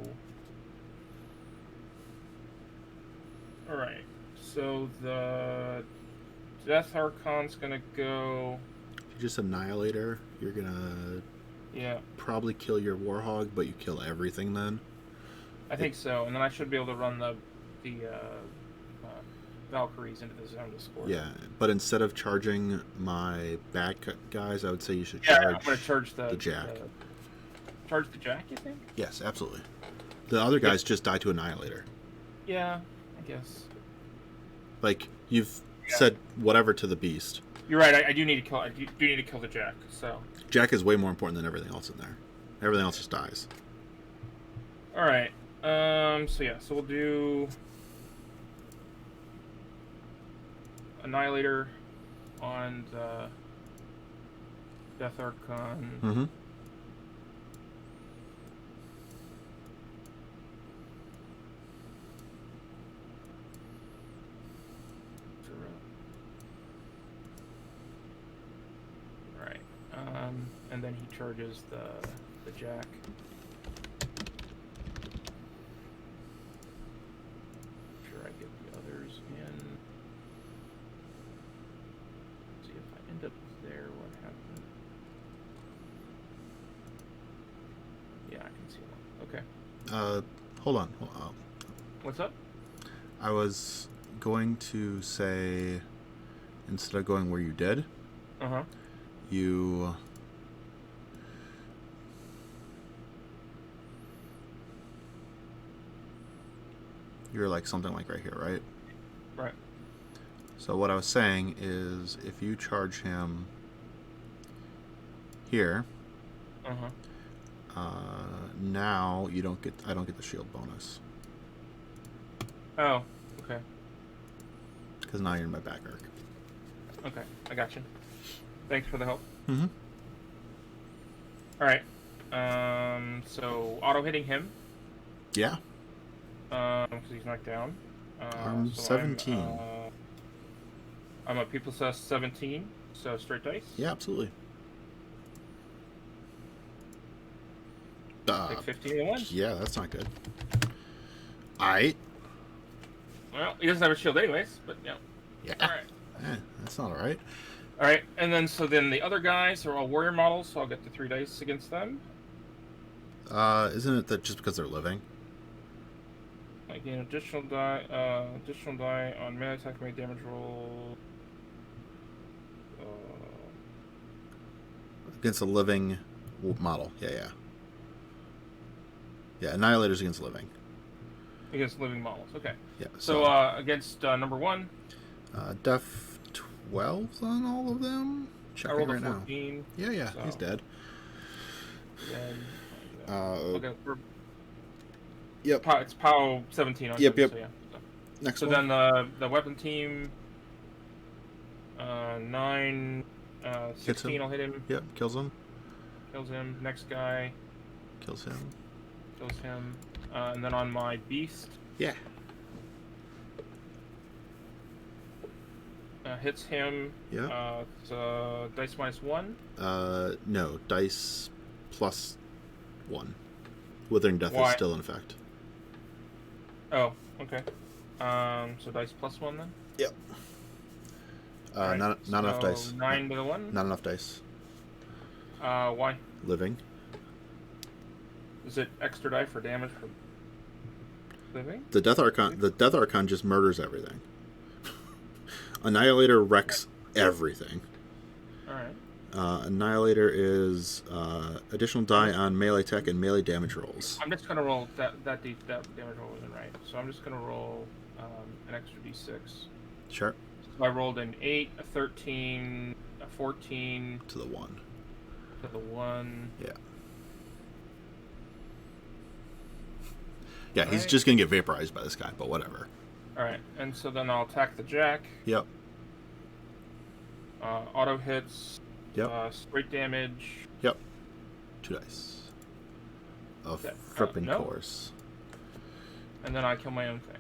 all right. So the Death Archon's gonna go. If you just annihilate her, you're gonna probably kill your Warhog, but you kill everything then. I think so, and then I should be able to run the Valkyries into the zone to score. Yeah, but instead of charging my back guys, I would say you should charge. Yeah, I'm gonna charge the Jack. Charge the Jack, you think? Yes, absolutely. The other guys just die to Annihilator. Yeah, I guess. Like you've said, whatever to the beast. You're right. I do need to kill. I do need to kill the Jack. So Jack is way more important than everything else in there. Everything else just dies. All right. So we'll do Annihilator on the Death Archon. Mm-hmm. Right. And then he charges the Jack. Hold on. What's up? I was going to say, instead of going where you did, you're like something like right here, right? Right. So what I was saying is, if you charge him here, now you don't get. I don't get the shield bonus. Oh, okay. Because now you're in my back arc. Okay, I got you. Thanks for the help. Mm-hmm. All right. So auto hitting him. Yeah. Because he's knocked down. I'm 17. I'm a P + S 17, so straight dice. Yeah, absolutely. Take 15 and 1. Yeah, that's not good. Aight. Well, he doesn't have a shield anyways, but yeah. Yeah. All right. That's not alright. All right, and then the other guys are all warrior models, so I'll get the 3 dice against them. Isn't it that just because they're living? I gain additional die on melee attack, melee damage roll. Against a living model. Yeah. Yeah, Annihilator's against living. Against living models, okay. Yeah. So against number 1. Def 12 on all of them? Checking I rolled right a 14. Now. Yeah, so. He's dead. Okay. Yep. It's POW 17 on Yep. So, yeah. Next one. So then the weapon team, 9, 16, I'll hit him. Yep, kills him. Kills him. Next guy. Kills him. Kills him. And then on my beast. Yeah. Hits him. Yeah. So dice -1. No, dice +1. Withering Death is still in effect. Oh, okay. So dice +1 then. Yep. Right, not enough dice. 9 to the 1. Not enough dice. Why? Living. Is it extra die for damage for living? The Death Archon just murders everything. Annihilator wrecks everything. Alright. Annihilator is additional die on melee attack and melee damage rolls. I'm just gonna roll that damage roll wasn't right. So I'm just gonna roll an extra d6. Sure. So I rolled an 8, a 13, a 14 to the 1. To the 1. Yeah. Yeah, he's just gonna get vaporized by this guy, but whatever. Alright, and so then I'll attack the jack. Yep. Auto hits. Yep. Straight damage. Yep. 2 dice. Of frippin' course. And then I kill my own thing.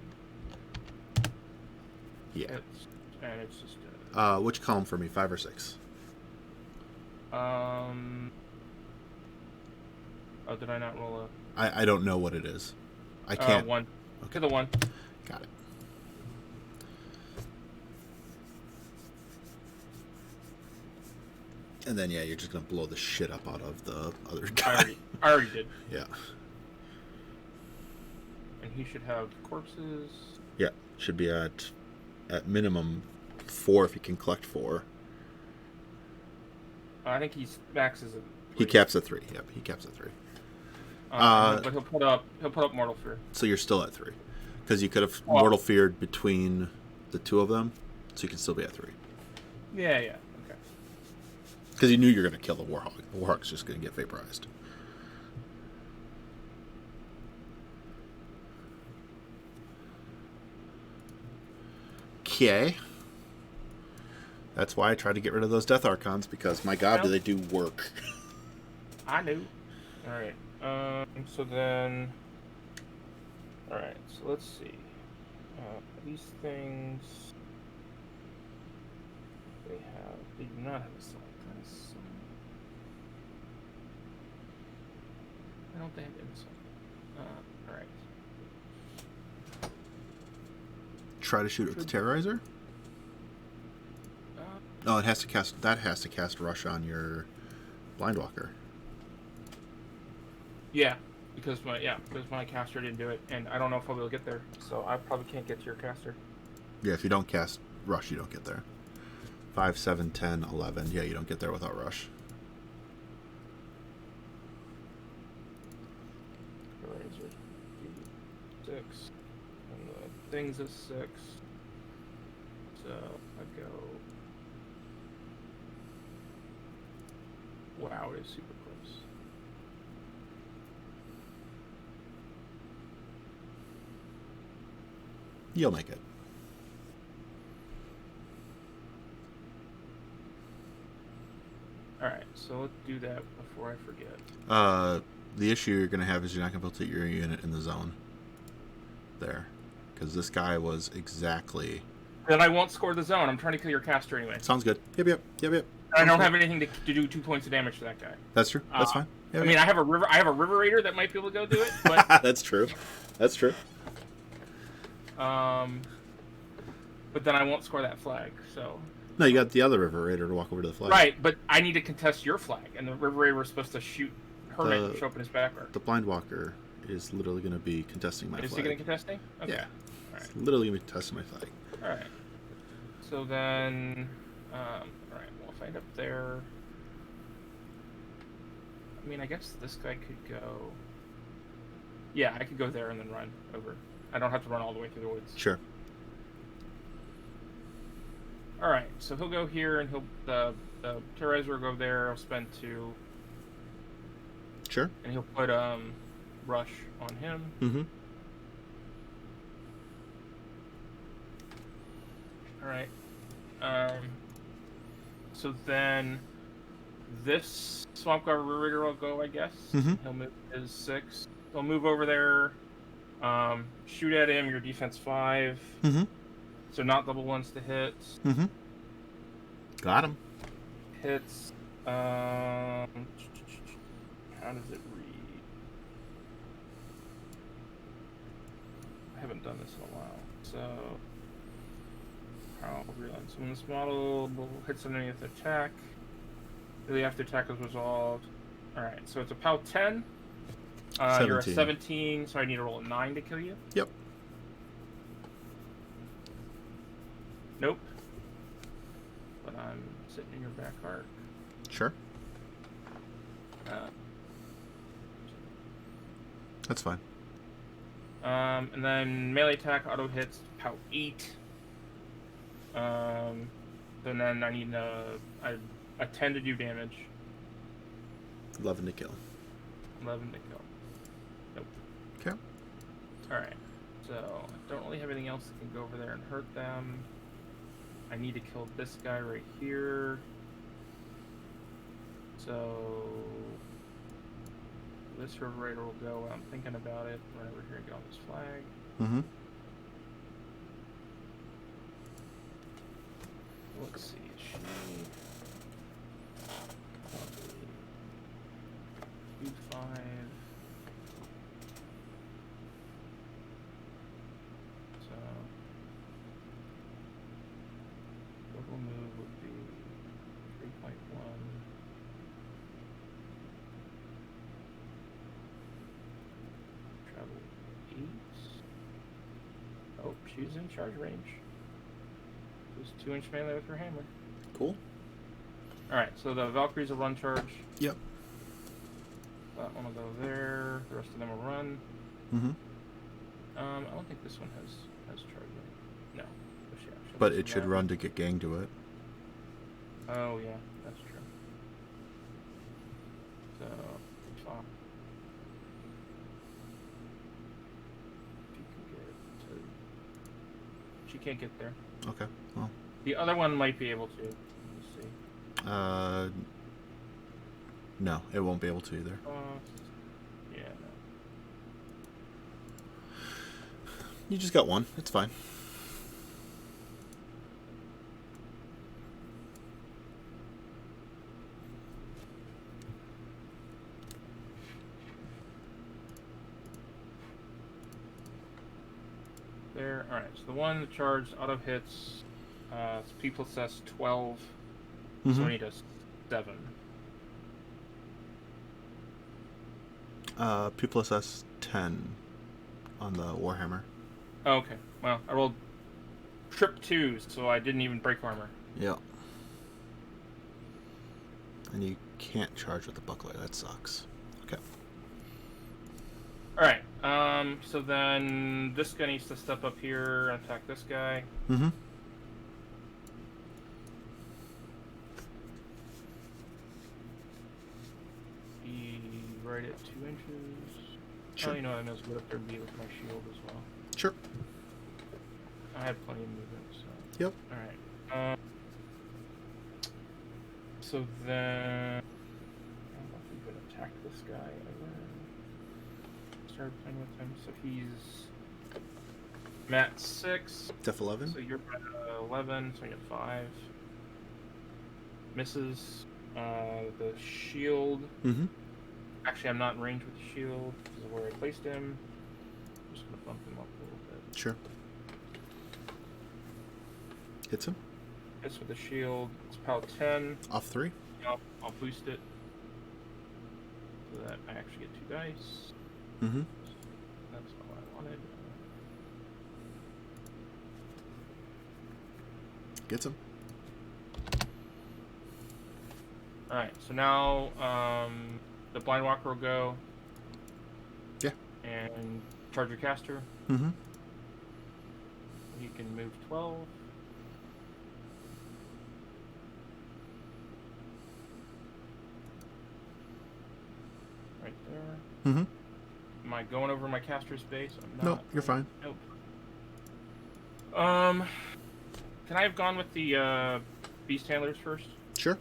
Yeah. And it's just which column for me? 5 or 6? Oh, did I not roll I don't know what it is. I can't. 1. Okay. To the 1. Got it. And then, yeah, you're just going to blow the shit up out of the other guy. I already did. Yeah. And he should have corpses. Yeah. Should be at minimum 4 if he can collect 4. I think he's maxes at 3. He caps at 3. Yep, he caps at 3. But he'll put up Mortal Fear. So you're still at 3. Because you could have Mortal Feared between the 2 of them, so you can still be at 3. Yeah, okay. Because you knew you were going to kill the Warhawk. The Warhawk's just going to get vaporized. Okay. That's why I try to get rid of those Death Archons, because, my God, do they do work. I knew. Alright. So then... Alright, so let's see. These things... They do not have a select dice. I don't think they have insult. Alright. Try to shoot with the Terrorizer? No, it has to cast. That has to cast Rush on your Blindwalker. Yeah, because my caster didn't do it, and I don't know if I'll be able to get there, so I probably can't get to your caster. Yeah, if you don't cast Rush, you don't get there. 5, 7, 10, 11. Yeah, you don't get there without Rush. Terrorizer 6, and the thing's a 6. So I go. Wow, it is super close. You'll make it. Alright, so let's do that before I forget. The issue you're going to have is you're not going to be able to put your unit in the zone. There. Because this guy was exactly... Then I won't score the zone. I'm trying to kill your caster anyway. Sounds good. Yep. I don't have anything to do 2 points of damage to that guy. That's true. That's fine. Yep. I mean, I have a river raider that might be able to go do it, but That's true. But then I won't score that flag. So no, you got the other River Raider to walk over to the flag. Right, but I need to contest your flag, and the River Raider was supposed to shoot Hermit and show up in his backyard. The Blindwalker is literally going to be contesting my flag. Is he going to contest me? Okay. Yeah. All right. It's literally going to be contesting my flag. All right. So then, all right. Well, if I end up there, I mean, I guess this guy could go. Yeah, I could go there and then run over. I don't have to run all the way through the woods. Sure. All right. So he'll go here, and the Terrorizer will go there. I'll spend 2. Sure. And he'll put Rush on him. Mm-hmm. All right. So then this Swamp Guard River Raider will go, I guess. Mm-hmm. He'll move his 6. He'll move over there. Shoot at him. Your defense 5. Mm-hmm. So not double ones to hit. Mm-hmm. Got him. Hits. How does it read? I haven't done this in a while, so I'll realize. So when this model hits underneath attack, really after attack is resolved. Alright, so it's a POW 10. You're a 17, so I need to roll a 9 to kill you. Yep. Nope. But I'm sitting in your back arc. Sure. That's fine. And then melee attack, auto hits, POW 8. And then I need a 10 to do damage. 11 to kill. 11 to kill. Nope. Okay. Alright. So, I don't really have anything else that can go over there and hurt them. I need to kill this guy right here. So, this River Raider will go when I'm thinking about it. Run over here and get on this flag. Mm-hmm. Let's see. She... 5. So, total move would be 3.1. Travel 8. Oh, she's in charge range. Just 2-inch melee with her hammer. Cool. Alright, so the Valkyries will run charge. Yep. That one will go there. The rest of them will run. Mm-hmm. I don't think this one has charge. No. But it should run to get gang to it. Oh, yeah. That's true. So, fuck. She can't get there. Okay, well. The other one might be able to. Let me see. No, it won't be able to either. Yeah, no. You just got one. It's fine. There. Alright, so the one that charged auto hits, it's P plus S 12, so we need a 7. P plus S 10 on the Warhammer. Oh, okay. Well, I rolled trip 2s, so I didn't even break armor. Yeah. And you can't charge with the buckler. That sucks. Okay. Alright, so then this guy needs to step up here and attack this guy. Mm-hmm. Be right at 2 inches. Sure. Oh, you know what, I may as well get up there and be with my shield as well. Sure. I have plenty of movement, so... Yep. Alright, so then... I don't know if we could attack this guy ever. Start playing with him, so he's... I'm at 6. Def 11? So you're at 11, so I get 5. Misses. The shield. Mm-hmm. Actually, I'm not in range with the shield because of where I placed him. I'm just going to bump him up a little bit. Sure. Hits him. Hits with the shield. It's POW 10. Off 3. I'll boost it. So that I actually get 2 dice. Mm-hmm. That's all I wanted. Gets him. Alright, so now the Blind Walker will go. Yeah. And charge your caster. Mm-hmm. You can move 12. Right there. Mm-hmm. Am I going over my caster's base? I'm not. Nope, you're fine. Nope. Can I have gone with the beast handlers first? Sure.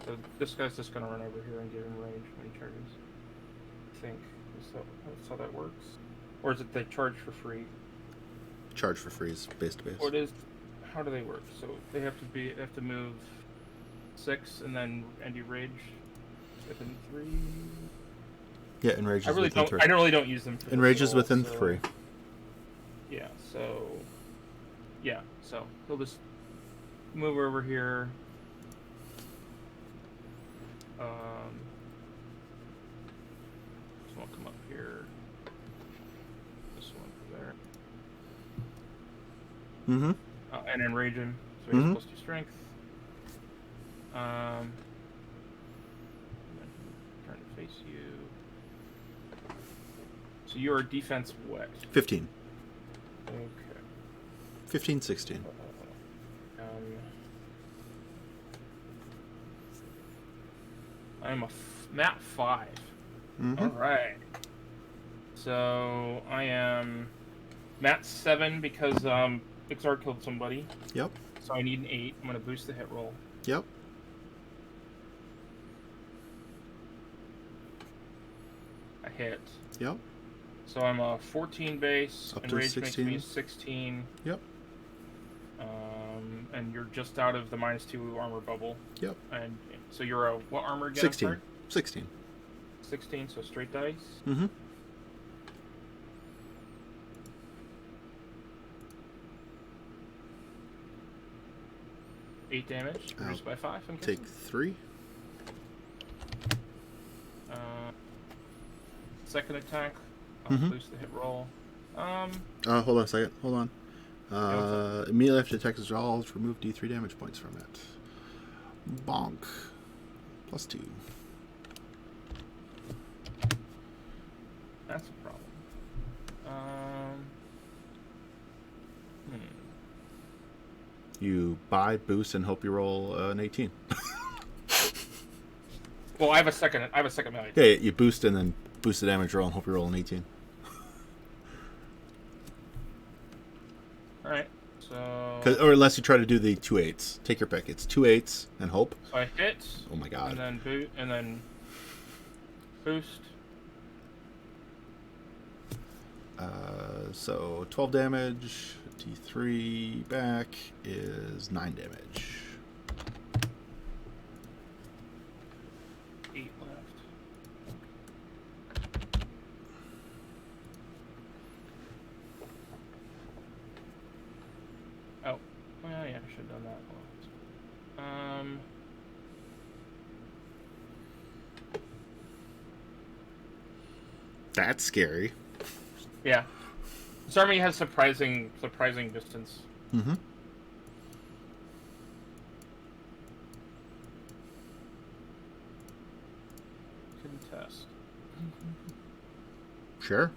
So this guy's just gonna run over here and give him range when he charges. I think that's how that works. Or is it they charge for free? Charge for free is base to base. Or it is. How do they work? So they have to move 6 and then you rage within 3. Yeah, enrage is within 3. I really don't use them. For enrage is within so, 3. Yeah. So. Yeah. So he'll just move over here. This one will come up here. This one there. Mm-hmm. And enrage him. So he's plus 2 strength. And then turn to face you. So your defense what? 15. Okay. 15, 16. I'm a map 5. Mm-hmm. All right. So I am That's 7 because Ixar killed somebody. Yep. So I need an 8. I'm going to boost the hit roll. Yep. I hit. Yep. So I'm a 14 base. Up and to rage 16. makes me 16. Yep. And you're just out of the -2 armor bubble. Yep. And so you're a what armor again? 16. 16. 16, so straight dice. Mm-hmm. Eight damage, reduced by 5. I'm take guessing. 3. Second attack. I'll boost the hit roll. Hold on a second. Hold on. Immediately after the attack is resolved, remove D3 damage points from it. Bonk. +2. That's a problem. You buy, boost, and hope you roll an 18. Well, I have a second melee. Yeah, you boost and then boost the damage roll and hope you roll an 18. Alright, so... Or unless you try to do the 2 8s. Take your pick. It's 2 8s and hope. So I hit. Oh my god. And then boost. So 12 damage. D3 back is 9 damage. 8 left. Oh, well, yeah, I should have done that. That's scary. Yeah. This army has surprising distance. Mm-hmm. Contest. Sure.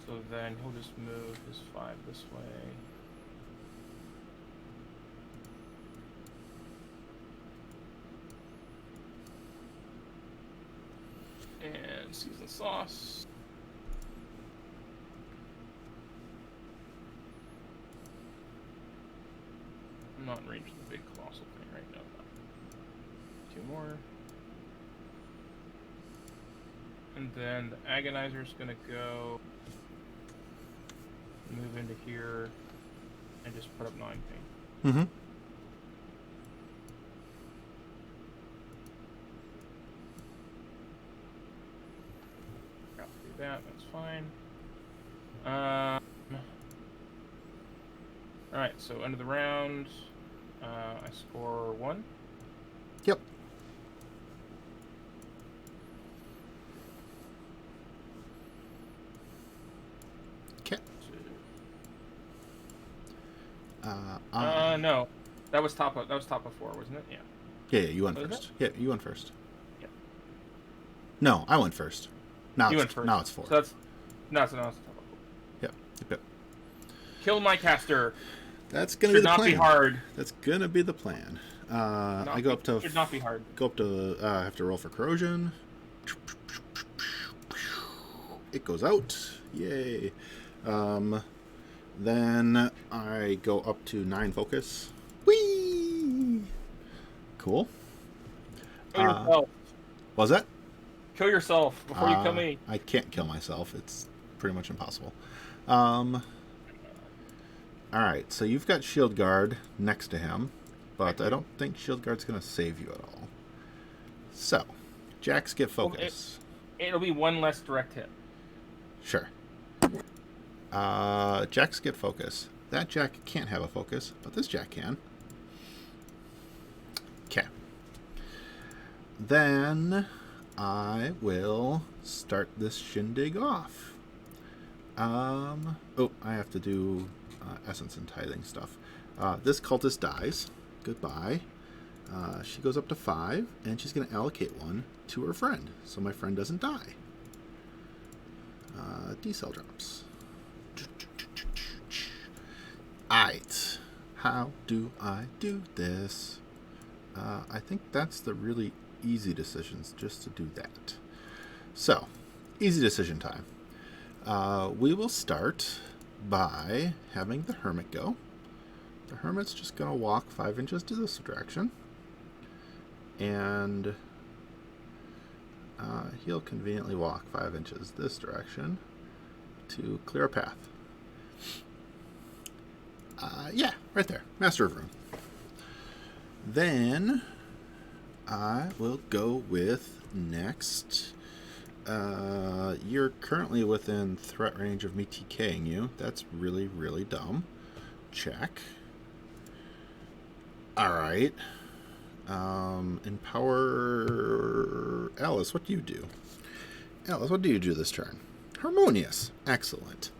So then he'll just move his 5 this way. And season sauce. I'm not in range of the big colossal thing right now. 2 more. And then the agonizer's gonna go move into here and just put up 9 ping. Mm-hmm. That's fine. Alright, so end of the round, I score 1. Yep. Okay. No. That was top of 4, wasn't it? Yeah. Yeah, you went first. Yeah, you went first. Yeah. No, I went first. Now you it's, went first. Now it's 4. So that's now it's top of 4. Yep. Kill my caster. That's gonna be the plan. Should not be hard. That's gonna be the plan. I go up to. Should not be hard. Go up to. I have to roll for corrosion. It goes out. Yay. Then I go up to 9 focus. Whee! Cool. Kill yourself. Was that? Kill yourself before you kill me. I can't kill myself. It's pretty much impossible. Alright, so you've got Shield Guard next to him, but I don't think Shield Guard's going to save you at all. So, Jacks get focus. It'll be 1 less direct hit. Sure. Jacks get focus. That Jack can't have a focus, but this Jack can. Okay. Then I will start this shindig off. Oh, I have to do essence and tithing stuff. This cultist dies. Goodbye. She goes up to 5, and she's going to allocate 1 to her friend, so my friend doesn't die. D-cell drops. Aight. How do I do this? I think that's the really easy decisions just to do that. So, easy decision time. We will start by having the hermit go. The hermit's just going to walk 5 inches to this direction. And he'll conveniently walk 5 inches this direction to clear a path. Yeah, right there. Master of Rune. Then I will go with next. You're currently within threat range of me TKing you. That's really, really dumb. Check. Alright. Empower Alice, what do you do? Alice, what do you do this turn? Harmonious. Excellent.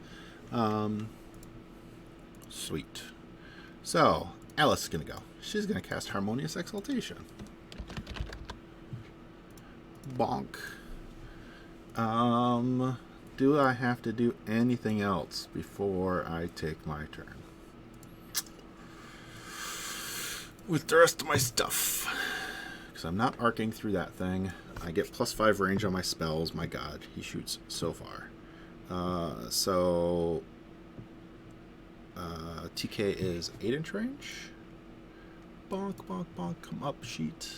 Sweet. So, Alice is going to go. She's going to cast Harmonious Exaltation. Bonk. Do I have to do anything else before I take my turn? With the rest of my stuff. Because I'm not arcing through that thing. I get +5 range on my spells. My god, he shoots so far. TK is 8-inch range. Bonk, bonk, bonk. Come up, sheet.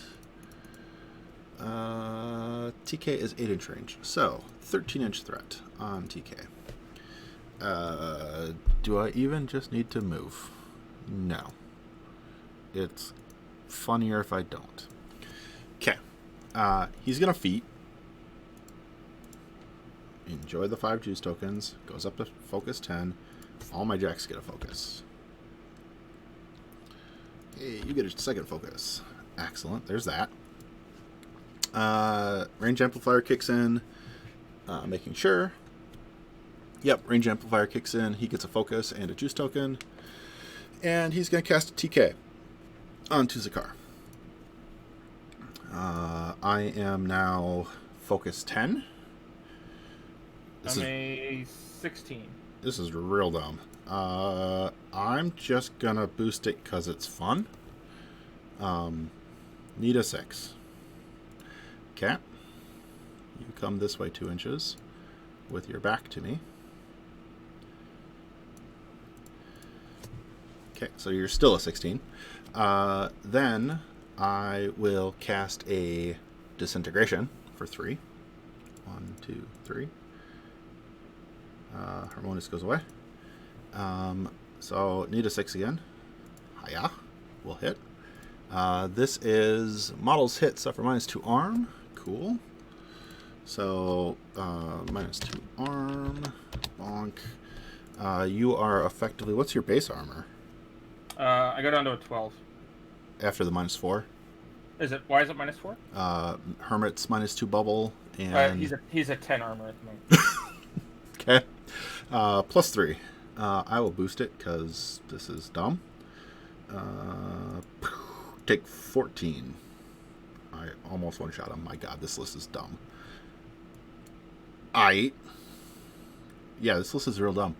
TK is 8-inch range. So, 13-inch threat on TK. Do I even just need to move? No. It's funnier if I don't. Okay. He's going to feat. Enjoy the 5 juice tokens. Goes up to focus 10. All my jacks get a focus. Hey, you get a second focus. Excellent. There's that. Range amplifier kicks in. Making sure. Yep, range amplifier kicks in. He gets a focus and a juice token. And he's going to cast a TK onto Zakar. I am now focus 10. I'm a 16. This is real dumb. I'm just going to boost it because it's fun. Need a 6. Cat, you come this way 2 inches with your back to me. Okay, so you're still a 16. Then I will cast a Disintegration for 3. 1, 2, 3. Harmonious goes away. So need a 6 again. Hiya. Will hit. This is models hit, suffer -2 arm. Cool. So -2 arm. Bonk. You are effectively. What's your base armor? I go down to a 12. After the -4. Is it? Why is it -4? Hermit's -2 bubble, and he's a 10 armor at the moment. Okay. +3. I will boost it because this is dumb. Take 14. I almost one-shot him. My god, this list is dumb. Yeah, this list is real dumb.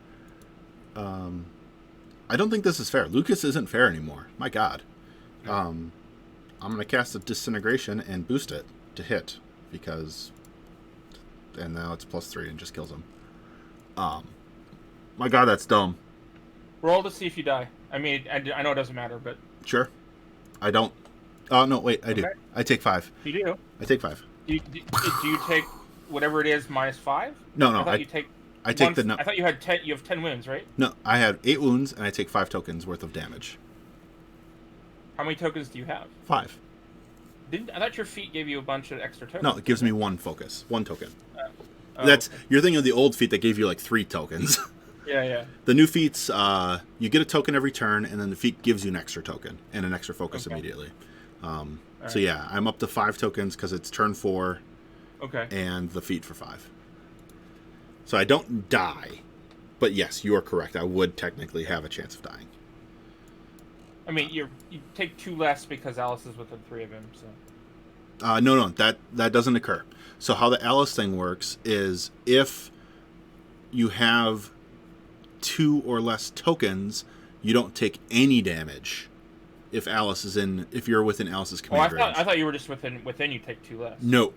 I don't think this is fair. Lucas isn't fair anymore. My god. I'm going to cast a Disintegration and boost it to hit because... And now it's +3 and just kills him. My god, that's dumb. Roll to see if you die. I mean, I know it doesn't matter, but... Sure. I don't... Oh, no, wait, I do. Okay. I take 5. You do? I take 5. Do you take whatever it is -5? No, I thought you take... I take the... I thought you had 10. You have 10 wounds, right? No, I have 8 wounds, and I take 5 tokens worth of damage. How many tokens do you have? 5. I thought your feat gave you a bunch of extra tokens. No, it gives me 1 focus. 1 token. Okay. You're thinking of the old feat that gave you like 3 tokens. Yeah. The new feats, you get a token every turn, and then the feat gives you an extra token and an extra focus immediately. So yeah, I'm up to 5 tokens because it's turn 4. Okay. And the feat for 5. So I don't die, but yes, you are correct. I would technically have a chance of dying. I mean, you take 2 less because Alice is within 3 of him. So. No, that doesn't occur. So how the Alice thing works is if you have 2 or less tokens, you don't take any damage if you're within Alice's command range. I thought you were just within. You take 2 less. No.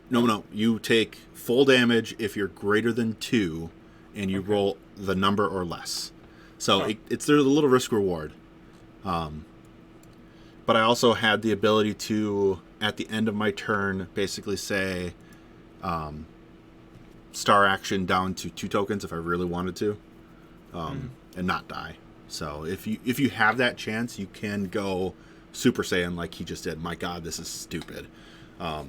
You take full damage if you're greater than 2, and you roll the number or less. So there's a little risk reward. But I also had the ability to, at the end of my turn, basically say, star action down to 2 tokens if I really wanted to, and not die. So if you have that chance, you can go Super Saiyan like he just did. My God, this is stupid. Yeah,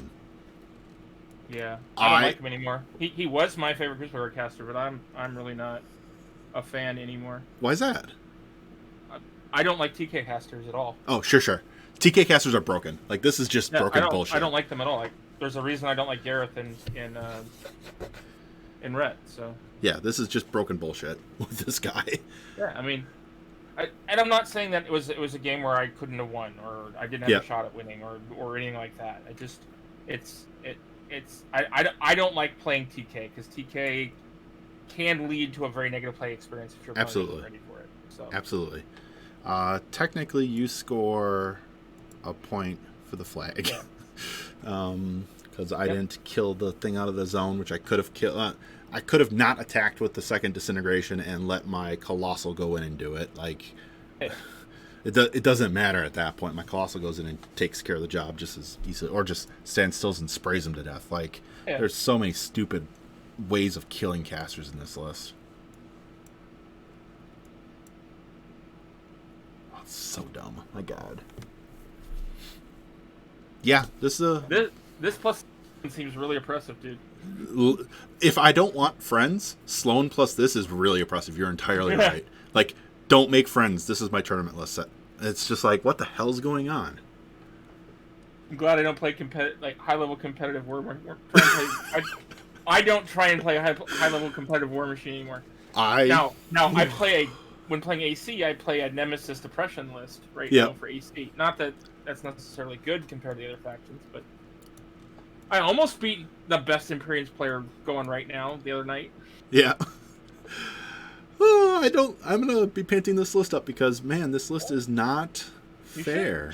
I don't like him anymore. He was my favorite Crucible caster, but I'm really not a fan anymore. Why is that? I don't like TK casters at all. Oh, sure. TK casters are broken. Like, this is just broken bullshit. I don't like them at all. Like, there's a reason I don't like Gareth in Red. So yeah, this is just broken bullshit with this guy. Yeah, I mean, and I'm not saying that it was a game where I couldn't have won or I didn't have a shot at winning or anything like that. I don't like playing TK because TK can lead to a very negative play experience if you're not ready for it. So absolutely. Technically, you score a point for the flag. Because I didn't kill the thing out of the zone, which I could have killed. I could have not attacked with the second disintegration and let my Colossal go in and do it. Like, it doesn't matter at that point. My Colossal goes in and takes care of the job just as easily, or just stands still and sprays them to death. Like, there's so many stupid ways of killing casters in this list. So dumb. My God. Yeah, this plus seems really oppressive, dude. If I don't want friends, Sloan plus this is really oppressive. You're entirely right. Like, don't make friends. This is my tournament list set. It's just like, what the hell's going on? I'm glad I don't play high level competitive War. I don't try and play high level competitive War Machine anymore. Now I play when playing AC, I play a Nemesis Depression list now for AC. Not that that's necessarily good compared to the other factions, but I almost beat the best Imperium's player going right now the other night. Yeah. I'm gonna be painting this list up because, man, this list is not fair.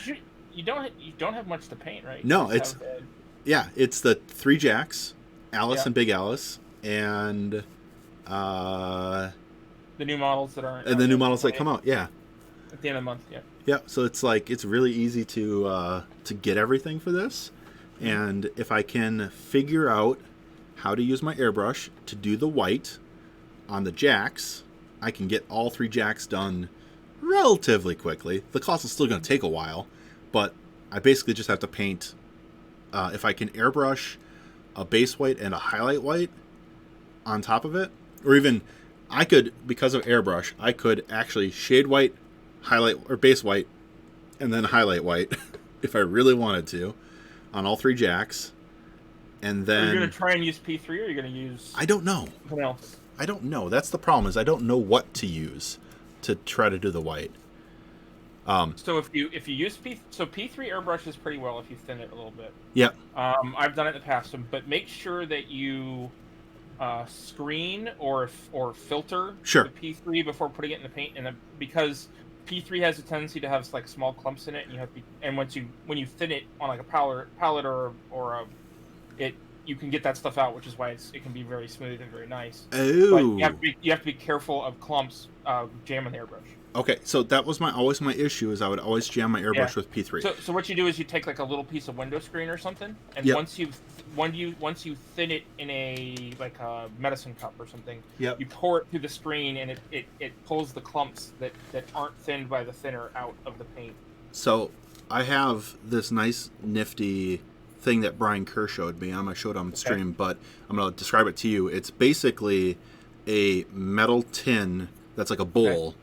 You don't have much to paint, right? No, it's the 3 Jacks, Alice and Big Alice, and the new models that aren't. And the new models that come out, at the end of the month, Yeah, so it's like it's really easy to get everything for this, and if I can figure out how to use my airbrush to do the white on the jacks, I can get all 3 jacks done relatively quickly. The cost is still going to take a while, but I basically just have to paint. If I can airbrush a base white and a highlight white on top of it, or even I could, because of airbrush, I could actually shade white, highlight, or base white, and then highlight white if I really wanted to on all 3 jacks. And then, are you going to try and use P3 or are you going to use I don't know. Something else? I don't know. That's the problem, is I don't know what to use to try to do the white. So if you use P3 airbrushes pretty well if you thin it a little bit. Yeah. I've done it in the past, but make sure that you screen or filter the P3 before putting it in the paint, because P3 has a tendency to have like small clumps in it, and you have to when you thin it on like a palette or you can get that stuff out, which is why it can be very smooth and very nice. Oh. But you have to be careful of clumps jamming the airbrush. Okay, so that was always my issue, is I would always jam my airbrush with P3. So what you do is you take like a little piece of window screen or something, and once you thin it in a medicine cup or something, you pour it through the screen, and it pulls the clumps that aren't thinned by the thinner out of the paint. So I have this nice nifty thing that Brian Kerr showed me. I'm gonna show it on stream, but I'm gonna describe it to you. It's basically a metal tin that's like a bowl.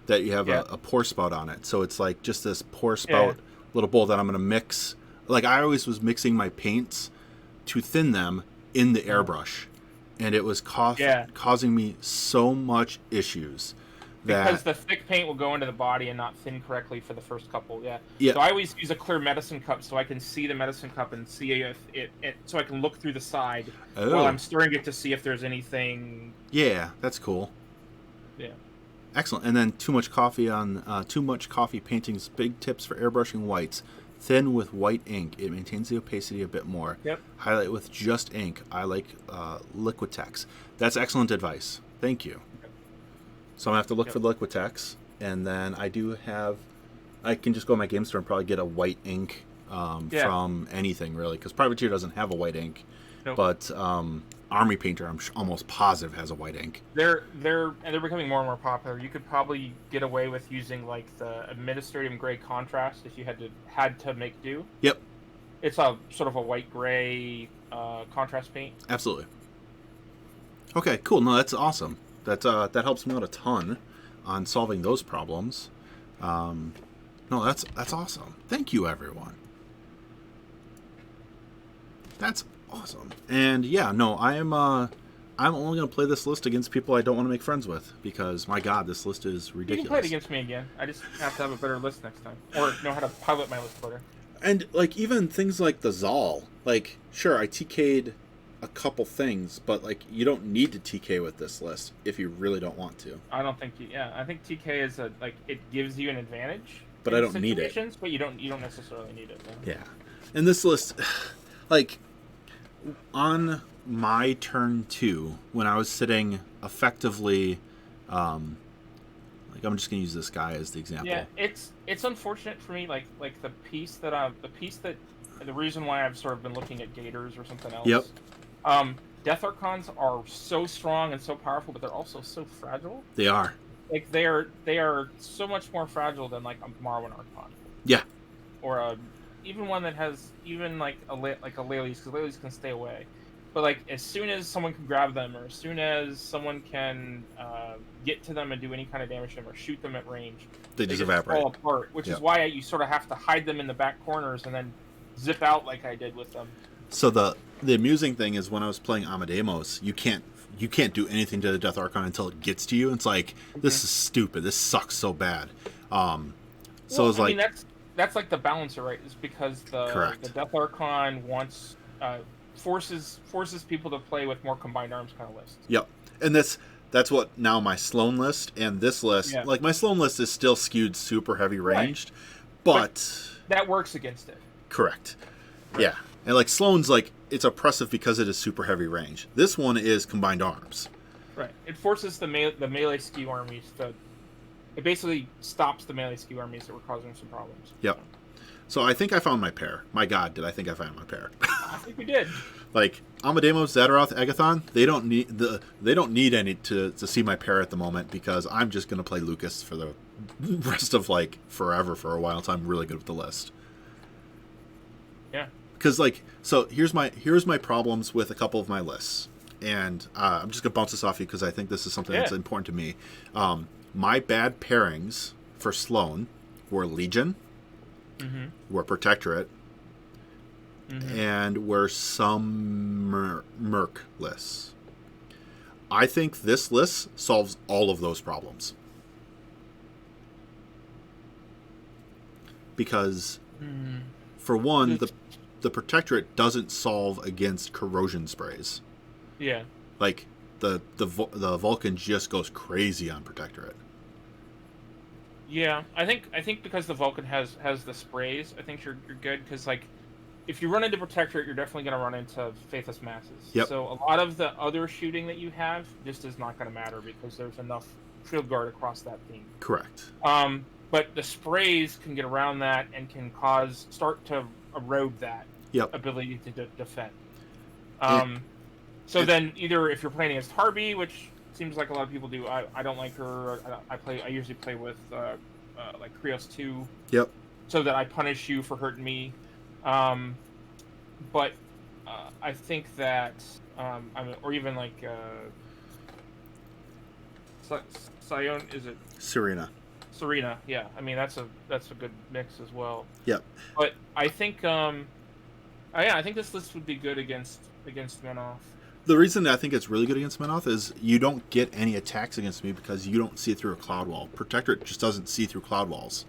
That you have a pour spout on it. So it's like just this pour spout little bowl that I'm going to mix. Like, I always was mixing my paints to thin them in the airbrush. And it was causing me so much issues. Because the thick paint will go into the body and not thin correctly for the first couple, So I always use a clear medicine cup so I can see the medicine cup and see if so I can look through the side while I'm stirring it to see if there's anything. Yeah, that's cool. Yeah. Excellent. And then too much coffee paintings. Big tips for airbrushing whites. Thin with white ink. It maintains the opacity a bit more. Yep. Highlight with just ink. I like Liquitex. That's excellent advice. Thank you. So I'm going to have to look for the Liquitex. And then I can just go to my game store and probably get a white ink from anything, really. Because Privateer doesn't have a white ink. Nope. But Army Painter, I'm almost positive, has a white ink. They're becoming more and more popular. You could probably get away with using like the administrative gray contrast if you had to make do. Yep. It's a sort of a white gray contrast paint. Absolutely. Okay, cool. No, that's awesome. That helps me out a ton on solving those problems. No, that's awesome. Thank you, everyone. That's awesome. And yeah, no, I'm only going to play this list against people I don't want to make friends with because, my God, this list is ridiculous. You can play it against me again. I just have to have a better list next time, or know how to pilot my list better. And like even things like the Zal, like sure I TK'd a couple things, but like you don't need to TK with this list if you really don't want to. I don't think I think TK is it gives you an advantage. But I don't need it. But you don't necessarily need it. Though. Yeah, and this list, like on my turn 2, when I was sitting effectively, like I'm just gonna use this guy as the example. Yeah, it's unfortunate for me. Like the reason why I've sort of been looking at Gators or something else. Yep. Death Archons are so strong and so powerful, but they're also so fragile. They are. Like they are so much more fragile than like a Marwyn Archon. Yeah. Or even one that has like a Lelius, because Lelius can stay away. But like as soon as someone can grab them, or as soon as someone can get to them and do any kind of damage to them, or shoot them at range, they just evaporate. Fall apart. Which is why you sort of have to hide them in the back corners and then zip out like I did with them. So the amusing thing is when I was playing Amadeus, you can't do anything to the Death Archon until it gets to you. It's like this is stupid. This sucks so bad. So it's like that's like the balancer, right? Is because the Death Archon wants forces people to play with more combined arms kind of lists. Yep, and that's what now my Sloan list and this list. Yeah. Like my Sloan list is still skewed super heavy ranged, but that works against it. Correct. Right. Yeah. And like Sloan's like it's oppressive because it is super heavy range. This one is combined arms. Right. It forces the melee skew armies to. It basically stops the melee skew armies that were causing some problems. Yep. So I think I found my pair. My God, did I think I found my pair? I think we did. Like Amadeus, Zadaroth, Agathon, they don't need any to see my pair at the moment because I'm just gonna play Lucas for the rest of like forever for a while until I'm really good with the list. Yeah. Because like here's my problems with a couple of my lists, and I'm just gonna bounce this off you because I think this is something that's important to me. My bad pairings for Sloan were Legion, were Protectorate, and were some Merc lists. I think this list solves all of those problems. Because, for one, the Protectorate doesn't solve against corrosion sprays. Yeah. Like, the Vulcan just goes crazy on Protectorate. Yeah, I think because the Vulcan has the sprays, I think you're good because like if you run into Protectorate, you're definitely going to run into Faithless Masses. Yep. So a lot of the other shooting that you have just is not going to matter because there's enough Shield Guard across that theme. Correct. But the sprays can get around that and can start to erode that ability to defend. Then either if you're playing against Harvey, which seems like a lot of people do. I don't like her. I usually play with like Krios 2. Yep. So that I punish you for hurting me. But I think that or even like Sion, is it? Serena. Yeah. I mean that's a good mix as well. Yep. But I think I think this list would be good against Menoth. The reason I think it's really good against Menoth is you don't get any attacks against me because you don't see through a cloud wall. Protectorate just doesn't see through cloud walls.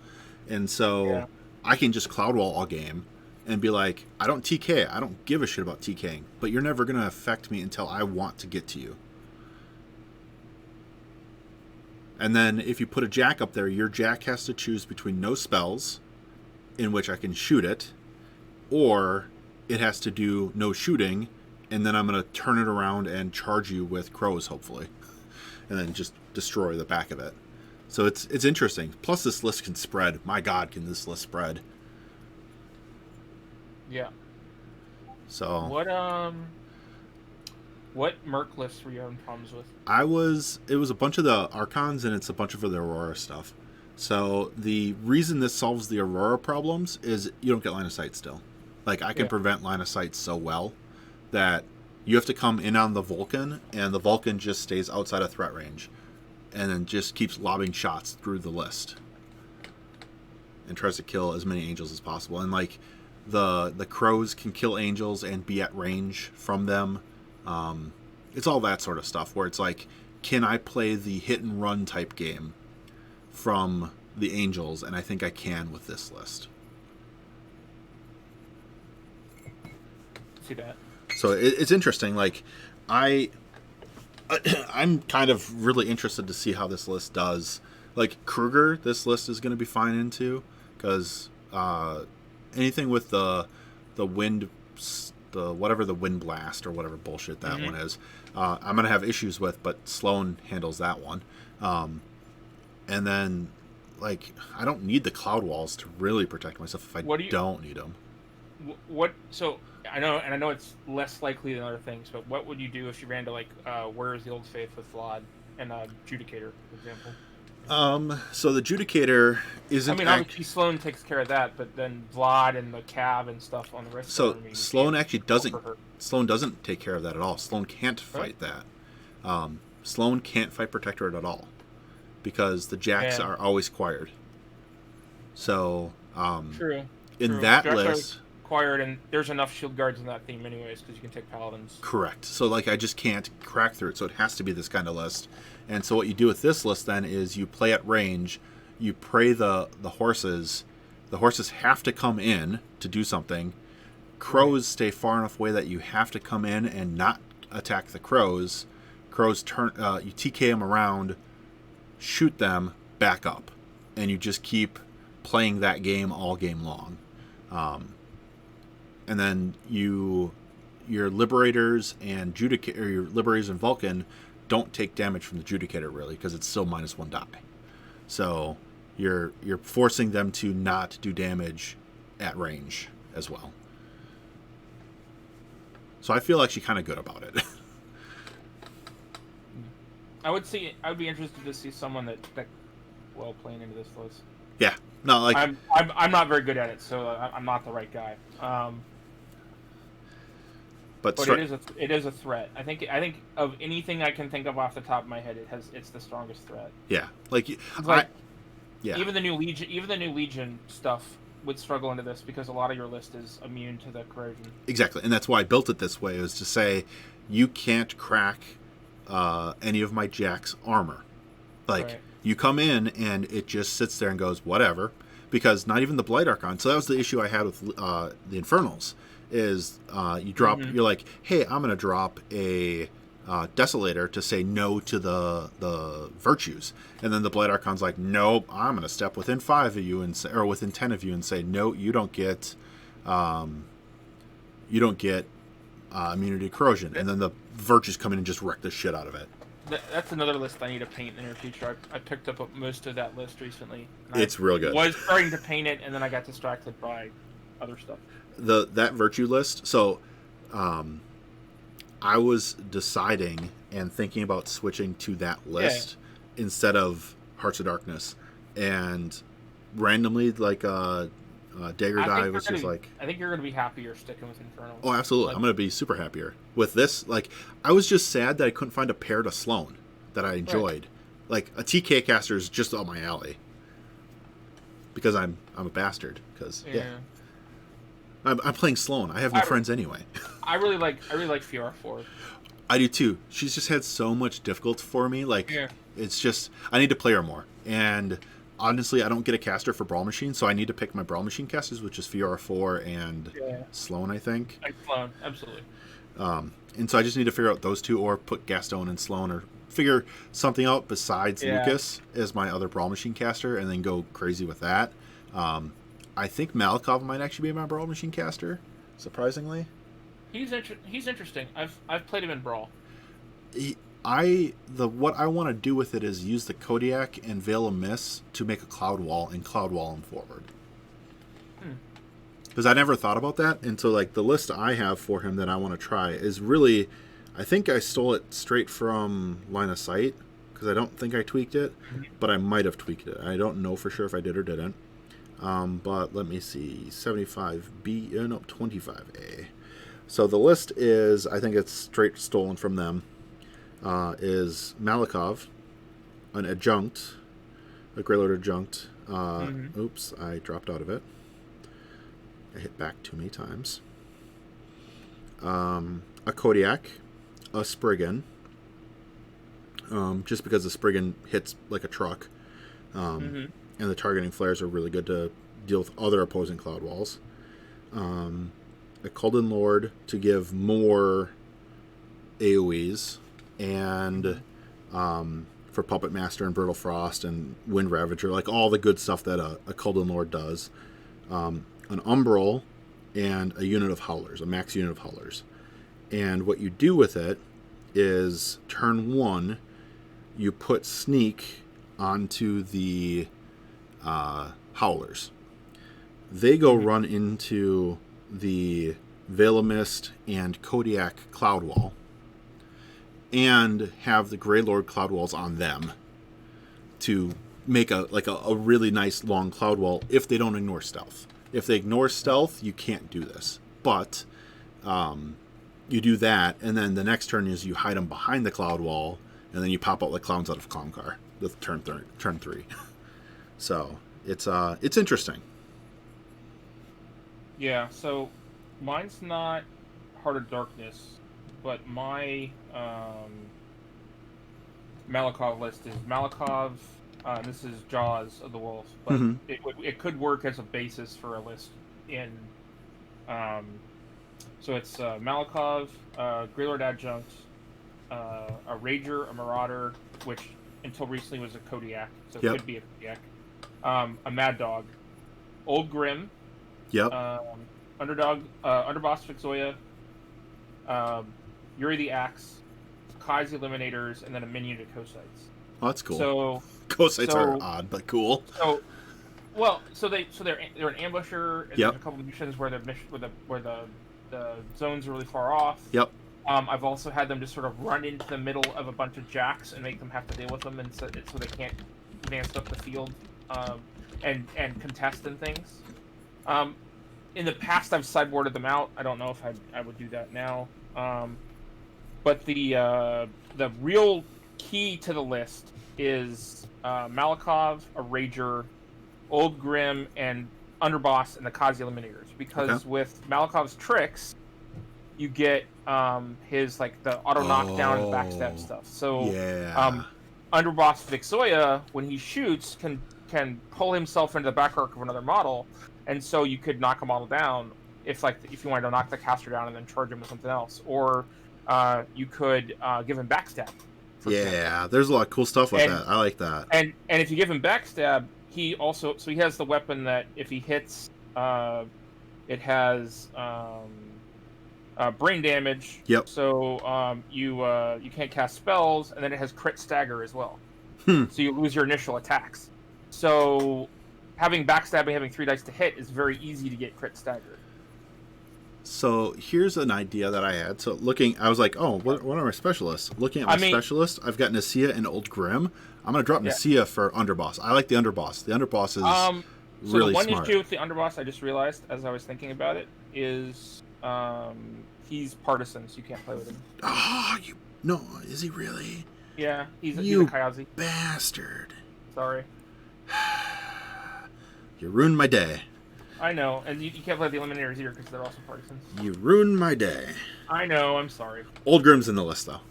And so I can just cloud wall all game and be like, I don't TK. I don't give a shit about TKing. But you're never going to affect me until I want to get to you. And then if you put a Jack up there, your Jack has to choose between no spells, in which I can shoot it, or it has to do no shooting, and then I'm going to turn it around and charge you with crows, hopefully, and then just destroy the back of it. So it's interesting. Plus, this list can spread. My God, can this list spread? Yeah. So what Merc lists were you having problems with? It was a bunch of the Archons, and it's a bunch of the Aurora stuff. So the reason this solves the Aurora problems is you don't get line of sight still. Like, I can prevent line of sight so well that you have to come in on the Vulcan, and the Vulcan just stays outside of threat range, and then just keeps lobbing shots through the list, and tries to kill as many angels as possible. And like the crows can kill angels and be at range from them. It's all that sort of stuff where it's like, can I play the hit and run type game from the angels? And I think I can with this list. See that. So it's interesting. Like, I'm kind of really interested to see how this list does. Like, Kruger, this list is going to be fine into, because anything with the wind, the whatever the wind blast or whatever bullshit that one is, I'm going to have issues with, but Sloan handles that one. And then, like, I don't need the cloud walls to really protect myself if I don't need them. So I know it's less likely than other things, but what would you do if you ran to, like, Where is the Old Faith with Vlad and Judicator, for example? So the Judicator isn't... I mean, obviously Sloan takes care of that, but then Vlad and the Cav and stuff on the rest of the army... So Sloan actually doesn't... Sloan doesn't take care of that at all. Sloan can't fight that. Sloan can't fight Protectorate at all, because the Jacks are always quired. So, True. That list... Quired, and there's enough shield guards in that theme anyways, because you can take paladins. Correct. So, like, I just can't crack through it, so it has to be this kind of list. And so what you do with this list then is you play at range, you pray the horses. The horses have to come in to do something. Crows stay far enough away that you have to come in and not attack the crows. Crows turn, you TK them around, shoot them, back up, and you just keep playing that game all game long. And then your Liberators and your Liberators and Vulcan don't take damage from the Judicator, really, because it's still -1 die. So you're forcing them to not do damage at range as well. So I feel actually kind of good about it. I would be interested to see someone that playing into this list. Yeah, no, like I'm not very good at it, so I'm not the right guy. But it is a threat. I think of anything I can think of off the top of my head, it's the strongest threat. Yeah, even the new Legion stuff would struggle into this, because a lot of your list is immune to the corrosion. Exactly, and that's why I built it this way, is to say you can't crack any of my Jack's armor. You come in and it just sits there and goes whatever, because not even the Blight Archon. So that was the issue I had with the Infernals. Is you drop, you're like, hey, I'm gonna drop a Desolator to say no to the virtues, and then the Blight Archon's like, nope, I'm gonna step within 5 of you or within 10 of you and say, no, you don't get immunity to corrosion, and then the virtues come in and just wreck the shit out of it. That's another list I need to paint in the near future. I picked up most of that list recently. It's real good. I was starting to paint it, and then I got distracted by other stuff. That virtue list. So, I was deciding and thinking about switching to that list instead of Hearts of Darkness, and randomly, like Dagger Die was just like... I think you're going to be happier sticking with Infernals. Oh, absolutely. I'm going to be super happier with this. Like, I was just sad that I couldn't find a pair to Sloan that I enjoyed. Like, a TK caster is just up my alley, because I'm a bastard. Because I'm playing Sloan. I have no friends anyway. I really like Fiora 4. I do too. She's just had so much difficulty for me. It's just, I need to play her more. And honestly, I don't get a caster for Brawl Machine, so I need to pick my Brawl Machine casters, which is Fiora 4 and Sloan, I think. Sloan, absolutely. And so I just need to figure out those two, or put Gaston and Sloan, or figure something out besides Lucas as my other Brawl Machine caster, and then go crazy with that. I think Malikov might actually be my Brawl Machine caster, surprisingly. He's interesting. I've played him in Brawl. What I want to do with it is use the Kodiak and Veil of Mist to make a Cloud Wall and Cloud Wall him forward. Because I never thought about that, and so like the list I have for him that I want to try is really, I think I stole it straight from Line of Sight, because I don't think I tweaked it, but I might have tweaked it. I don't know for sure if I did or didn't. But let me see, 75B, no, 25A. So the list is, I think it's straight stolen from them, is Malikov, an adjunct, a Greylord adjunct. Oops, I dropped out of it. I hit back too many times. A Kodiak, a Spriggan, just because the Spriggan hits like a truck, and the targeting flares are really good to deal with other opposing Cloud Walls. A Kulden Lord to give more AoEs, and for Puppet Master and Brittle Frost and Wind Ravager, like all the good stuff that a Kulden Lord does. An Umbral, and a unit of Howlers, a max unit of Howlers. And what you do with it is turn 1, you put Sneak onto the Howlers. They go run into the Veil of Mist and Kodiak Cloud Wall, and have the Greylord Cloud Walls on them to make a really nice long Cloud Wall if they don't ignore stealth. If they ignore stealth, you can't do this. But you do that, and then the next turn is you hide them behind the Cloud Wall, and then you pop out like clowns out of Clowncar with turn 3. So it's interesting. Yeah, so mine's not Heart of Darkness, but my Malikov list is Malikov. This is Jaws of the Wolf, but it could work as a basis for a list in. So it's Malikov, Greylord Adjunct, a Rager, a Marauder, which until recently was a Kodiak, so it could be a Kodiak, a Mad Dog, Old Grim, Underdog, Underboss Vixoya, Yuri the Axe, Kai's Eliminators, and then a minion of Kosites. Oh, that's cool. So Kosites are odd, but cool. So they're an ambusher. And there's a couple of missions where the zones are really far off. I've also had them just sort of run into the middle of a bunch of jacks and make them have to deal with them, and so they can't advance up the field and contest and things. In the past, I've sideboarded them out. I don't know if I would do that now. But the real key to the list is Malikov, a Rager, Old Grim, and Underboss, and the Kazi Eliminators. Because with Malikov's tricks, you get his like the auto knockdown and the backstab stuff. So Underboss Vixoya, when he shoots, can pull himself into the back arc of another model, and so you could knock a model down if you wanted to knock the caster down and then charge him with something else, or you could give him backstab. There's a lot of cool stuff with that. I like that. And if you give him backstab, he has the weapon that if he hits, it has brain damage. So you can't cast spells, and then it has crit stagger as well. So you lose your initial attacks. So having backstabbing, having 3 dice to hit is very easy to get crit staggered. So here's an idea that I had. So I was like, what are my specialists? Looking at my specialists, I've got Nasia and Old Grim. I'm going to drop Nasia for Underboss. I like the Underboss. The Underboss is really smart. So the one issue with the Underboss, I just realized as I was thinking about it, is he's partisan, so you can't play with him. No, is he really? Yeah, he's a Kayazi. Bastard. Sorry. You ruined my day. I know, and you can't play the Eliminators either because they're also partisans. You ruined my day. I know, I'm sorry. Old Grim's in the list, though.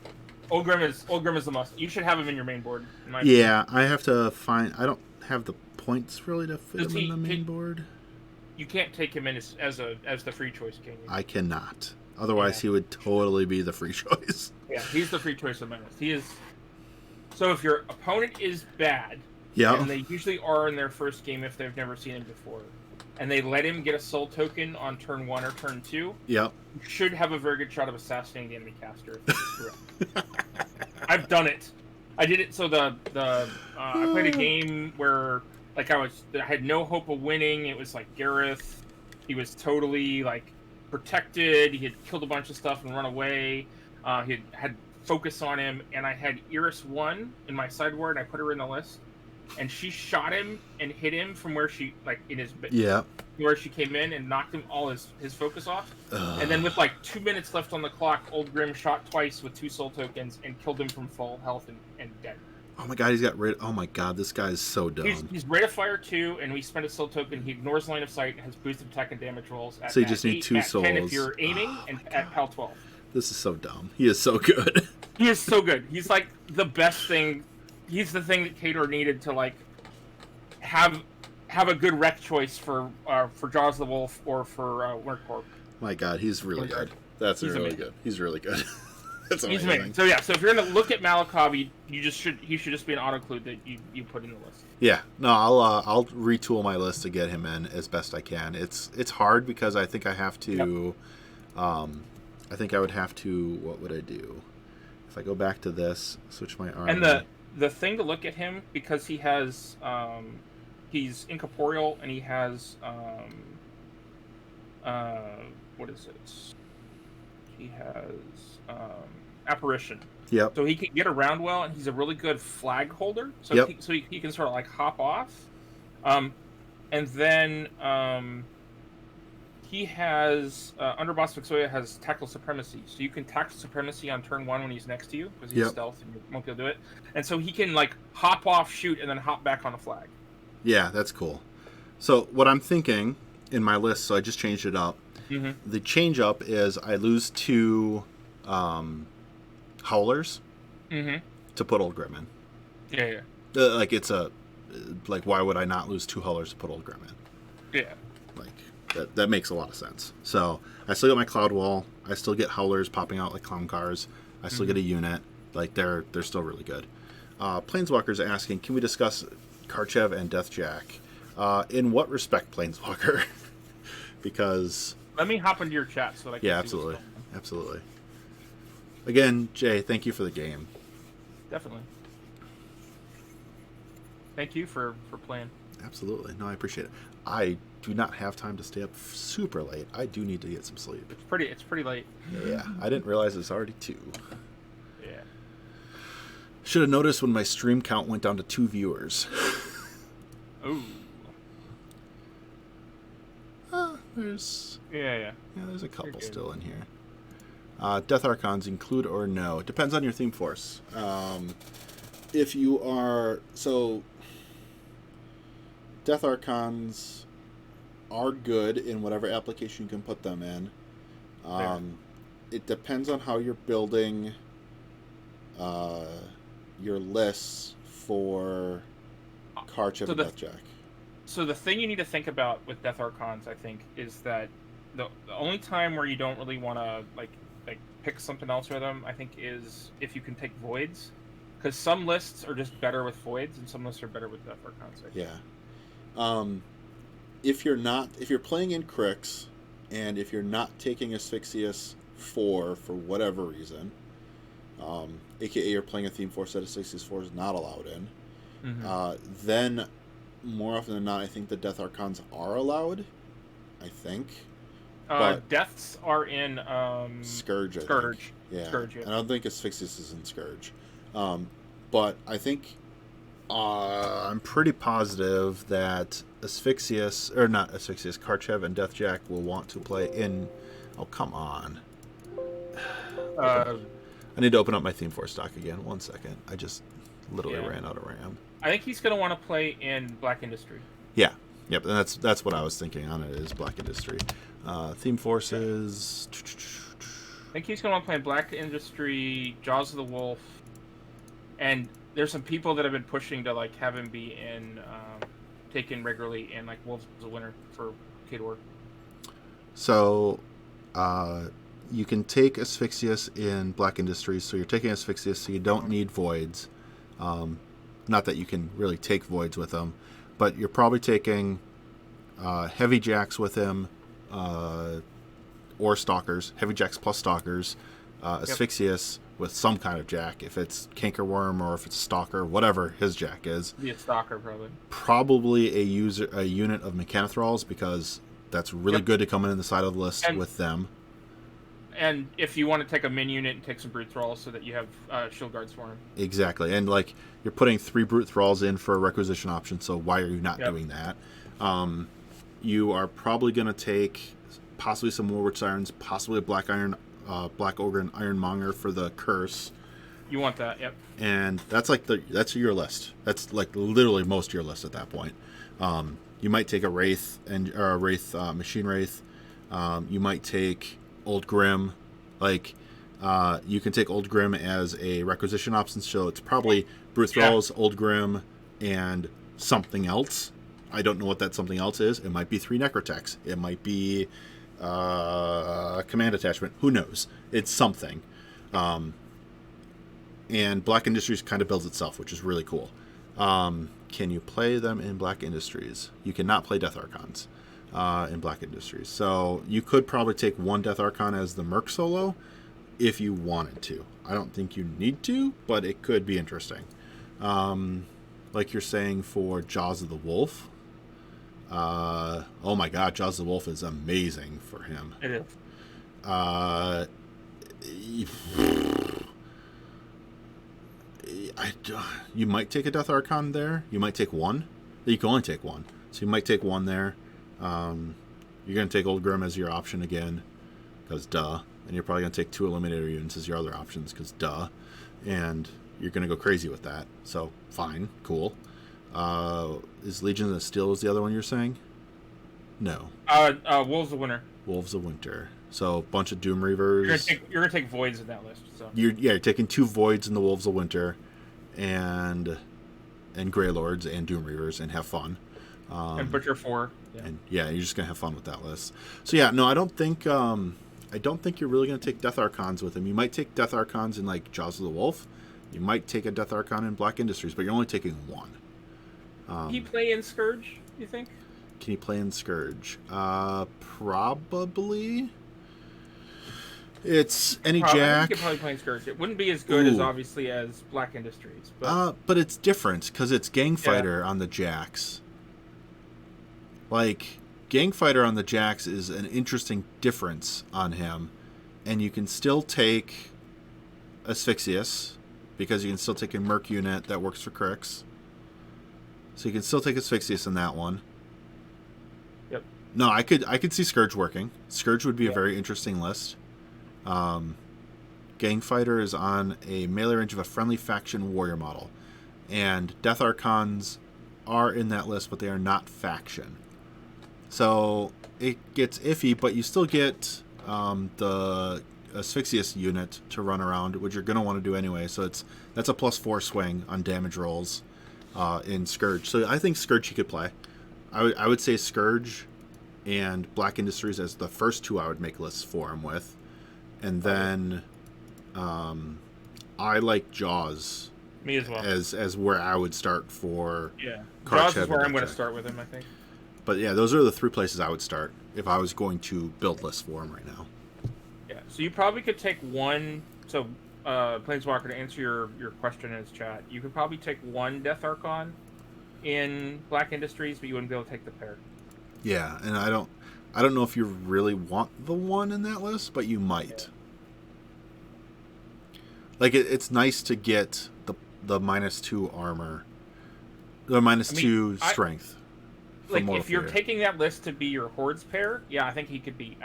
Old Grim is the must. You should have him in your main board. I have to find. I don't have the points really to fit him in the main board. You can't take him in as the free choice, can you? I cannot. Otherwise, he would totally be the free choice. Yeah, he's the free choice of Menace. He is. So if your opponent is bad, yeah, and they usually are in their first game if they've never seen him before, and they let him get a soul token on turn 1 or turn 2, yeah, you should have a very good shot of assassinating the enemy caster if it's correct. I've done it. I did it. So I played a game where like I had no hope of winning. It was like Gareth. He was totally like protected. He had killed a bunch of stuff and run away. He had focus on him, and I had Iris 1 in my sideboard. I put her in the list, and she shot him and hit him from where she like in his where she came in and knocked him all his focus off. And then with like 2 minutes left on the clock, Old Grim shot twice with 2 soul tokens and killed him from full health and dead. Oh my god, he's got rid. Oh my god, this guy is so dumb. He's rate of fire 2, and we spend a soul token. He ignores line of sight and has boosted attack and damage rolls. So you just need 2 souls. 10 if you're aiming, and at PAL 12. This is so dumb. He is so good. He is so good. He's like the best thing. He's the thing that Kador needed to like have a good rec choice for Jaws of the Wolf or for Wintercorp. My god, he's really good. That's really good. He's really good. That's amazing. He's amazing. So yeah, so if you're gonna look at Malakov, he should just be an auto-include that you put in the list. Yeah, no, I'll retool my list to get him in as best I can. It's hard because I think I have to, I think I would have to. What would I do if I go back to this? Switch my arm. And the thing to look at him because he has he's incorporeal and he has what is it? He has apparition. Yep. So he can get around well, and he's a really good flag holder. So he can sort of like hop off, and then he has Underboss Vixoia has tactical supremacy. So you can tactical supremacy on turn 1 when he's next to you because he's stealth and you won't be able to do it. And so he can like hop off, shoot, and then hop back on a flag. Yeah, that's cool. So what I'm thinking in my list, so I just changed it up. Mm-hmm. The change up is I lose 2 howlers to put Old Grim in. Yeah. Like it's why would I not lose 2 howlers to put Old Grim in? Yeah. Like that makes a lot of sense. So I still get my Cloud Wall. I still get howlers popping out like clown cars. I still get a unit. Like they're still really good. Planeswalker's asking, can we discuss Karchev and Deathjack? In what respect, Planeswalker? Because let me hop into your chat so that I can see absolutely. Again, Jay, thank you for the game. Definitely. Thank you for playing. Absolutely. No, I appreciate it. I do not have time to stay up super late. I do need to get some sleep. It's pretty late. Yeah, I didn't realize it's already 2. Yeah. Should have noticed when my stream count went down to 2 viewers. Ooh. There's there's a couple still in here. Death Archons include or no? It depends on your theme force. If you are Death Archons are good in whatever application you can put them in. It depends on how you're building your lists for Karchev and Deathjack. So the thing you need to think about with Death Archons, I think, is that the only time where you don't really want to like pick something else for them, I think, is if you can take voids, because some lists are just better with voids, and some lists are better with Death Archons. If you're playing in Crix, and if you're not taking Asphyxious 4 for whatever reason, aka you're playing a theme force that Asphyxious 4 is not allowed in, then more often than not, I think the Death Archons are allowed. I think. But deaths are in Scourge. Scourge. Yeah. Scourge, yeah. I don't think Asphyxious is in Scourge. But I think I'm pretty positive that Karchev and Deathjack will want to play in. Oh, come on. I need to open up my Theme Force stock again. 1 second. I just literally ran out of RAM. I think he's going to want to play in Black Industry. Yeah. Yep. And that's what I was thinking on it, is Black Industry. Theme Forces. I think he's going to want to play in Black Industry, Jaws of the Wolf, and there's some people that have been pushing to like have him be in, taken regularly in like Wolves as a winner for Kador. So, you can take Asphyxious in Black Industries, so you're taking Asphyxious, so you don't need voids. Not that you can really take voids with him, but you're probably taking heavy jacks with him, or stalkers. Heavy jacks plus stalkers, Asphyxious with some kind of jack. If it's Cankerworm or if it's Stalker, whatever his jack is. Be a Stalker probably. Probably a unit of Mechanothralls, because that's really good to come in the side of the list with them. And if you want to take a min unit and take some Brute Thralls so that you have Shield Guards for him. Exactly. And like you're putting 3 Brute Thralls in for a requisition option, so why are you not doing that? You are probably going to take possibly some Warwitch Sirens, possibly a Black Ogre and Ironmonger for the curse. You want that, yep. And that's your list. That's like literally most of your list at that point. You might take a Wraith or a Wraith Machine Wraith. You might take Old Grim. Like you can take Old Grim as a requisition option, so it's probably Brute Thralls, Old Grim, and something else. I don't know what that something else is. It might be 3 Necrotechs. It might be command attachment. Who knows? It's something. And Black Industries kind of builds itself, which is really cool. Can you play them in Black Industries? You cannot play Death Archons in Black Industries. So you could probably take 1 Death Archon as the Merc solo if you wanted to. I don't think you need to, but it could be interesting. Like you're saying for Jaws of the Wolf. Oh my god, Jaws of the Wolf is amazing for him. It is. You might take a Death Archon there. You might take 1. You can only take 1. So you might take 1 there. You're going to take Old Grim as your option again, because duh. And you're probably going to take 2 Eliminator units as your other options, because duh. And you're going to go crazy with that. So, fine. Cool. Is Legions of Steel was the other one you're saying? No. Wolves of Winter. Wolves of Winter. So, a bunch of Doom Reavers. You're gonna take Voids in that list. So. You're taking 2 Voids in the Wolves of Winter, and Grey Lords and Doom Reavers, and have fun. And Butcher 4. Yeah. And you're just gonna have fun with that list. So yeah, no, I don't think you're really gonna take Death Archons with him. You might take Death Archons in like Jaws of the Wolf. You might take a Death Archon in Black Industries, but you're only taking 1. Can he play in Scourge, you think? Can he play in Scourge? Probably. It's any jack. He could probably play in Scourge. It wouldn't be as good as obviously as Black Industries, but it's different because it's Gangfighter on the jacks. Like Gangfighter on the jacks is an interesting difference on him, and you can still take Asphyxious because you can still take a Merc unit that works for Crix. So you can still take Asphyxious in that one. Yep. No, I could see Scourge working. Scourge would be a very interesting list. Gangfighter is on a melee range of a friendly faction warrior model, and Death Archons are in that list, but they are not faction. So it gets iffy, but you still get the Asphyxious unit to run around, which you're going to want to do anyway. So that's a +4 swing on damage rolls in Scourge. So I think Scourge he could play. I would say Scourge and Black Industries as the first 2 I would make lists for him with. And then I like Jaws. Me as well. As where I would start for Jaws is where I'm going to start with him, I think. But yeah, those are the 3 places I would start if I was going to build lists for him right now. Yeah, so you probably could take 1. So, Planeswalker, to answer your question in his chat, you could probably take 1 Death Archon in Black Industries, but you wouldn't be able to take the pair. Yeah, and I don't know if you really want the 1 in that list, but you might. Yeah. Like it's nice to get the -2 armor, the -2 strength. Like if you're taking that list to be your Hordes pair, I think he could be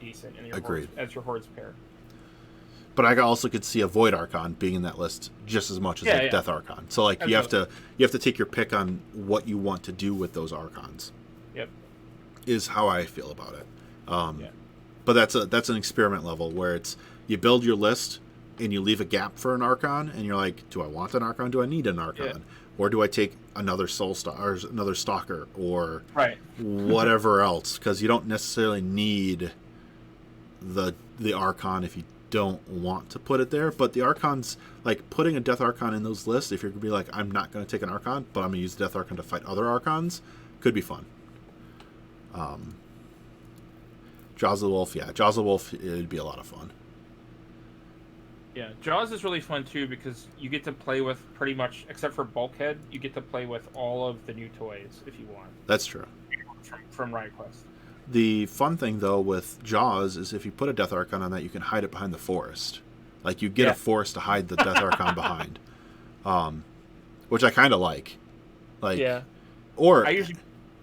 decent in your Hordes, as your Hordes pair. But I also could see a Void Archon being in that list just as much as a Death Archon. So like you have to take your pick on what you want to do with those Archons. Yep. Is how I feel about it. But that's an experiment level where it's you build your list and you leave a gap for an Archon, and you're like, do I want an Archon? Do I need an Archon? Or do I take another or another Stalker or whatever else? Because you don't necessarily need the Archon if you don't want to put it there. But the Archons, like putting a Death Archon in those lists, if you're going to be like, I'm not going to take an Archon, but I'm going to use Death Archon to fight other Archons, could be fun. Jaws of the Wolf, yeah. Jaws of the Wolf, it'd be a lot of fun. Yeah, Jaws is really fun too because you get to play with pretty much, except for Bulkhead, you get to play with all of the new toys if you want. That's true. From Riot Quest. The fun thing, though, with Jaws is if you put a Death Archon on that, you can hide it behind the forest. Like, you get a forest to hide the Death Archon behind. Which I kind of like. Like, yeah. Or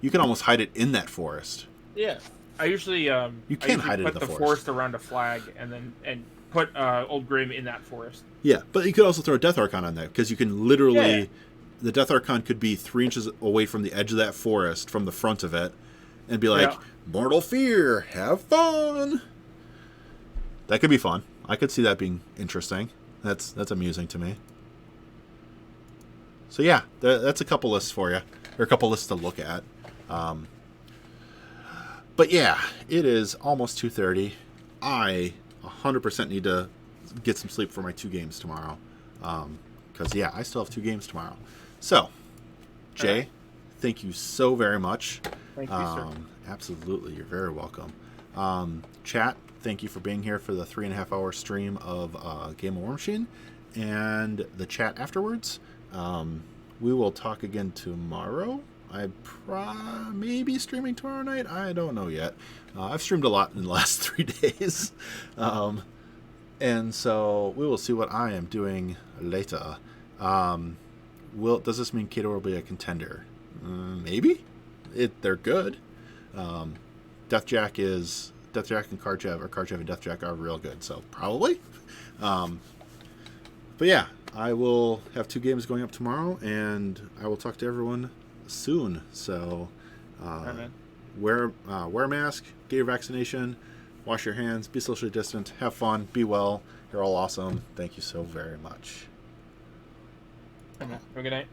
you can almost hide it in that forest. Yeah. I usually you can hide it in the forest around a flag and put Old Grim in that forest. Yeah, but you could also throw a Death Archon on there because you can literally... Yeah. The Death Archon could be 3 inches away from the edge of that forest, from the front of it, and be like, Mortal Fear, have fun! That could be fun. I could see that being interesting. That's amusing to me. So yeah, that's a couple lists for you. Or a couple lists to look at. But yeah, it is almost 2:30. I 100% need to get some sleep for my 2 games tomorrow. Because, yeah, I still have 2 games tomorrow. So, Jay, thank you so very much. Thank you, sir. Absolutely, you're very welcome. Chat, thank you for being here for the 3.5-hour stream of Game of War Machine. And the chat afterwards. We will talk again tomorrow. I may be streaming tomorrow night. I don't know yet. I've streamed a lot in the last 3 days. And so we will see what I am doing later. Does this mean Kato will be a contender? Maybe. They're good. Deathjack and Karchev, or Karchev and Deathjack are real good, so probably. But yeah, I will have 2 games going up tomorrow, and I will talk to everyone soon. So wear a mask, get your vaccination, wash your hands, be socially distant, have fun, be well. You're all awesome. Thank you so very much. Have a good night.